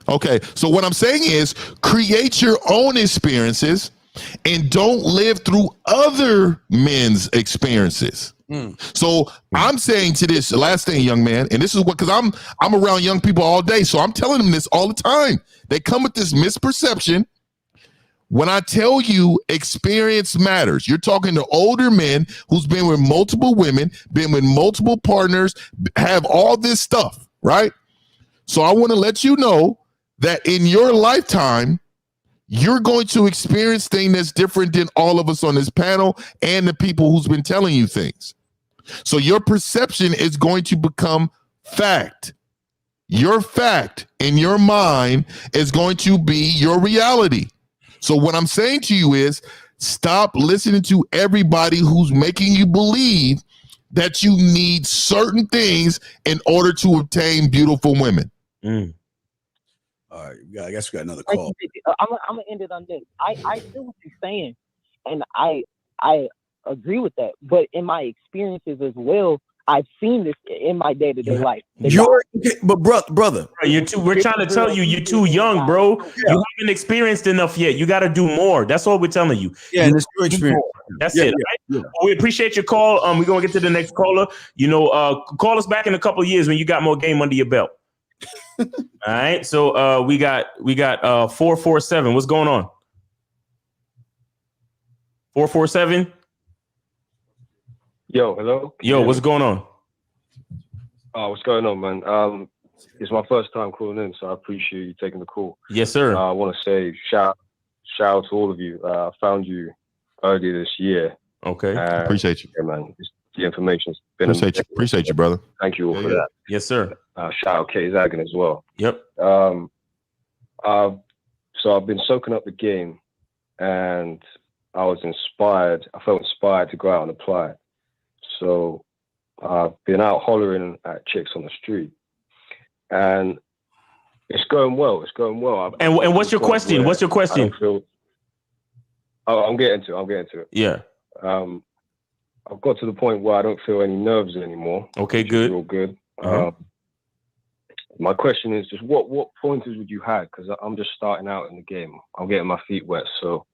Okay, so what I'm saying is create your own experiences and don't live through other men's experiences. So I'm saying to this last thing, young man, and this is what, because I'm around young people all day, so I'm telling them this all the time. They come with this misperception. When I tell you experience matters, you're talking to older men who's been with multiple women, been with multiple partners, have all this stuff, right? So I want to let you know that in your lifetime, you're going to experience things that's different than all of us on this panel and the people who's been telling you things. So your perception is going to become fact. Your fact in your mind is going to be your reality. So what I'm saying to you is stop listening to everybody who's making you believe that you need certain things in order to obtain beautiful women. All right, I guess we got another call. I'm gonna end it on this. I feel what you're saying, and I agree with that. But in my experiences as well, I've seen this in my day-to-day life. But brother, we're trying to tell you, you're too young, bro. You haven't experienced enough yet. You got to do more. That's all we're telling you. Yeah, and it's your experience. That's it. Right? We appreciate your call. We're gonna get to the next caller. Call us back in a couple of years when you got more game under your belt. All right. So we got 447. What's going on? 447. Yo, hello. Yo, what's going on? What's going on, man? It's my first time calling in, so I appreciate you taking the call. Yes, sir. I want to say shout out to all of you. I found you earlier this year. Okay, appreciate you. Yeah, man. The information's been appreciate you, brother. Thank you all for that. Yes, sir. Shout out Kay Zagan as well. Yep. So I've been soaking up the game, and I was inspired. I felt inspired to go out and apply. So I've been out hollering at chicks on the street, and it's going well. It's going well. And what's your question? What's your question? I'm getting to it. Yeah. I've got to the point where I don't feel any nerves anymore. Okay, good. Real good. My question is just what pointers would you have? Because I'm just starting out in the game. I'm getting my feet wet. So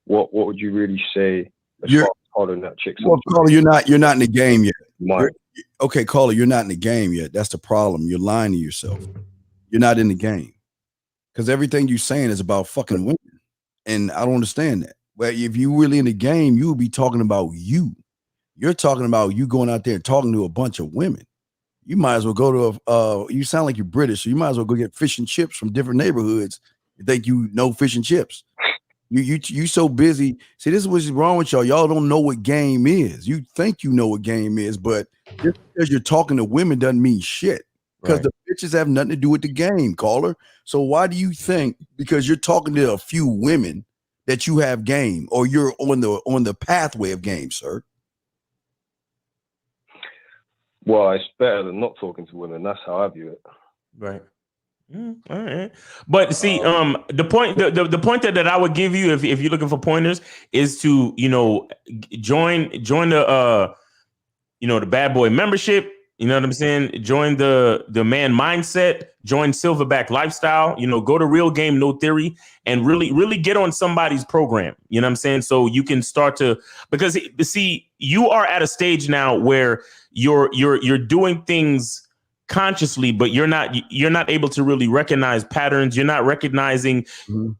what would you really say as far as hollering at chicks? Well, caller, you're not in the game yet. Okay, caller, you're not in the game yet. That's the problem. You're lying to yourself. You're not in the game. Because everything you're saying is about fucking women. And I don't understand that. Well, if you really in the game, you would be talking about you. You're talking about you going out there and talking to a bunch of women. You might as well go to you sound like you're British, so you might as well go get fish and chips from different neighborhoods. You think you know fish and chips. You so busy. See, this is what's wrong with y'all. Y'all don't know what game is. You think you know what game is, but just because you're talking to women doesn't mean shit. Because the bitches have nothing to do with the game, caller. So why do you think because you're talking to a few women that you have game or you're on the pathway of game, sir? Well, it's better than not talking to women. That's how I view it. Right. All right. But see, the point that I would give you if you're looking for pointers is to, join the the Bad Boy membership. You know what I'm saying? Join the man mindset, join Silverback lifestyle, go to Real Game No Theory and really get on somebody's program. You know what I'm saying? So you can start to, because see, you are at a stage now where you're doing things consciously, but you're not able to really recognize patterns. You're not recognizing,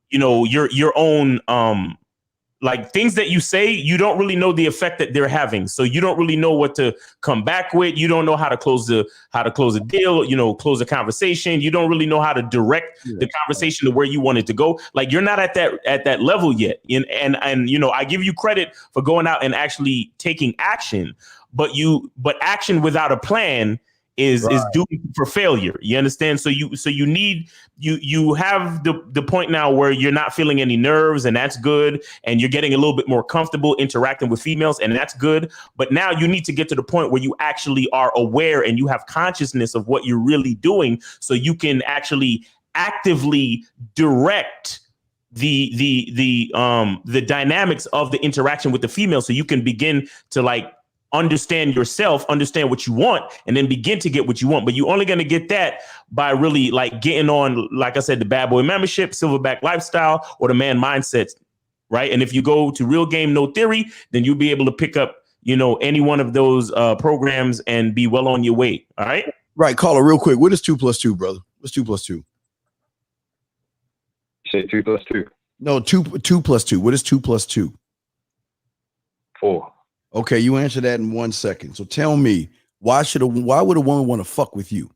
your own, like things that you say, you don't really know the effect that they're having. So you don't really know what to come back with. You don't know how to close a deal, close a conversation. You don't really know how to direct the conversation to where you want it to go. Like you're not at that level yet. And I give you credit for going out and actually taking action, but action without a plan is doomed for failure. You understand? So you need you have the point now where you're not feeling any nerves, and that's good, and you're getting a little bit more comfortable interacting with females, and that's good. But now you need to get to the point where you actually are aware and you have consciousness of what you're really doing, so you can actually actively direct the dynamics of the interaction with the female, so you can begin to understand yourself, understand what you want, and then begin to get what you want. But you're only going to get that by really getting on, like I said, the Bad Boy membership, Silverback lifestyle, or the man mindset, right? And if you go to Real Game No Theory, then you'll be able to pick up, any one of those programs and be well on your way. All right. Right. Caller, real quick. What is 2 + 2, brother? What's 2 + 2? You say 2 + 2? No, 2 + 2. What is 2 + 2? 4. Okay, you answer that in 1 second. So tell me, why would a woman want to fuck with you?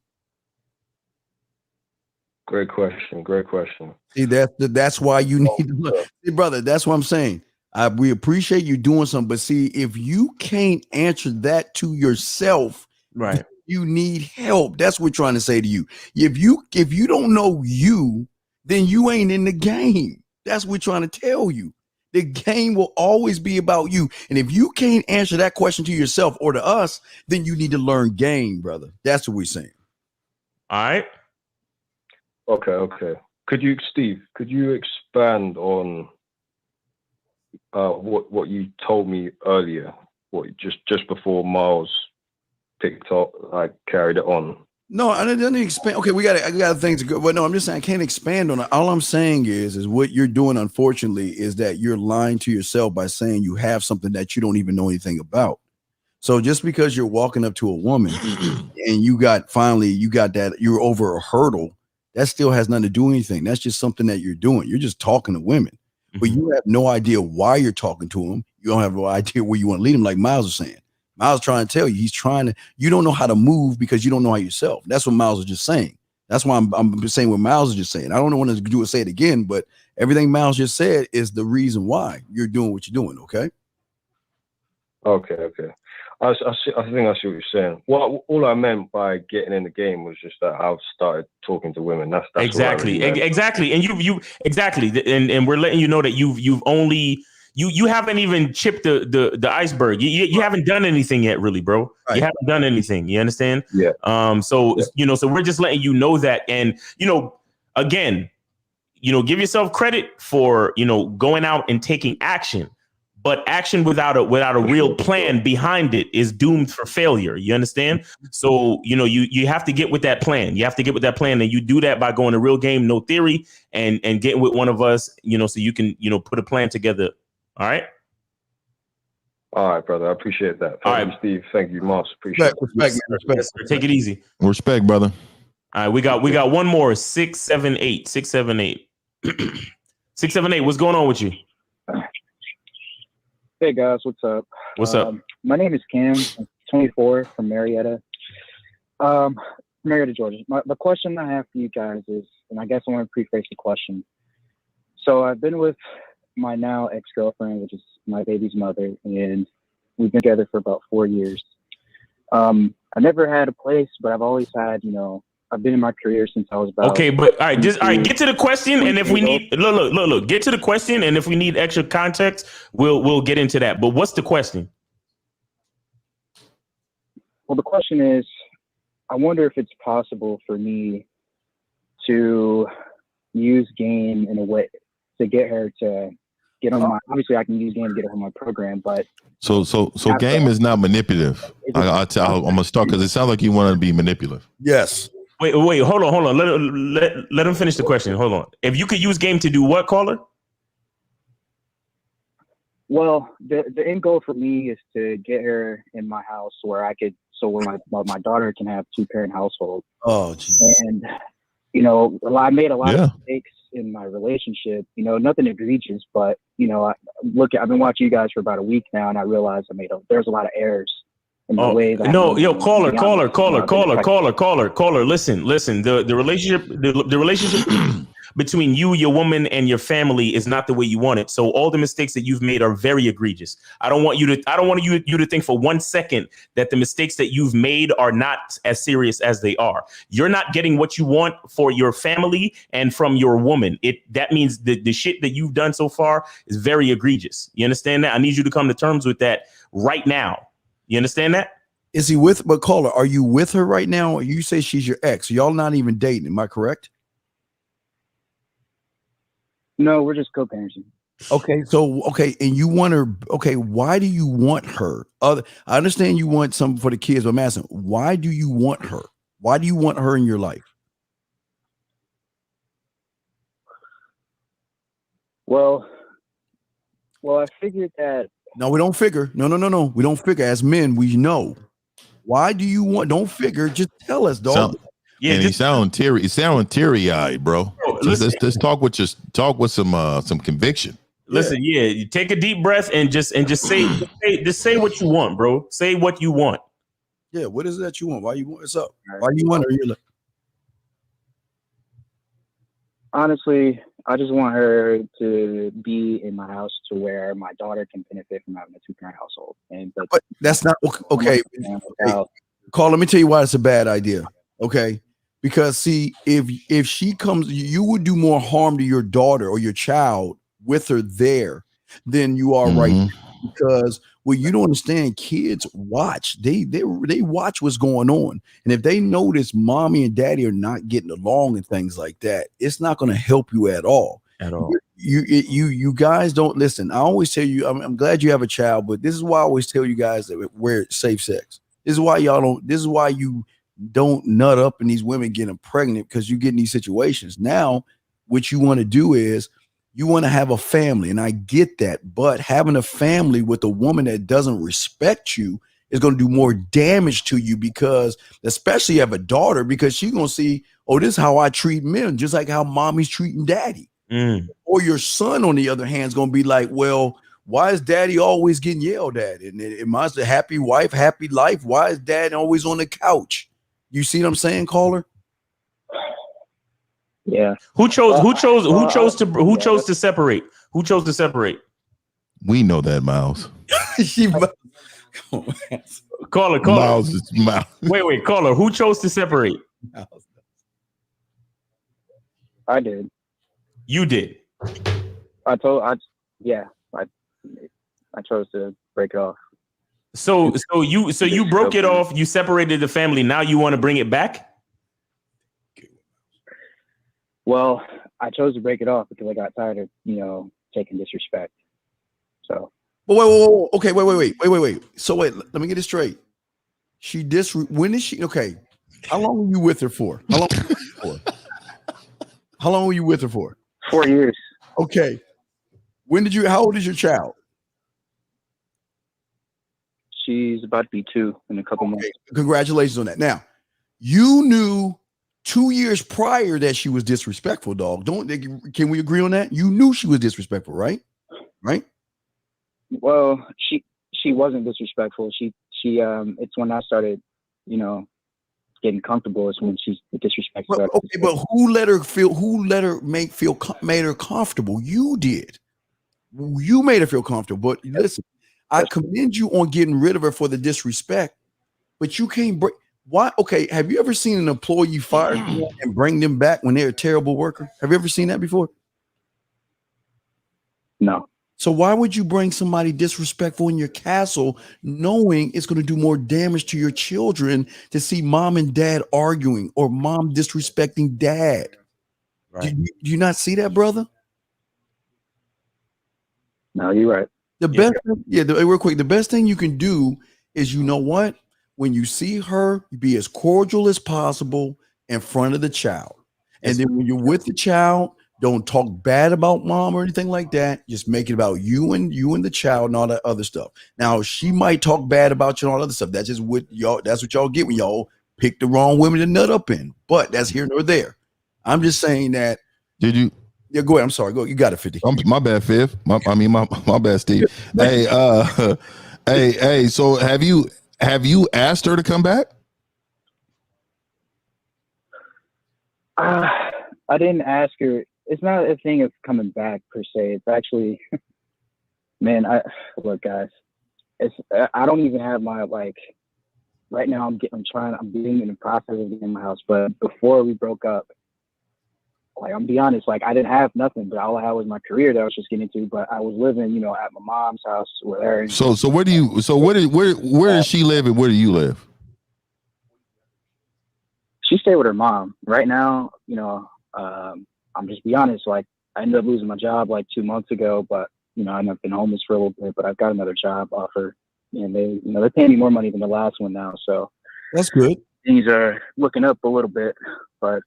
Great question. See, that's why you need to look. See, brother, that's what I'm saying. We appreciate you doing something, but see, if you can't answer that to yourself, right, you need help. That's what we're trying to say to you. If you don't know you, then you ain't in the game. That's what we're trying to tell you. The game will always be about you. And if you can't answer that question to yourself or to us, then you need to learn game, brother. That's what we're saying. All right. Okay. Steve, could you expand on what you told me earlier, just before Miles TikTok, I carried it on. No, I didn't expand. Okay, I got things to go. But no, I'm just saying I can't expand on it. All I'm saying is what you're doing, unfortunately, is that you're lying to yourself by saying you have something that you don't even know anything about. So just because you're walking up to a woman and you got that you're over a hurdle, that still has nothing to do with anything. That's just something that you're doing. You're just talking to women, but you have no idea why you're talking to them. You don't have no idea where you want to lead them, like Miles was saying. Miles trying to tell you, you don't know how to move because you don't know how yourself. That's what Miles was just saying. That's why I'm saying what Miles is just saying. I don't want to say it again, but everything Miles just said is the reason why you're doing what you're doing. Okay. Okay. I think I see what you're saying. Well, all I meant by getting in the game was just that I've started talking to women. That's exactly, really exactly, and you exactly, and we're letting you know that you've only you haven't even chipped the iceberg. You haven't done anything yet, really, bro. Right. You haven't done anything. You understand? Yeah. So we're just letting you know that, and again, give yourself credit for going out and taking action. But action without a real plan behind it is doomed for failure. You understand? So, you have to get with that plan. You have to get with that plan. And you do that by going to Real Game, No Theory and getting with one of us, so you can, put a plan together. All right. All right, brother. I appreciate that. All right, Steve. Thank you, Moss. Appreciate it. Respect. Yes, sir. Take it easy. Respect, brother. All right. We got one more. 678. 678. What's going on with you? Hey guys, what's up? What's up? My name is Cam. I'm 24 from Marietta, Georgia. The question I have for you guys is, and I guess I want to preface the question. So I've been with my now ex-girlfriend, which is my baby's mother, and we've been together for about 4 years. I never had a place, but I've always had, I've been in my career since I was about. Okay, but all right, get to the question, and if we need look, get to the question, and if we need extra context, we'll get into that. But what's the question? Well, the question is, I wonder if it's possible for me to use game in a way to get her to get on my. Obviously, I can use game to get her on my program, but so game is not manipulative. I'm gonna start because it sounds like you want to be manipulative. Yes. Wait, hold on. Let him finish the question. Hold on. If you could use game to do what, caller? Well, the end goal for me is to get her in my house where I could, where my daughter can have 2-parent household. Oh, geez. And I made a lot of mistakes in my relationship. Nothing egregious, but I've been watching you guys for about a week now, and I realized there's a lot of errors. Way that caller. Listen. The relationship between you, your woman, and your family is not the way you want it. So all the mistakes that you've made are very egregious. I don't want you to think for 1 second that the mistakes that you've made are not as serious as they are. You're not getting what you want for your family and from your woman. That means the shit that you've done so far is very egregious. You understand that? I need you to come to terms with that right now. You understand that? Is he but caller, are you with her right now? You say she's your ex. Y'all not even dating. Am I correct? No, we're just co-parenting. Okay. And you want her. Okay. Why do you want her? I understand you want something for the kids, but I'm asking, why do you want her? Why do you want her in your life? Well, I figured that. No, we don't figure. No. We don't figure. As men, we know. Why do you want? Don't figure. Just tell us, dog. You sound teary-eyed, bro. Let's talk with some conviction. Listen, you take a deep breath and just say what you want, bro. Say what you want. Yeah, what is it that you want? Why you want? What's up? Why you want her? Honestly, I just want her to be in my house to where my daughter can benefit from having a 2-parent household. But that's not okay. Carl, let me tell you why it's a bad idea. Okay, because see, if she comes, you would do more harm to your daughter or your child with her there than you are right now. Because you don't understand, kids watch. They watch what's going on, and if they notice mommy and daddy are not getting along and things like that, it's not going to help you at all. You guys don't listen. I always tell you, I'm glad you have a child, but this is why I always tell you guys that wear safe sex. This is why you don't nut up in these women getting pregnant, because you get in these situations. Now, what you want to do is you want to have a family, and I get that, but having a family with a woman that doesn't respect you is going to do more damage to you, because especially you have a daughter, because she's going to see, oh, this is how I treat men, just like how mommy's treating daddy. Or your son, on the other hand, is going to be like, well, why is daddy always getting yelled at? And am I a happy wife, happy life? Why is dad always on the couch? You see what I'm saying, caller? Yeah. Who chose to separate? Who chose to separate? We know that, Miles. Caller. Miles is Miles. Wait, caller. Who chose to separate? I did. You did. I chose to break it off. So you broke it off. You separated the family. Now you want to bring it back? Well, I chose to break it off because I got tired of, taking disrespect. So. Whoa. Okay, wait. So wait, let me get it straight. When is she? Okay. How long were you with her for? How long were you with her for? 4 years. Okay. How old is your child? She's about to be 2 in a couple months. Congratulations on that. Now, you knew 2 years prior that she was disrespectful, dog. Can we agree on that? You knew she was disrespectful, right? Right? Well, she wasn't disrespectful. She it's when I started, getting comfortable is when she disrespected. Okay, but who made her comfortable? You did. You made her feel comfortable. But listen, I commend you on getting rid of her for the disrespect, but you can't break. Why? Okay, have you ever seen an employee fire and bring them back when they're a terrible worker? Have you ever seen that before? No. So why would you bring somebody disrespectful in your castle, knowing it's going to do more damage to your children to see mom and dad arguing or mom disrespecting dad? Right. Do you not see that, brother? No, you're right. Real quick, the best thing you can do is, you know what? When you see her, be as cordial as possible in front of the child. And then when you're with the child, don't talk bad about mom or anything like that. Just make it about you and the child and all that other stuff. Now, she might talk bad about you and all that other stuff. That's just what y'all get when y'all pick the wrong women to nut up in. But that's here nor there. I'm just saying that. Did you? Yeah, go ahead. I'm sorry. Go. You got it, 50. My bad, Fifth. My bad, Steve. Hey. So have you asked her to come back? I didn't ask her. It's not a thing of coming back per se. It's actually, man. Look, guys. I don't even have my right now. I'm being in the process of getting my house. But before we broke up, I'm be honest, I didn't have nothing, but all I had was my career that I was just getting into. But I was living, at my mom's house with her. So where does she live and where do you live? She stayed with her mom. Right now, I'm just be honest, I ended up losing my job 2 months ago, but I've been homeless for a little bit, but I've got another job offer, and they're paying me more money than the last one now, so that's good. Things are looking up a little bit, but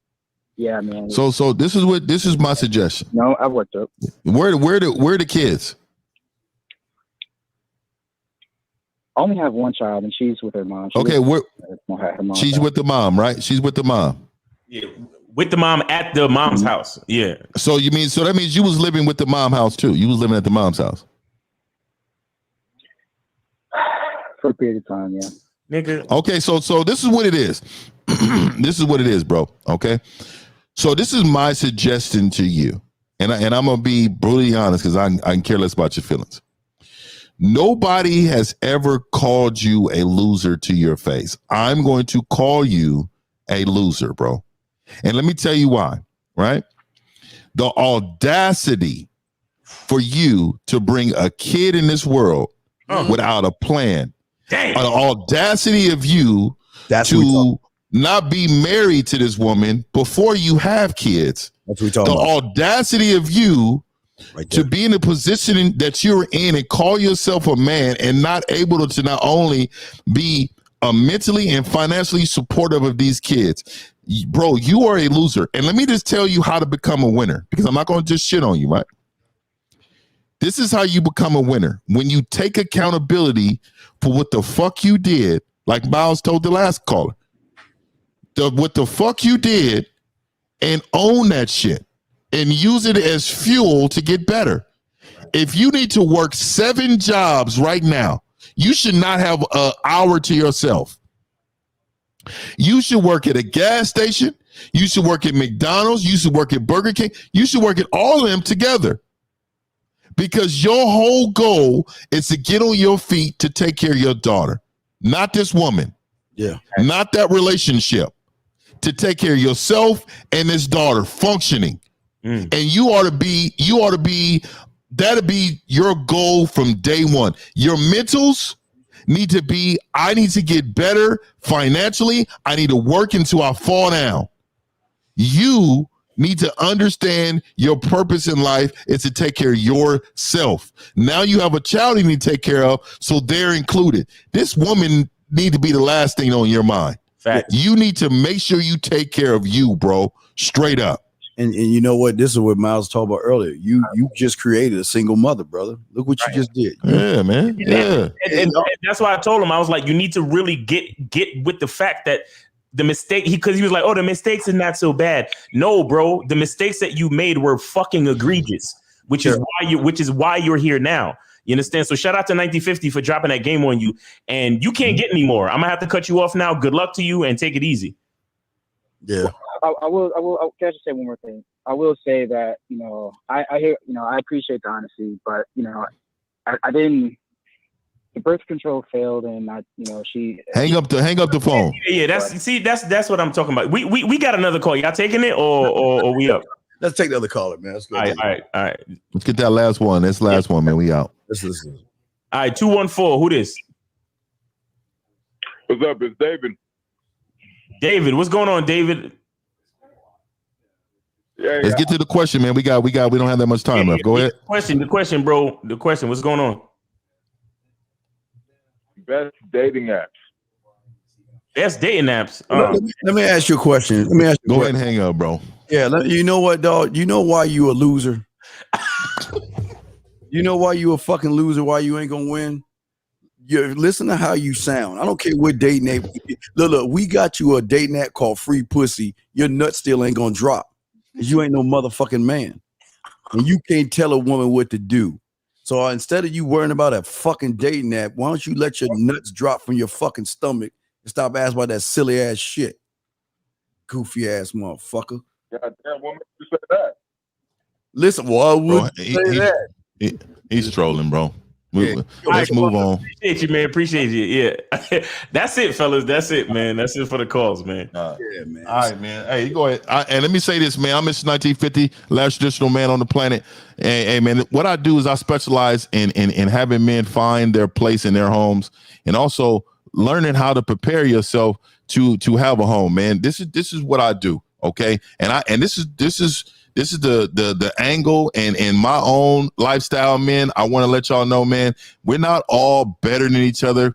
yeah, man. So this is my suggestion. No, I've worked up. Where the kids? I only have one child, and she's with her mom. She's with the mom, right? She's with the mom. Yeah. With the mom at the mom's house. Yeah. So that means you was living with the mom house too. You was living at the mom's house. For a period of time, yeah. Nigga. Okay, so this is what it is. This is what it is, bro. Okay. So this is my suggestion to you. And I'm gonna be brutally honest because I can care less about your feelings. Nobody has ever called you a loser to your face. I'm going to call you a loser, bro. And let me tell you why, right? The audacity for you to bring a kid in this world without a plan. Damn. The audacity of you to not be married to this woman before you have kids. That's what we're talking about. The audacity of you to be in the position that you're in and call yourself a man and not able to not only be mentally and financially supportive of these kids, bro, you are a loser. And let me just tell you how to become a winner, because I'm not going to just shit on you, right? This is how you become a winner. When you take accountability for what the fuck you did, like Miles told the last caller, what the fuck you did, and own that shit and use it as fuel to get better. If you need to work 7 jobs right now, you should not have an hour to yourself. You should work at a gas station. You should work at McDonald's. You should work at Burger King. You should work at all of them together. Because your whole goal is to get on your feet to take care of your daughter, not this woman. Yeah. Not that relationship. To take care of yourself and this daughter functioning. And you ought to be, that'll be your goal from day one. Your mentals need to be, I need to get better financially. I need to work until I fall down. You need to understand your purpose in life is to take care of yourself. Now you have a child you need to take care of, so they're included. This woman need to be the last thing on your mind. Fact. You need to make sure you take care of you, bro. Straight up. And you know what? This is what Miles talked about earlier. You just created a single mother, brother. Look what you just did. Yeah, man. Yeah. And that's why I told him, I was like, you need to really get with the fact that the mistake, because he was like, oh, the mistakes are not so bad. No, bro, the mistakes that you made were fucking egregious, which is why you're here now. You understand? So shout out to 1950 for dropping that game on you, and you can't get any more. I'm gonna have to cut you off now. Good luck to you, and take it easy. Yeah. I will. Can I just say one more thing? I will say that, I hear, I appreciate the honesty, but, I didn't. The birth control failed, and she hang up the phone. Yeah, that's what I'm talking about. We got another call. Y'all taking it or we up? Let's take the other caller, man. Let's go. All right. Let's get that last one. That's the last one, man. We out. Let's listen. All right, 214. Who this? What's up? It's David. David, what's going on, David? Let's get to the question, man. We don't have that much time left. Go ahead. The question, bro. The question. What's going on? Best dating apps. Best dating apps. Let me ask you a question. Go ahead and hang up, bro. Yeah, you know what, dog? You know why you a loser? You know why you a fucking loser? Why you ain't gonna win? You listen to how you sound. I don't care what dating app. Look, we got you a dating app called Free Pussy. Your nut still ain't gonna drop. You ain't no motherfucking man. And you can't tell a woman what to do. So instead of you worrying about a fucking dating app, why don't you let your nuts drop from your fucking stomach and stop asking about that silly ass shit? Goofy ass motherfucker. Goddamn, what makes you say that? Listen, why would you say that? He's trolling, bro. Let's move on. Appreciate you, man. Appreciate you. Yeah. That's it, fellas. That's it, man. That's it for the calls, man. Yeah, man. All right, man. Hey, go ahead. And let me say this, man. I'm Mr. 1950, last traditional man on the planet. Hey, man, what I do is I specialize in having men find their place in their homes, and also learning how to prepare yourself to have a home, man. This is what I do. Okay. And this is the angle and my own lifestyle, man. I want to let y'all know, man, we're not all better than each other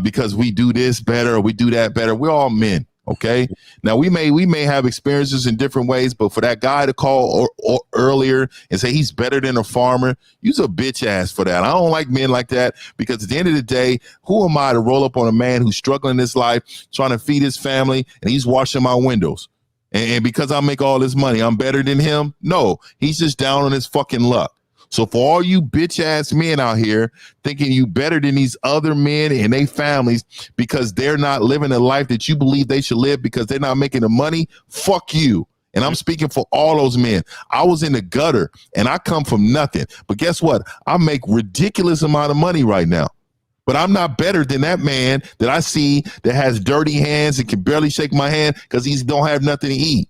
because we do this better or we do that better. We're all men. Okay. Now we may have experiences in different ways, but for that guy to call or earlier and say he's better than a farmer, you's a bitch ass for that. I don't like men like that, because at the end of the day, who am I to roll up on a man who's struggling in his life, trying to feed his family, and he's washing my windows? And because I make all this money, I'm better than him? No, he's just down on his fucking luck. So for all you bitch ass men out here thinking you better than these other men and their families because they're not living the life that you believe they should live because they're not making the money, fuck you. And I'm speaking for all those men. I was in the gutter and I come from nothing. But guess what? I make ridiculous amount of money right now. But I'm not better than that man that I see that has dirty hands and can barely shake my hand because he don't have nothing to eat.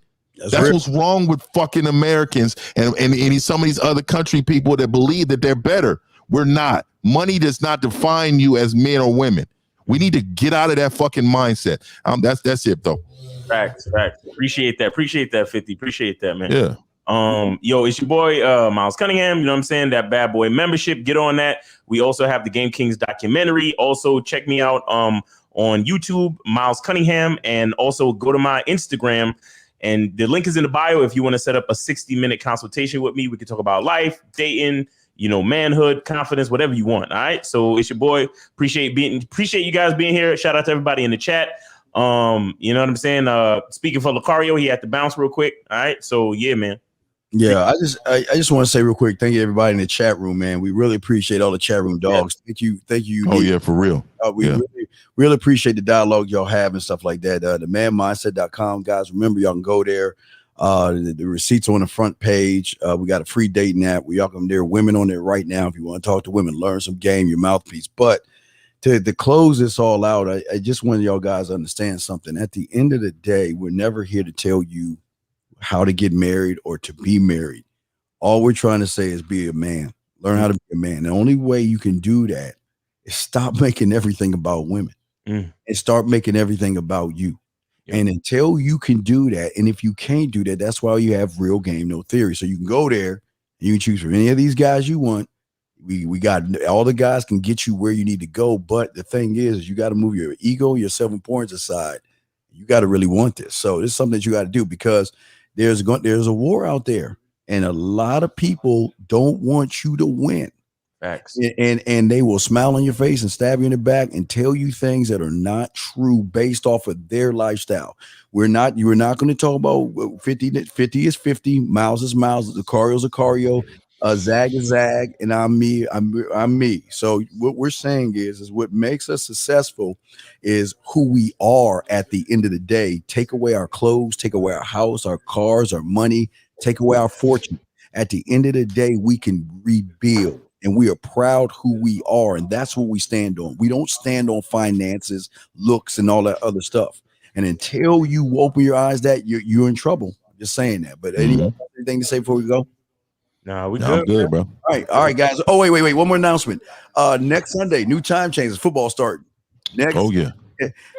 That's what's wrong with fucking Americans and some of these other country people that believe that they're better. We're not. Money does not define you as men or women. We need to get out of that fucking mindset. That's it, though. Facts. Appreciate that, 50. Appreciate that, man. Yeah. Yo, it's your boy Miles Cunningham. You know what I'm saying? That bad boy membership. Get on that. We also have the Game Kings documentary. Also, check me out on on YouTube, Miles Cunningham, and also go to my Instagram. And the link is in the bio if you want to set up a 60-minute consultation with me. We can talk about life, dating, manhood, confidence, whatever you want. All right. So it's your boy. Appreciate you guys being here. Shout out to everybody in the chat. You know what I'm saying? Speaking for Lucario, he had to bounce real quick. All right. So yeah, man. Yeah, I just want to say real quick, thank you everybody in the chat room, man. We really appreciate all the chat room dogs. Yeah. Thank you. Oh yeah, for real. We really appreciate the dialogue y'all have and stuff like that. The manmindset.com, guys. Remember, y'all can go there. The receipts on the front page. We got a free dating app. We y'all come there. Women on there right now. If you want to talk to women, learn some game, your mouthpiece. But to close this all out, I just want y'all guys to understand something. At the end of the day, we're never here to tell you how to get married or to be married. All we're trying to say is be a man. Learn how to be a man. The only way you can do that is stop making everything about women and start making everything about you. And until you can do that, and if you can't do that, that's why you have Real Game No Theory. So you can go there and you can choose from any of these guys you want. We got all the guys can get you where you need to go. But the thing is you got to move your ego, your self-importance aside. You got to really want this. So this is something that you got to do, because there's a war out there, and a lot of people don't want you to win. Facts. And they will smile on your face and stab you in the back and tell you things that are not true based off of their lifestyle. You're not going to talk about 50 is 50, Miles is Miles, Lucario is Lucario, Zag is Zag, and I'm me. So what we're saying is what makes us successful is who we are at the end of the day. Take away our clothes, take away our house, our cars, our money, take away our fortune. At the end of the day, we can rebuild, and we are proud who we are, and that's what we stand on. We don't stand on finances, looks, and all that other stuff. And until you open your eyes, that you're in trouble. Just saying that. But anything to say before we go? Nah, I'm good, bro. All right, guys. Oh, wait. One more announcement. Next Sunday, new time changes. Football starting.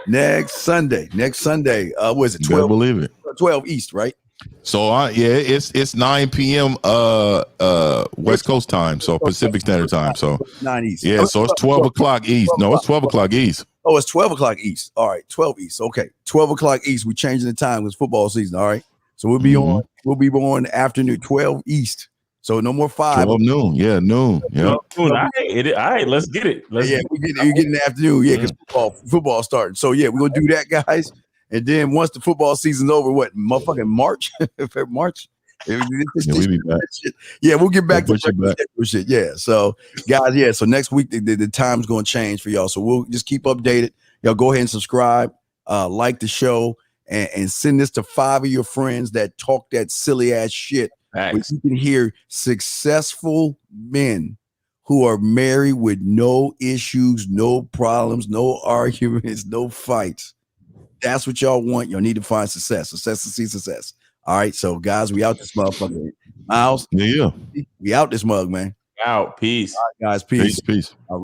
Next Sunday. What is it? 12. Better believe it. 12 East, right? So it's 9 p.m. West Coast time, so Pacific Standard Time. So 9 East. Yeah, so it's 12 o'clock East. No, it's 12 o'clock East. Oh, it's 12 o'clock East. All right, 12 East. Okay, 12 o'clock East. We're changing the time because football season. All right, so we'll be on afternoon 12 East. So no more 5. 12 noon. Yeah, noon. Yeah. All right, let's get it. You get in the afternoon. Yeah, because football starting. So yeah, we're gonna do that, guys. And then once the football season's over, motherfucking March? March? We'll be back. Yeah, we'll get back to shit. Yeah. So guys, so next week the time's gonna change for y'all. So we'll just keep updated. Y'all go ahead and subscribe, like the show, and send this to 5 of your friends that talk that silly ass shit. You can hear successful men who are married with no issues, no problems, no arguments, no fights. That's what y'all want. Y'all need to find success to see success. All right, so guys, we out this motherfucker. Miles, yeah, we out this mug, man. Out. Peace. All right, guys, peace. Peace.